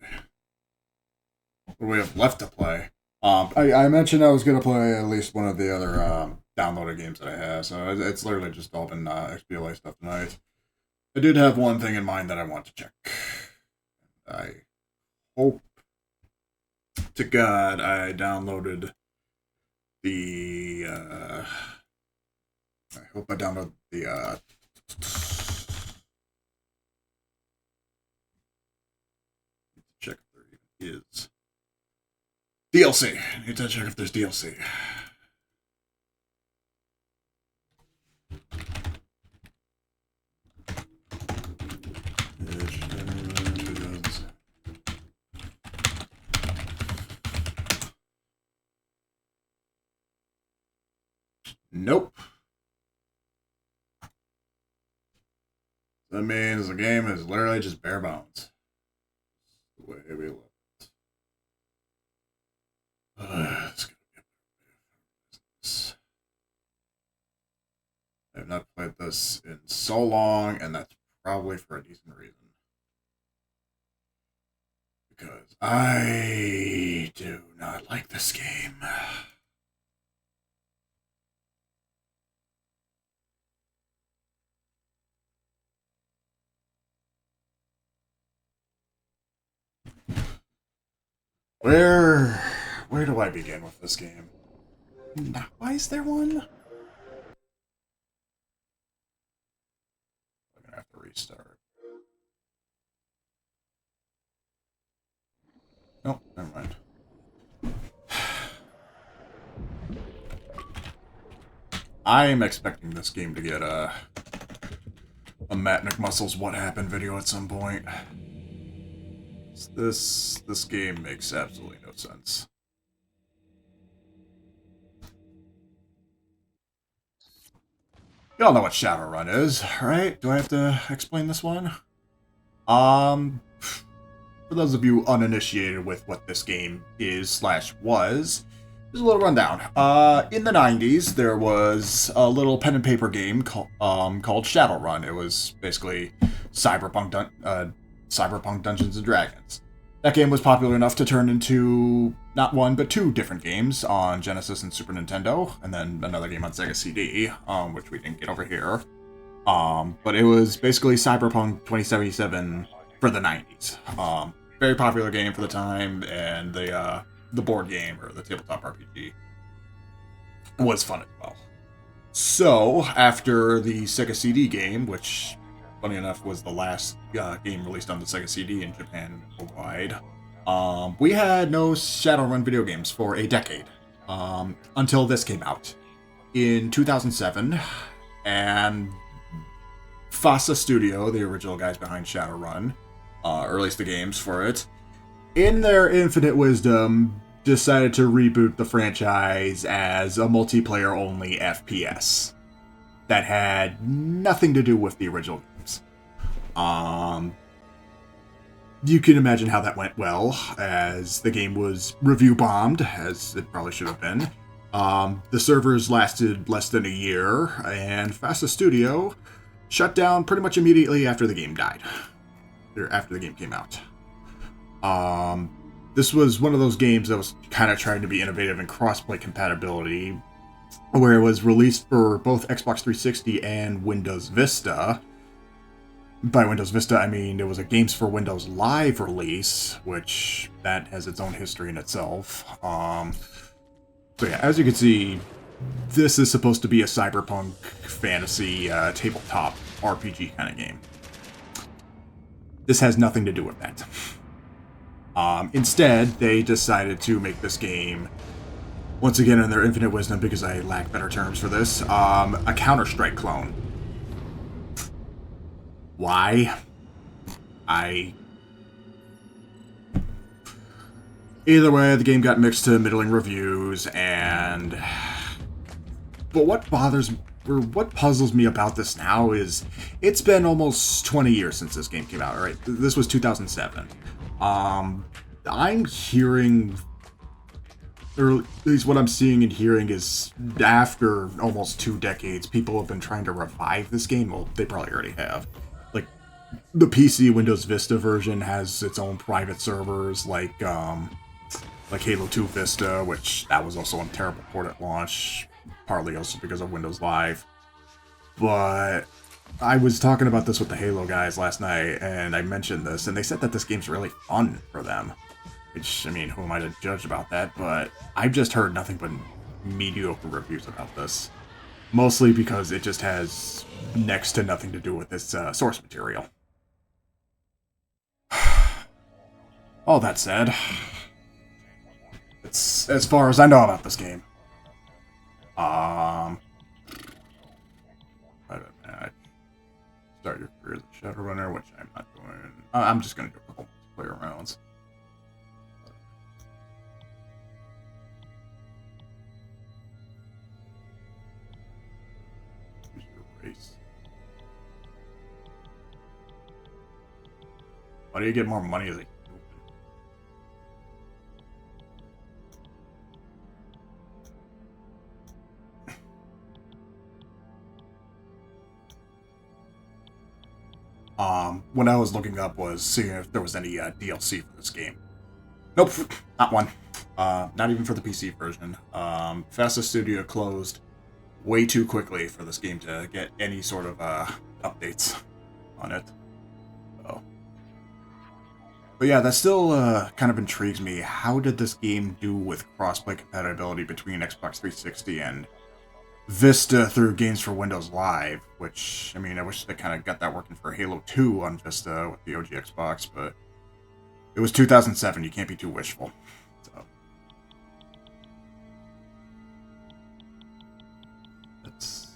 What do we have left to play? I mentioned I was going to play at least one of the other downloaded games that I have, so it's literally just all been XBLA stuff tonight. I did have one thing in mind that I want to check. I hope to God I downloaded the... I hope I downloaded the... check if there even is. DLC. I need to check if there's DLC. Nope. That means the game is literally just bare bones. The way we look. It's gonna be a business. I have not played this in so long, and that's probably for a decent reason. Because I do not like this game. Where do I begin with this game? Why is there one? I'm gonna have to restart. Nope, never mind. I am expecting this game to get a Matt McMuscle's What Happened video at some point. This game makes absolutely no sense. Y'all know what Shadowrun is, right? Do I have to explain this one? For those of you uninitiated with what this game is / was, here's a little rundown. In the 90s, there was a little pen and paper game called Shadowrun. It was basically Cyberpunk Dungeons and Dragons. That game was popular enough to turn into not 1 but 2 different games on Genesis and Super Nintendo, and then another game on Sega CD, which we didn't get over here. But it was basically Cyberpunk 2077 for the 90s. Very popular game for the time, and the board game or the tabletop RPG was fun as well. So after the Sega CD game, which funny enough was the last game released on the Sega CD in Japan and worldwide, we had no Shadowrun video games for a decade, until this came out in 2007, and FASA Studio, the original guys behind Shadowrun, released the games for it. In their infinite wisdom, decided to reboot the franchise as a multiplayer-only FPS that had nothing to do with the original games. You can imagine how that went well, as the game was review bombed, as it probably should have been. The servers lasted less than a year, and FASA Studio shut down pretty much immediately after the game died. Or after the game came out. This was one of those games that was kind of trying to be innovative in crossplay compatibility, where it was released for both Xbox 360 and Windows Vista. By Windows Vista, I mean it was a Games for Windows Live release, which that has its own history in itself. So yeah, as you can see, this is supposed to be a cyberpunk fantasy tabletop RPG kind of game. This has nothing to do with that. Instead, they decided to make this game once again in their infinite wisdom, because I lack better terms for this, a Counter-Strike clone. Why? Either way, the game got mixed to middling reviews, and... But what puzzles me about this now is, it's been almost 20 years since this game came out, right? This was 2007. I'm hearing... or at least what I'm seeing and hearing is, after almost 2 decades, people have been trying to revive this game. Well, they probably already have. Like, the PC Windows Vista version has its own private servers, like Halo 2 Vista, which that was also a terrible port at launch, partly also because of Windows Live. But I was talking about this with the Halo guys last night, and I mentioned this, and they said that this game's really fun for them. Which, I mean, who am I to judge about that? But I've just heard nothing but mediocre reviews about this. Mostly because it just has next to nothing to do with its source material. All that said, it's as far as I know about this game. Start your career as a Shadowrunner, which I'm not doing. I'm just going to do a couple multiplayer rounds. Choose your race. Why do you get more money as a what I was looking up was seeing if there was any DLC for this game. Nope, not one. Not even for the PC version. Fasta Studio closed way too quickly for this game to get any sort of updates on it. So. But yeah, that still kind of intrigues me. How did this game do with crossplay compatibility between Xbox 360 and Vista through Games for Windows Live, which, I mean, I wish they kind of got that working for Halo 2 on Vista with the OG Xbox, but it was 2007, you can't be too wishful. So. That's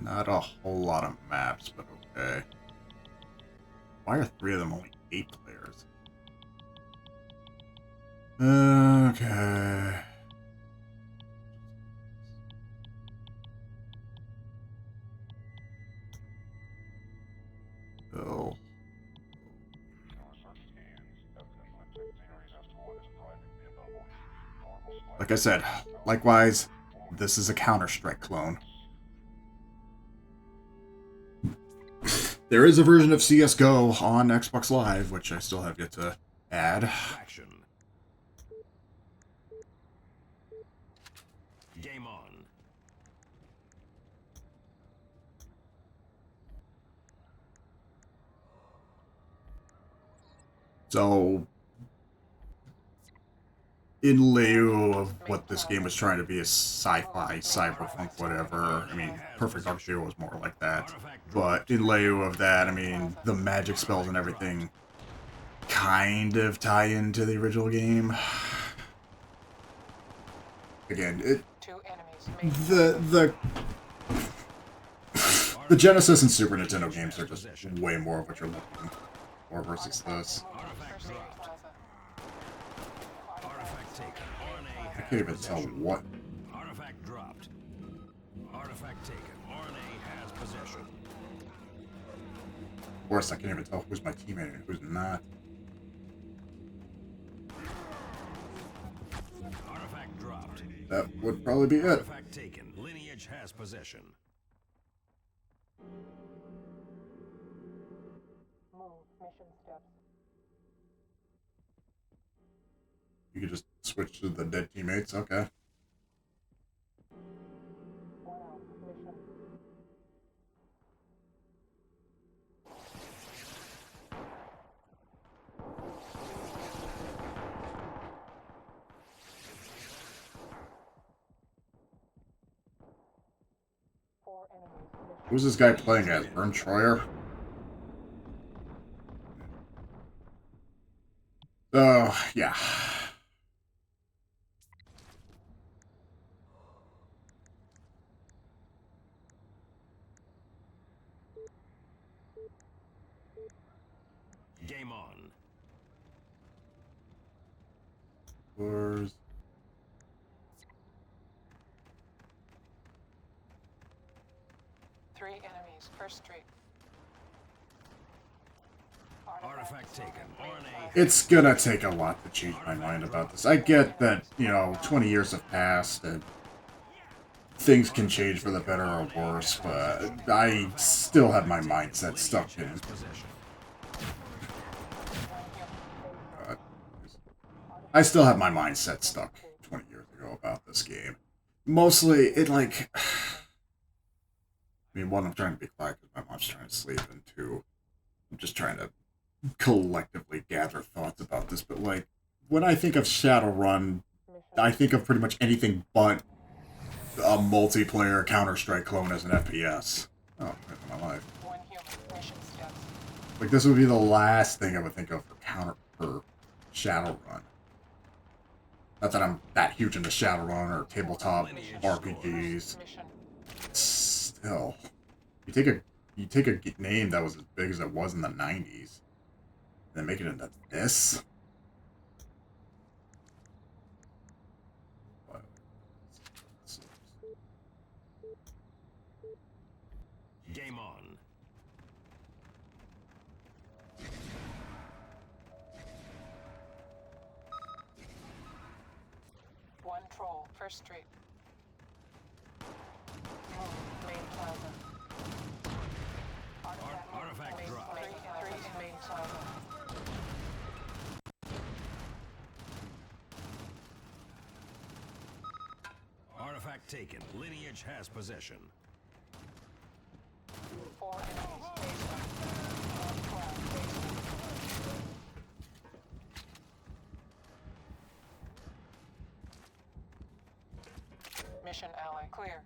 not a whole lot of maps, but okay. Why are 3 of them only 8 players? Okay. So, like I said, likewise, this is a Counter-Strike clone. There is a version of CSGO on Xbox Live, which I still have yet to add. Action. Game on. So, in lieu of what this game was trying to be, a sci-fi, cyberpunk, whatever, I mean, Perfect Dark Zero was more like that. But in lieu of that, I mean, the magic spells and everything kind of tie into the original game. Again, the Genesis and Super Nintendo games are just way more of what you're looking for versus this. I can't even tell what. Artifact dropped. Artifact taken. RNA has possession. Of course, I can't even tell who's my teammate and who's not. Artifact dropped. That would probably be it. Artifact taken. Lineage has possession. You could just switch to the dead teammates, okay. Who's this guy playing as? Vern Troyer? Oh, yeah. Game on. Where's... 3 enemies, first street. Artifact taken. RNA. It's gonna take a lot to change my mind about this. I get that, you know, 20 years have passed and things can change for the better or worse, but I still have my mindset stuck in. I still have my mindset stuck 20 years ago about this game. Mostly, it like... I mean, one, I'm trying to be quiet because my mom's trying to sleep, and two, I'm just trying to collectively gather thoughts about this, but like, when I think of Shadowrun, I think of pretty much anything but a multiplayer Counter-Strike clone as an FPS. Oh, my life. Like, this would be the last thing I would think of for Shadowrun. Not that I'm that huge into Shadowrun or tabletop RPGs. Still, you take a name that was as big as it was in the 90s, and then make it into this. Game on. One troll, first street. Main plaza. Artifact drop. Three main plaza. Artifact taken. Lineage has possession. 4 enemies, basement. 112, basement. Mission ally, clear.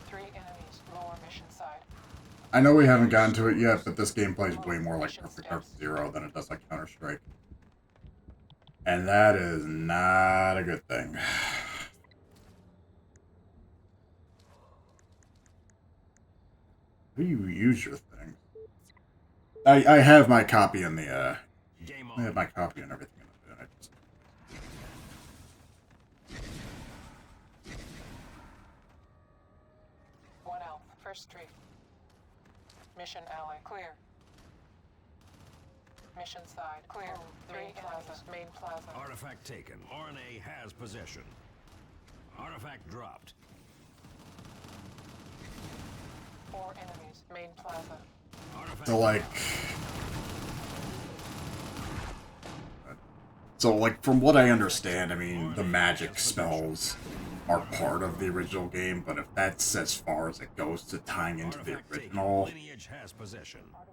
3 enemies, lower mission side. I know we haven't gotten to it yet, but this game plays way more like Perfect Dark Zero than it does like Counter-Strike. And that is not a good thing. How do you use your thing? I have my copy in the, I have my copy and everything in the bin. I just... One elf, first street. Mission ally, clear. Mission side, clear. 3 enemies, main plaza. Artifact taken. RNA has possession. Artifact dropped. 4 enemies, main plaza. So like, from what I understand, I mean, the magic spells are part of the original game, but if that's as far as it goes to tying into the original,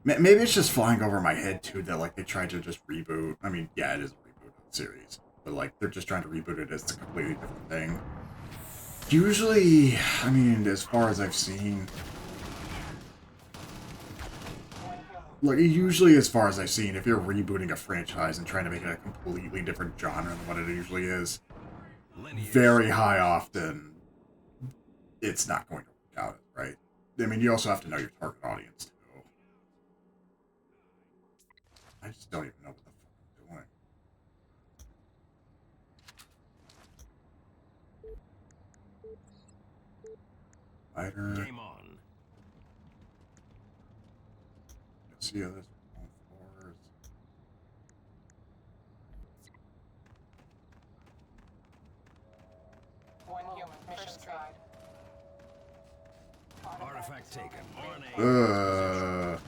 maybe it's just flying over my head too that like they tried to just reboot. I mean, yeah, it is a reboot of the series, but like they're just trying to reboot it as a completely different thing. Usually, I mean, as far as I've seen, like usually as far as I've seen, if you're rebooting a franchise and trying to make it a completely different genre than what it usually is, very high often, it's not going to work out, right? I mean, you also have to know your target audience, too. I just don't even know what the fuck I'm doing. Fighter. Game on. Let's see how this on floors. One human, mission side. Artifact taken. RNA.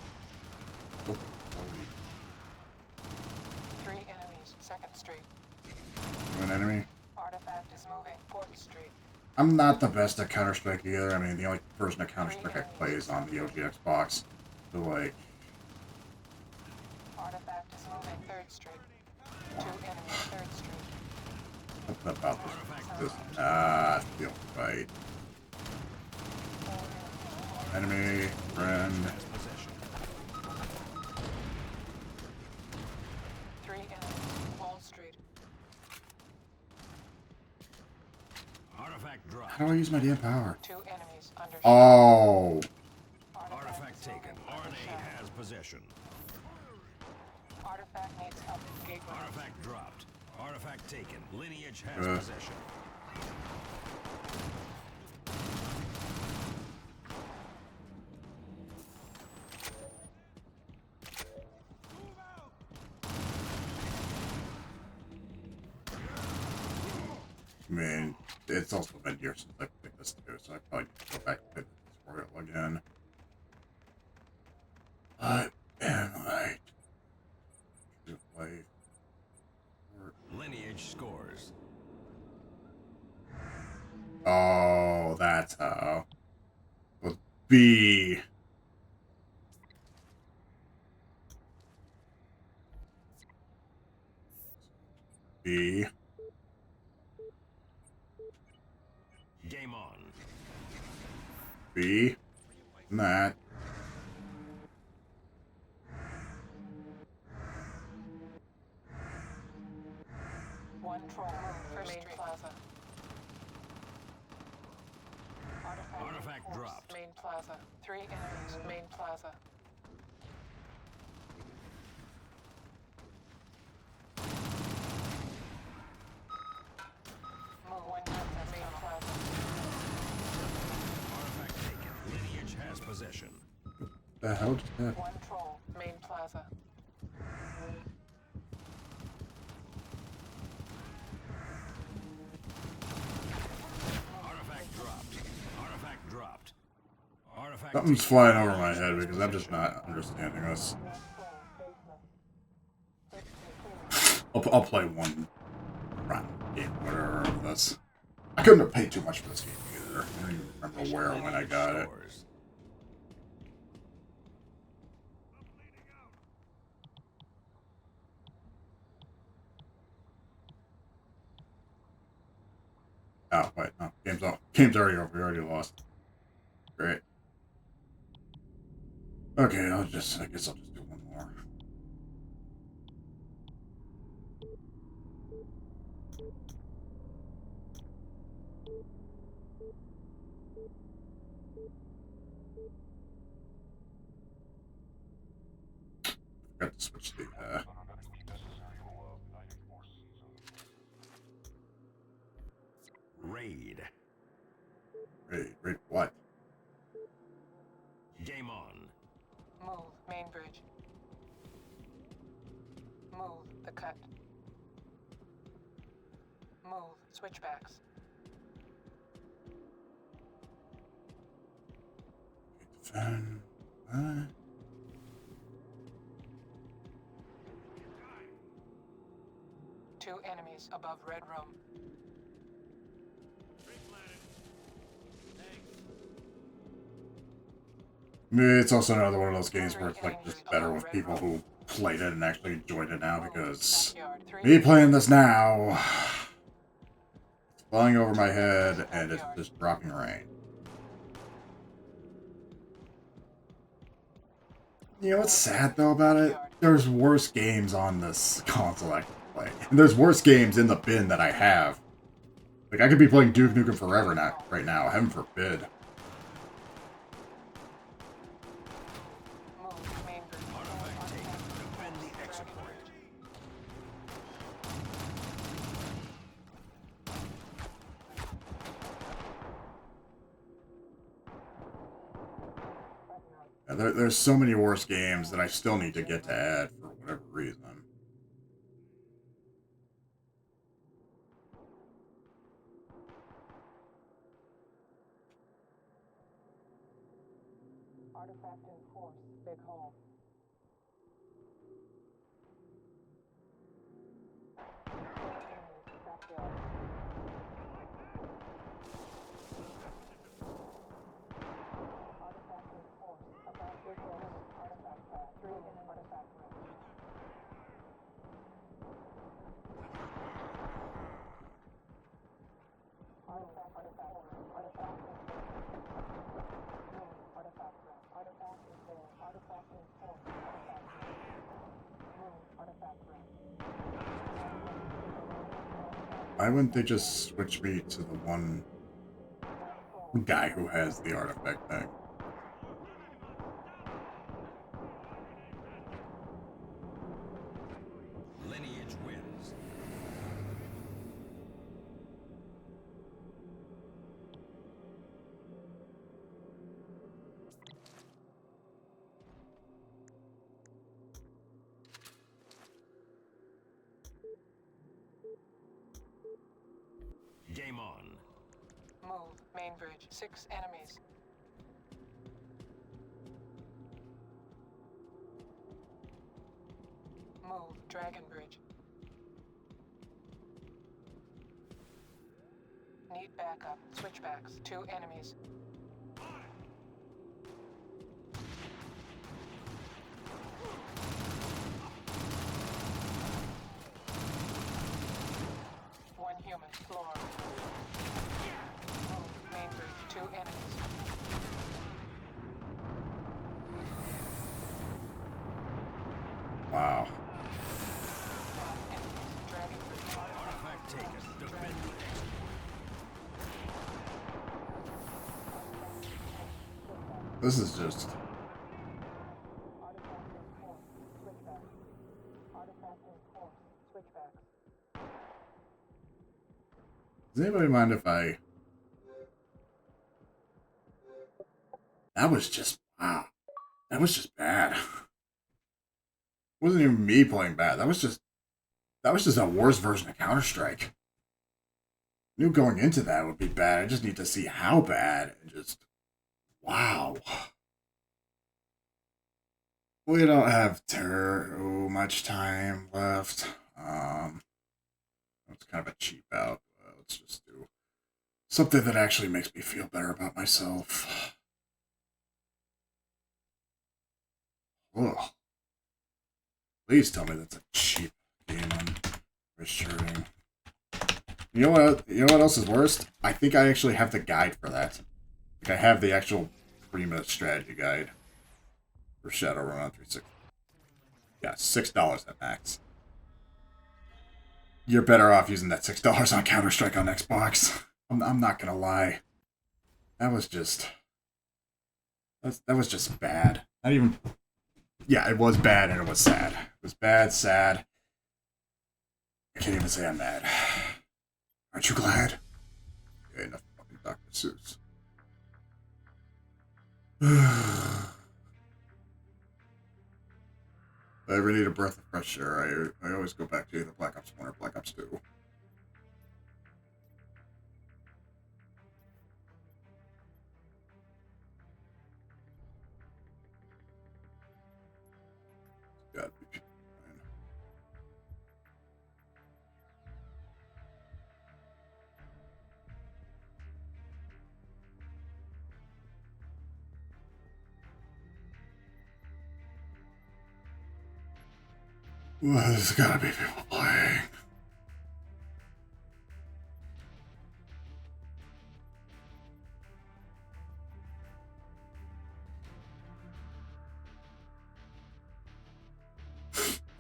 3 enemies, second street. An enemy. Artifact is moving, 4th street. I'm not the best at Counter-Strike either. I mean, the only version of Counter-Strike I play is on the OG Xbox. So, like... Artifact is moving, 3rd street. 2 enemies, 3rd street. Something about this does not feel right. Enemy, friend. 3 enemies, Wall Street. Artifact dropped. How do I use my damn power? 2 enemies under. Oh. Artifact taken. RNA has possession. Artifact needs help. Gateway. Artifact dropped. Artifact taken. Lineage has possession. I mean, it's also been years since I played this too, so I probably need to go back and play the tutorial again. But am I to play? Lineage scores. Oh, that's how. Well, B. B. Game on. B. And that. One troll. First main plaza. Artifact dropped. Main plaza. 3 enemies. Main plaza. Move 1 hunter. Main plaza. Artifact taken. Lineage has possession. The hell just happened? 1 troll. Main plaza. Artifact dropped. Artifact dropped. Artifact Something's flying over my head because I'm just not understanding this. I'll play one round game, whatever of this. I couldn't have paid too much for this game either. I don't even remember where or when I got it. Oh, wait, no. Game's off. Game's already over. We already lost. Great. Okay, I guess I'll just do one more. Forgot to switch the, Raid. Raid what? Game on. Move. Main bridge. Move. The cut. Move. Switchbacks. Defend. 2 enemies above red room. It's also another one of those games where it's like just better with people who played it and actually enjoyed it now, because me playing this now, it's flying over my head and it's just dropping rain. You know what's sad though about it? There's worse games on this console I can play. And there's worse games in the bin that I have. Like, I could be playing Duke Nukem Forever right now, heaven forbid. There's so many worse games that I still need to get to add for whatever reason. Artifact in force. Big hole. Backyard. Artifact in force. Above big hole. Artifact pad. 3 in artifact room. Artifact room. Artifact in artifact room. Artifact is there. Artifact in force. Artifact room. Artifact room. Why wouldn't they just switch me to the one guy who has the artifact thing? Move. Main bridge. 6 enemies. Move. Dragon bridge. Need backup. Switchbacks. 2 enemies. One human. Floor. Move. Main bridge. 2 enemies. Wow. Artifact taken. Defend the exit. This is just. Does anybody mind if I... That was just... Wow. That was just bad. It wasn't even me playing bad. That was just a worse version of Counter-Strike. I knew going into that would be bad. I just need to see how bad. And just... Wow. We don't have too much time left. It's kind of a cheap out. Let's just do something that actually makes me feel better about myself. Ugh. Please tell me that's a cheap game on reassuring. You know what else is worst? I think I actually have the guide for that. Like I have the actual 3-minute strategy guide for Shadowrun on 360. Yeah, $6 at max. You're better off using that $6 on Counter-Strike on Xbox. I'm not gonna lie. That was just bad. Not even. Yeah, it was bad and it was sad. It was bad, sad. I can't even say I'm mad. Aren't you glad? Okay, enough fucking Dr. Seuss. If I ever need a breath of fresh air, I always go back to either Black Ops 1 or Black Ops 2. Gotta be people playing. Well, there's gotta be people playing.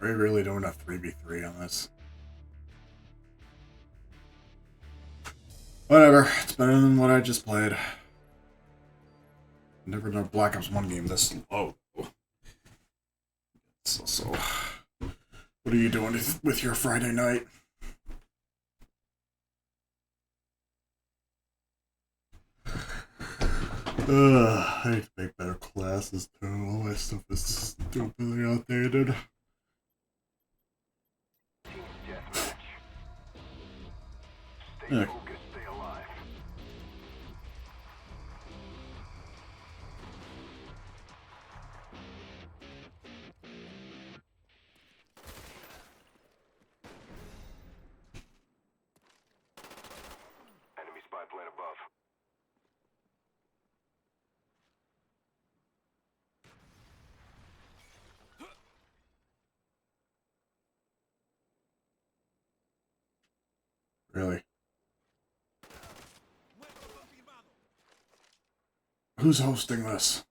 Are we really doing a 3v3 on this? Whatever, it's better than what I just played. Never done a Black Ops 1 game this slow. So, what are you doing with your Friday night? I need to make better classes too. All my stuff is stupidly outdated. Yeah. Enemy spy plane above. Really? Who's hosting this?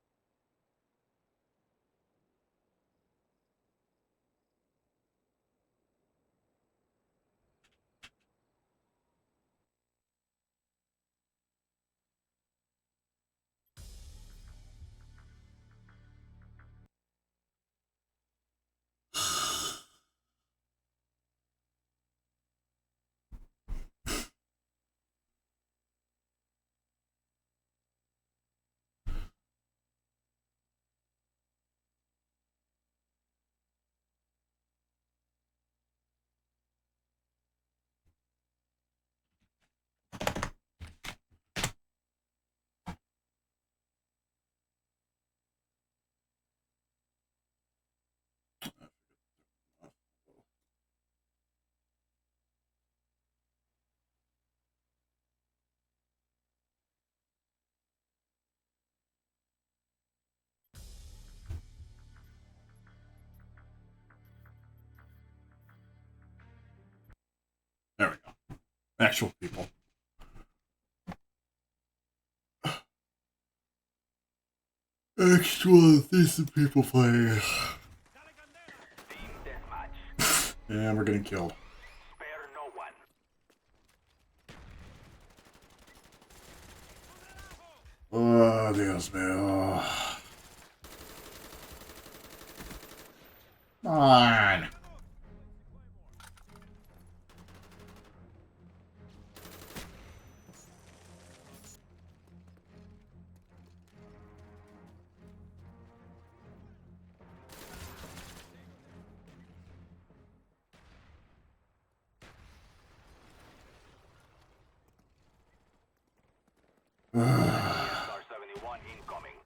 Actual people. Actual decent people playing. And we're getting killed. Spare no one. Oh, Dios mío. Come on. SR-71 incoming.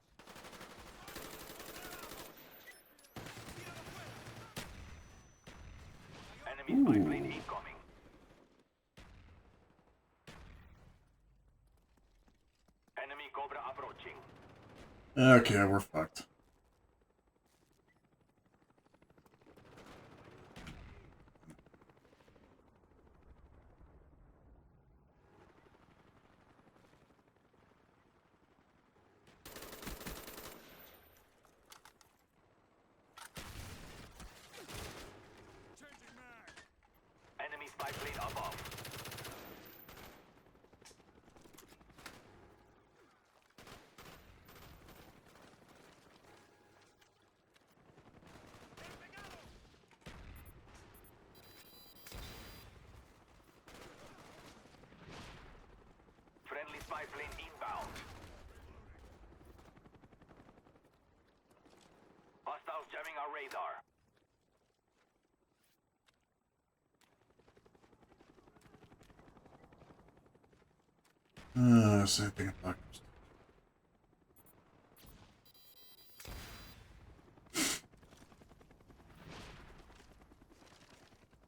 Enemy spy plane incoming. Enemy Cobra approaching. Okay, we're fucked. Enemy spy plane above. Friendly spy plane inbound. Hostiles jamming our radar. Same thing.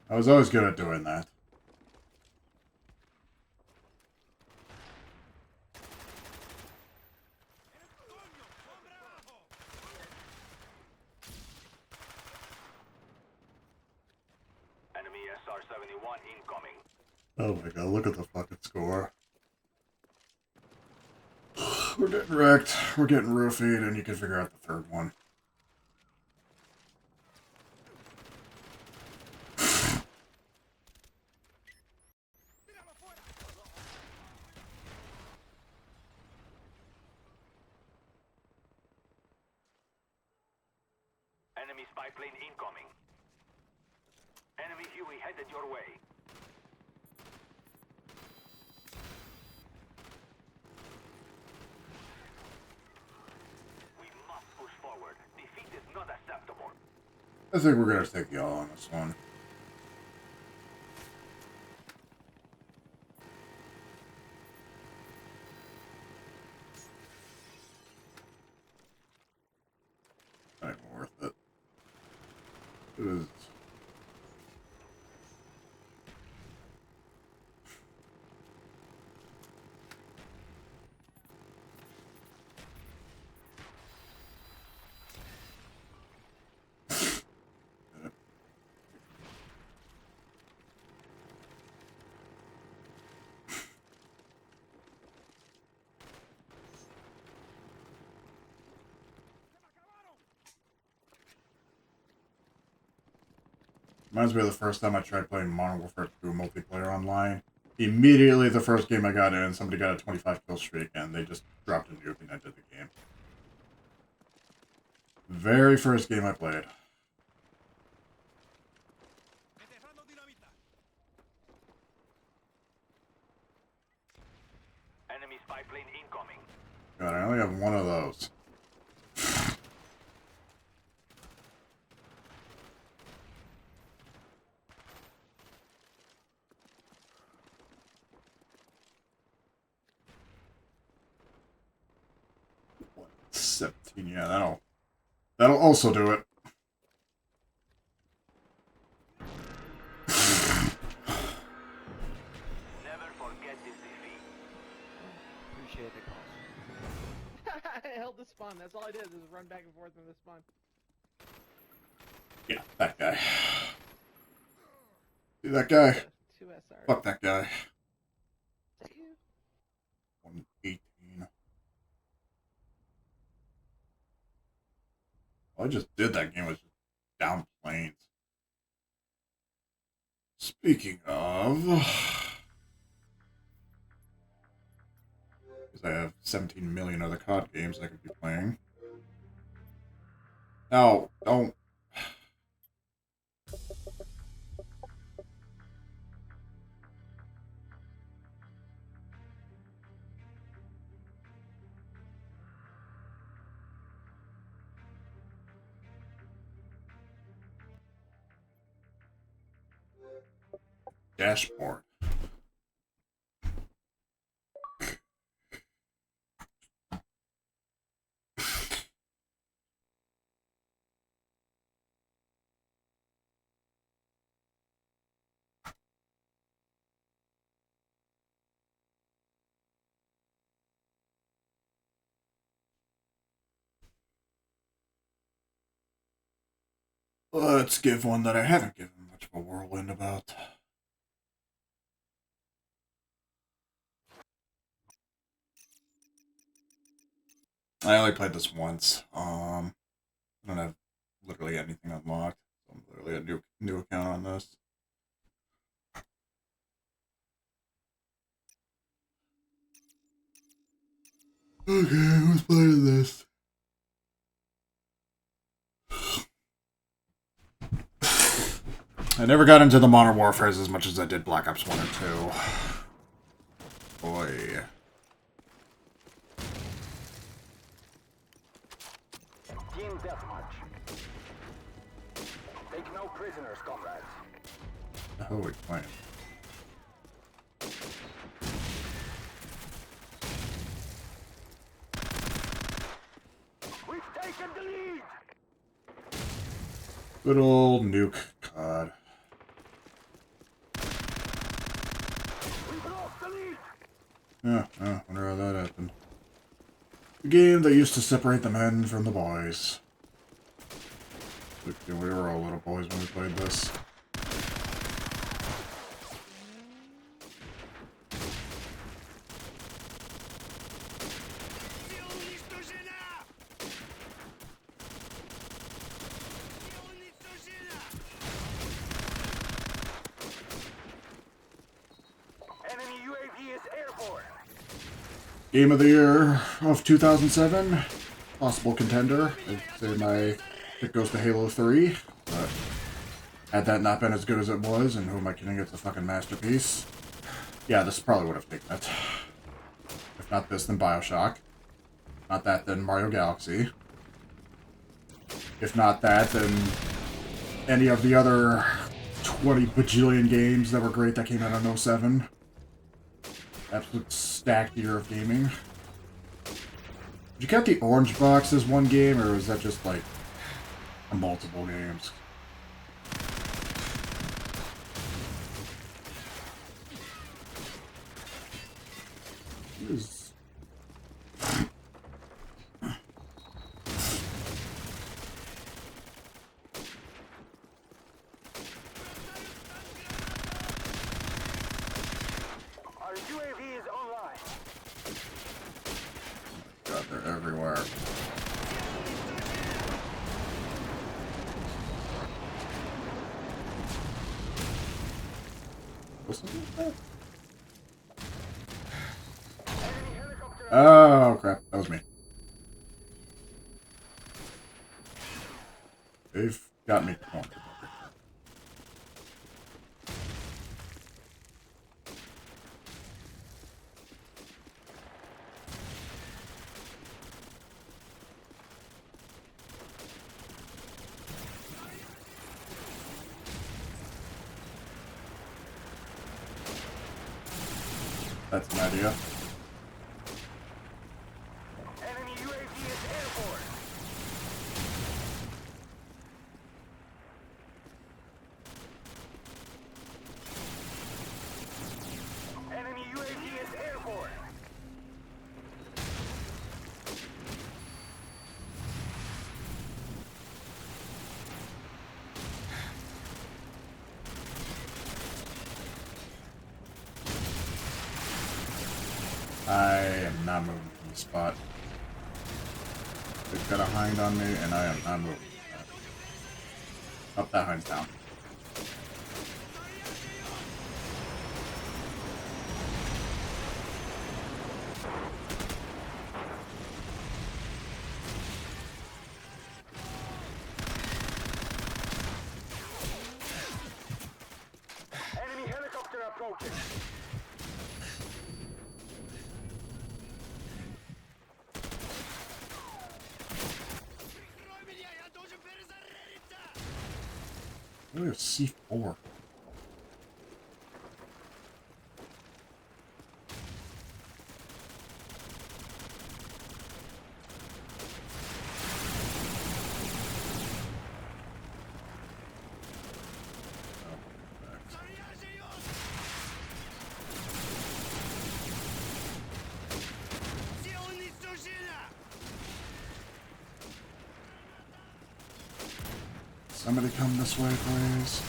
I was always good at doing that. Enemy SR-71 incoming. Oh my god, look at the fucking score. We're getting wrecked, we're getting roofied, and you can figure out the third one. Enemy spy plane incoming. Enemy Huey headed your way. We must push forward. Defeat is not acceptable. I think we're gonna take y'all on this one. Not even worth it. It is. Reminds me of the first time I tried playing Modern Warfare 2 multiplayer online. Immediately the first game I got in, somebody got a 25 kill streak and they just dropped a nuke and ended the game. Very first game I played. Enemy spy plane incoming. God, I only have one of those. What? 17, yeah, that'll also do it. Never forget this defeat. Appreciate the call. I held the spawn. That's all I did. Is run back and forth in the spawn. Yeah, that guy. See that guy? 2 SR. Fuck that guy. I just did that game was just down planes. Speaking of, because I have 17 million other COD games I could be playing. No, don't. Dashboard. Let's give one that I haven't given much of a whirlwind about. I only played this once. I don't have literally anything unlocked. So I'm literally a new account on this. Okay, who's playing this? I never got into the Modern Warfares as much as I did Black Ops 1 and 2. Boy. Team deathmatch. Take no prisoners, comrades. The hell are we playing? We've taken the lead. Good old nuke COD. We've lost the lead. Yeah, wonder how that happened. The game that used to separate the men from the boys. We were all little boys when we played this. Enemy UAV is airborne. Game of the year of 2007. Possible contender. I'd say my pick goes to Halo 3. But had that not been as good as it was, and who am I kidding, it's a fucking masterpiece. Yeah, this probably would have taken it. If not this, then Bioshock. Not that, then Mario Galaxy. If not that, then any of the other 20 bajillion games that were great that came out in 07. Absolute stacked year of gaming. Did you count the orange box as one game, or was that just like multiple games? Is Our UAV is online. God, they're everywhere. Listen to that? Oh crap, that was me. They've got me cornered. That's an idea. Enemy UAV is airborne. Enemy UAV is airborne. I am not moving from the spot. They've got a hind on me, and I am not moving. Oh, that hide's down. Enemy helicopter approaching. Really a C4. Somebody come this way, please.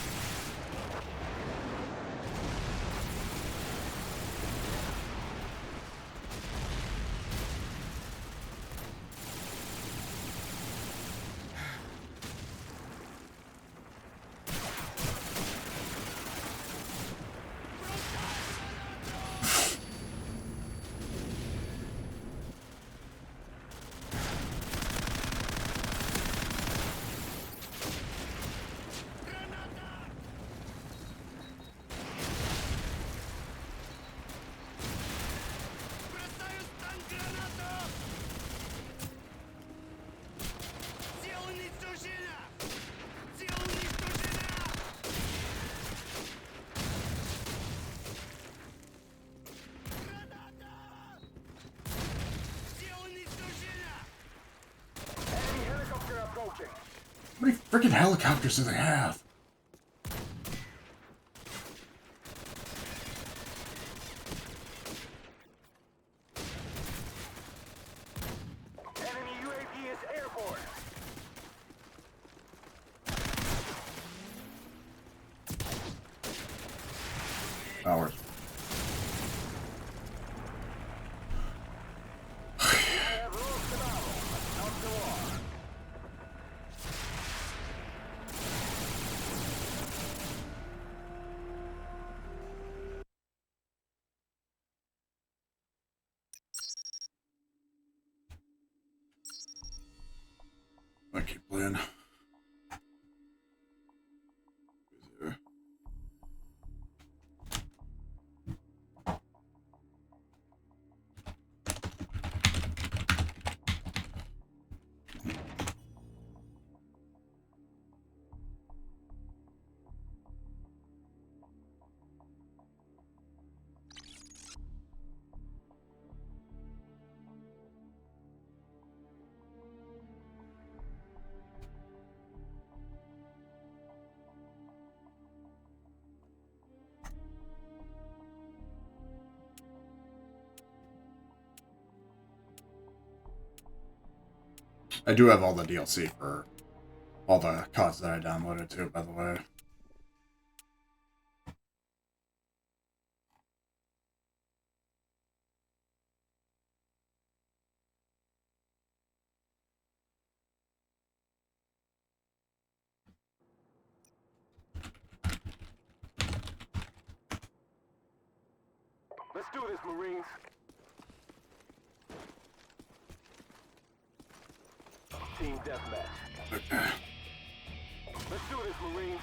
How many freaking helicopters do they have? Enemy UAV is airborne. Hours. I keep playing. I do have all the DLC for all the CODs that I downloaded too, by the way. Let's do this, Marines. Team deathmatch. Okay. Let's do this, Marines.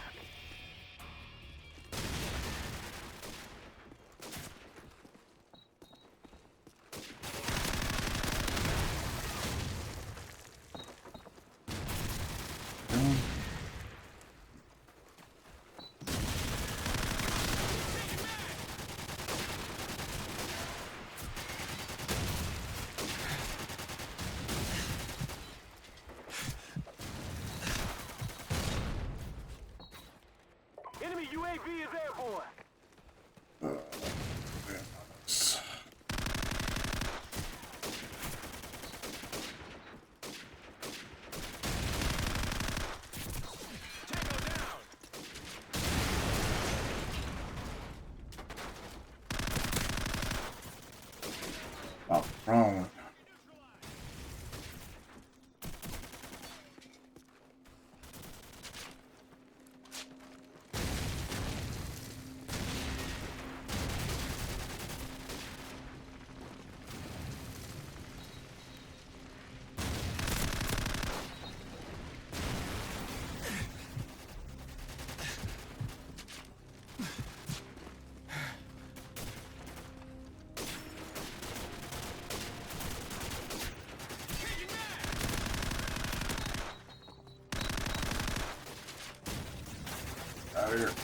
out of here.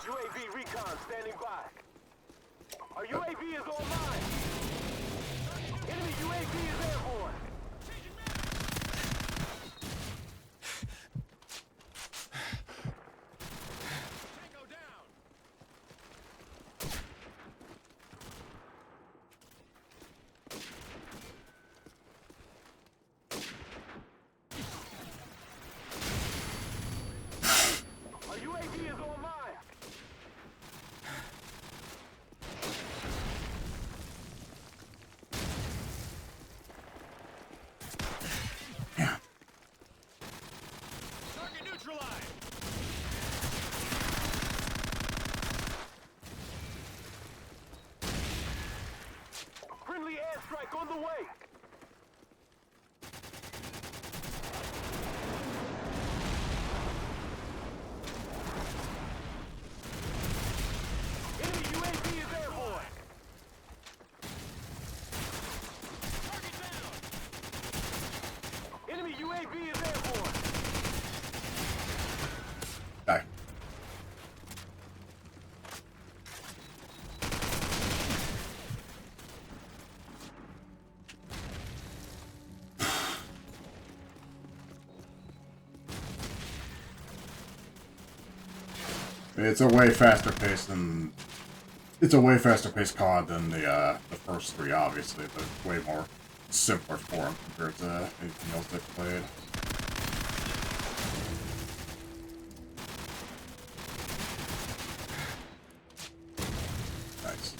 UAV recon standing by. Our UAV is online. Enemy UAV is airborne. Tango down. Our UAV is online. Target neutralized. Friendly airstrike on the way. Enemy UAV is airborne. Target down. Enemy UAV is airborne. Die. It's a way faster pace than COD than the first three, obviously, but way more simpler for him compared to anything else they've played. Nice.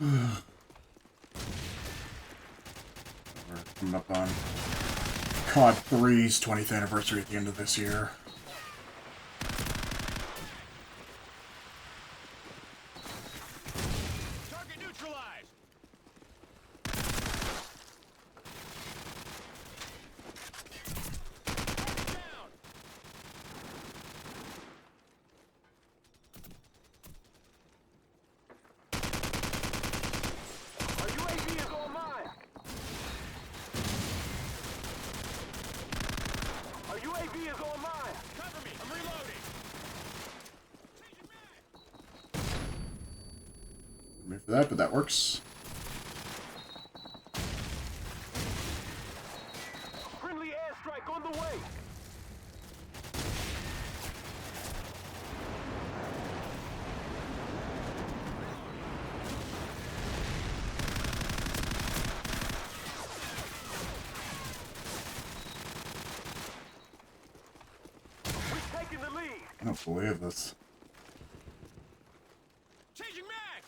We're coming up on COD 3's 20th anniversary at the end of this year. Target neutralized. Target down. Our UAV is online. Our UAV is online. Cover me. I'm reloading. Wait for that, but that works. Friendly airstrike on the way. We've taken the lead. I don't believe this. Changing mag.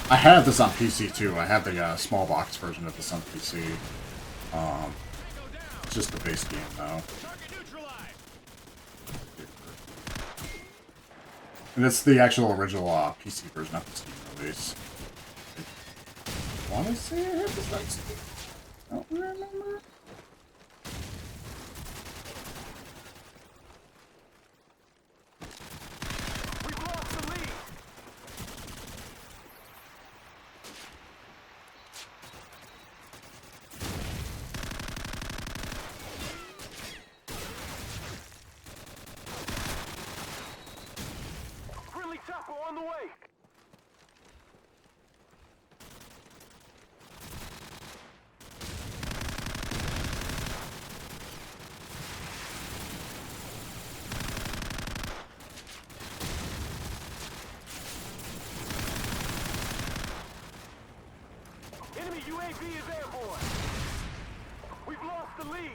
I have this on PC too. I have the small box version of this on PC. It's just the base game though. Target neutralized. And it's the actual original PC version, not the Steam release. I want to say I have this on Steam. I don't remember. We've lost the lead. Friendly chopper on the way. Enemy UAV is airborne. We've lost the lead.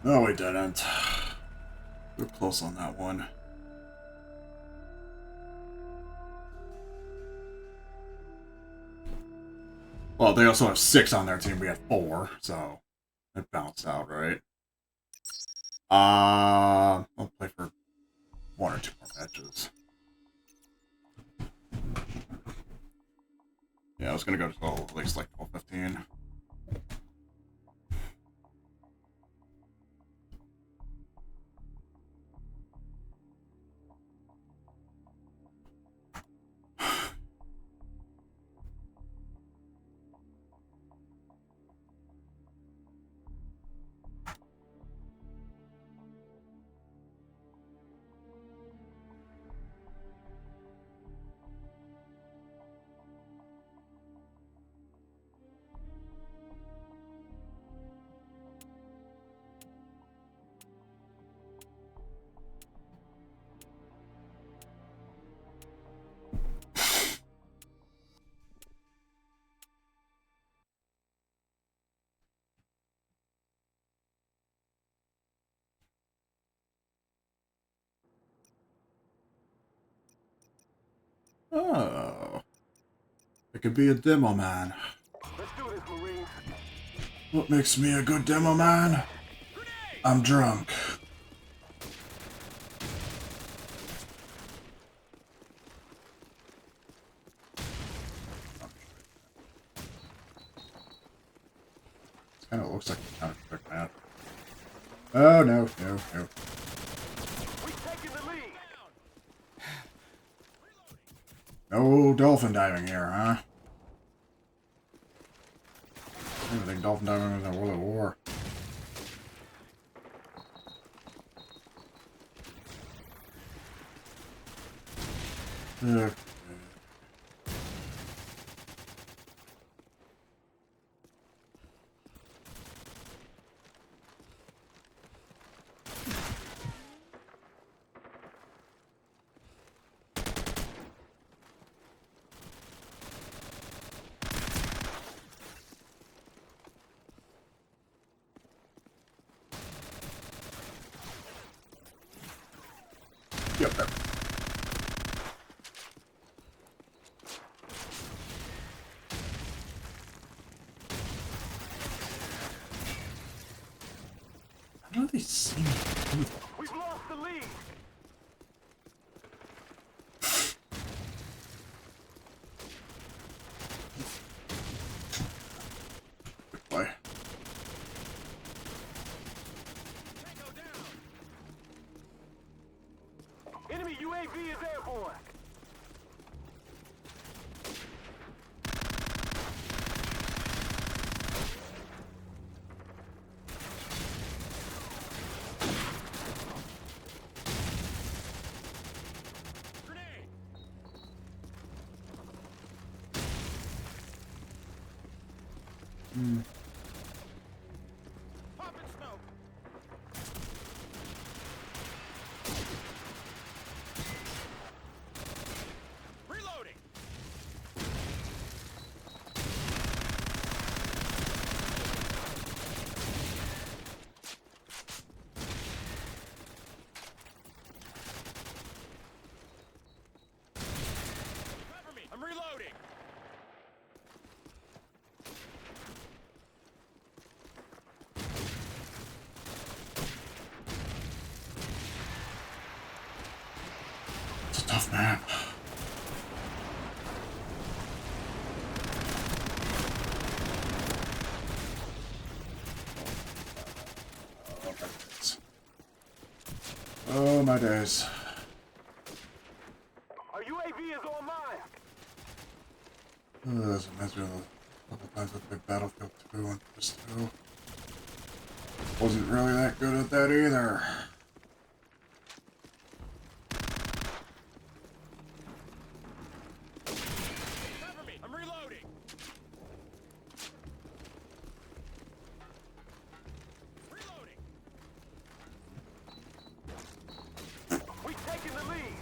No, we didn't. We're close on that one. Well, they also have 6 on their team. We have 4, so it balanced out, right? I'll play for 1 or 2 more matches. Yeah, I was gonna go to at least like 12-15. Oh. I could be a demo man. Let's do this, Marines. What makes me a good demo man? I'm drunk. This kind of looks like a counter trick, man. Oh, no, no, no. No dolphin diving here, huh? I don't think dolphin diving was in World War. Okay. Yep, there. How do they see me do that? We've lost the lead. Good play. Enemy UAV is airborne. It's a tough map. Oh my days. Our UAV is on mine. This reminds me of a couple times I played Battlefield 2 and this 2. Wasn't really that good at that either. We've taken the lead.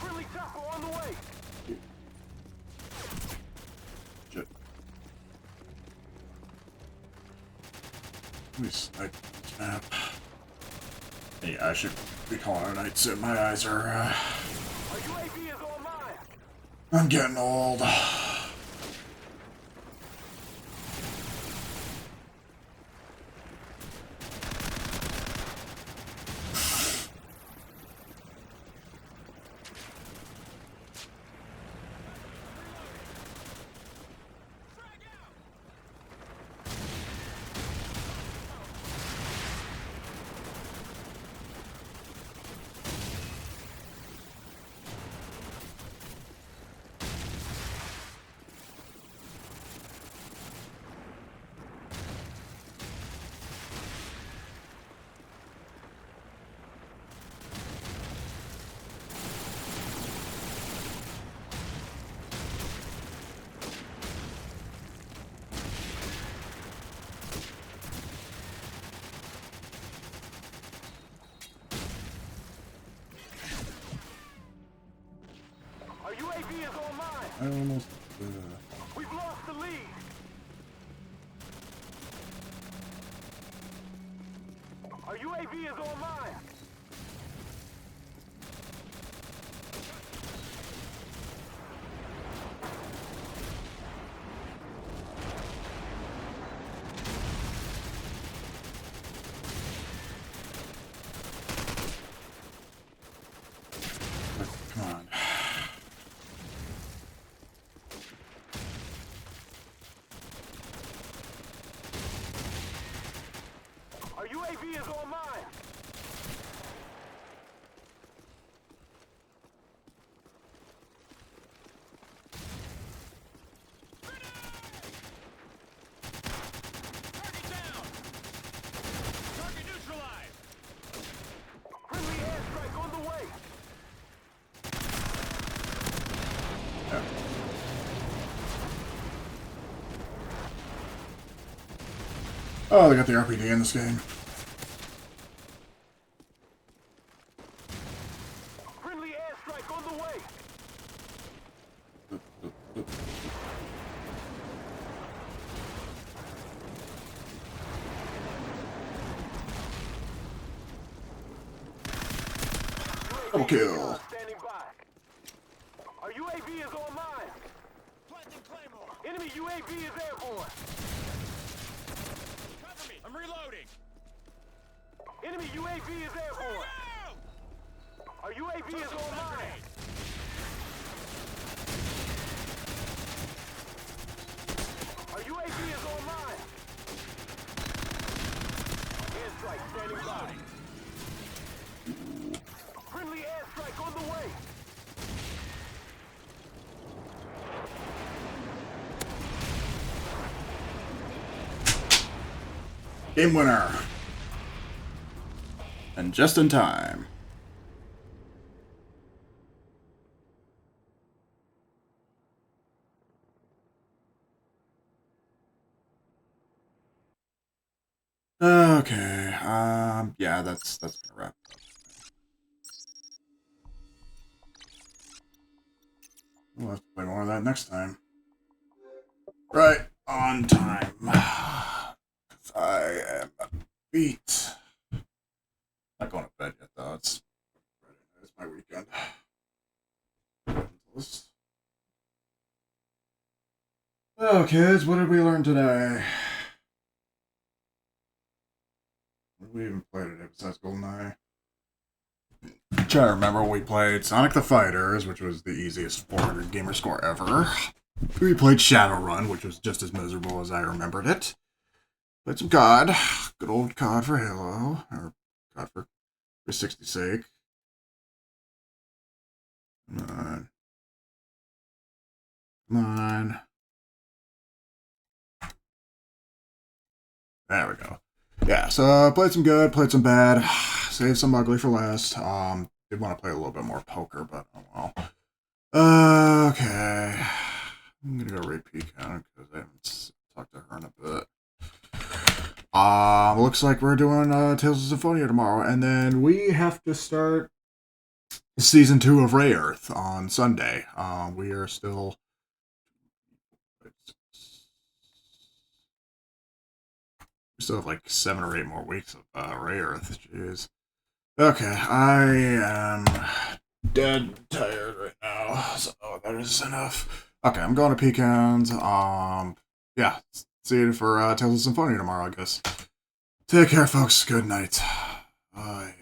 Friendly chopper on the way. Let me snipe this map. Yeah, I should be calling it a night soon. My eyes are, UAV is online. I'm getting old. Our UAV is online. I almost. We've lost the lead. Our UAV is online. Come on. Our UAV is online. Target down! Target neutralized! Friendly airstrike on the way. Oh, they got the RPD in this game. Friendly airstrike on the way. Double kill. Standing by. Our UAV is online. Planting Claymore! Enemy UAV is airborne. Cover me! I'm reloading! Enemy UAV is airborne. Our UAV is online. Our UAV is online. Airstrike standing by. Friendly airstrike on the way. Game winner. And just in time. Okay, yeah, that's gonna wrap it up. We'll have to play more of that next time. Right on time. 'Cause I am beat. Not going to bed yet, though. It's my weekend. Oh, kids, what did we learn today? What did we even play today besides GoldenEye? I'm trying to remember what we played. Sonic the Fighters, which was the easiest 400 gamer score ever. We played Shadowrun, which was just as miserable as I remembered it. Played some COD. Good old COD for Halo. Or COD for 360's sake. Come on. Come on. There we go. Yeah, so played some good, played some bad. Saved some ugly for last. Did want to play a little bit more poker, but oh well. Okay. I'm gonna go rate Pecan because I haven't talked to her in a bit. Looks like we're doing Tales of Symphonia tomorrow, and then we have to start season 2 of Ray Earth on Sunday. We are still. We still have like 7 or 8 more weeks of Ray Earth. Jeez. Okay, I am dead tired right now, so that is enough. Okay, I'm going to Pecans. Yeah, see you for Tales of Symphonia tomorrow, I guess. Take care, folks. Good night. Bye.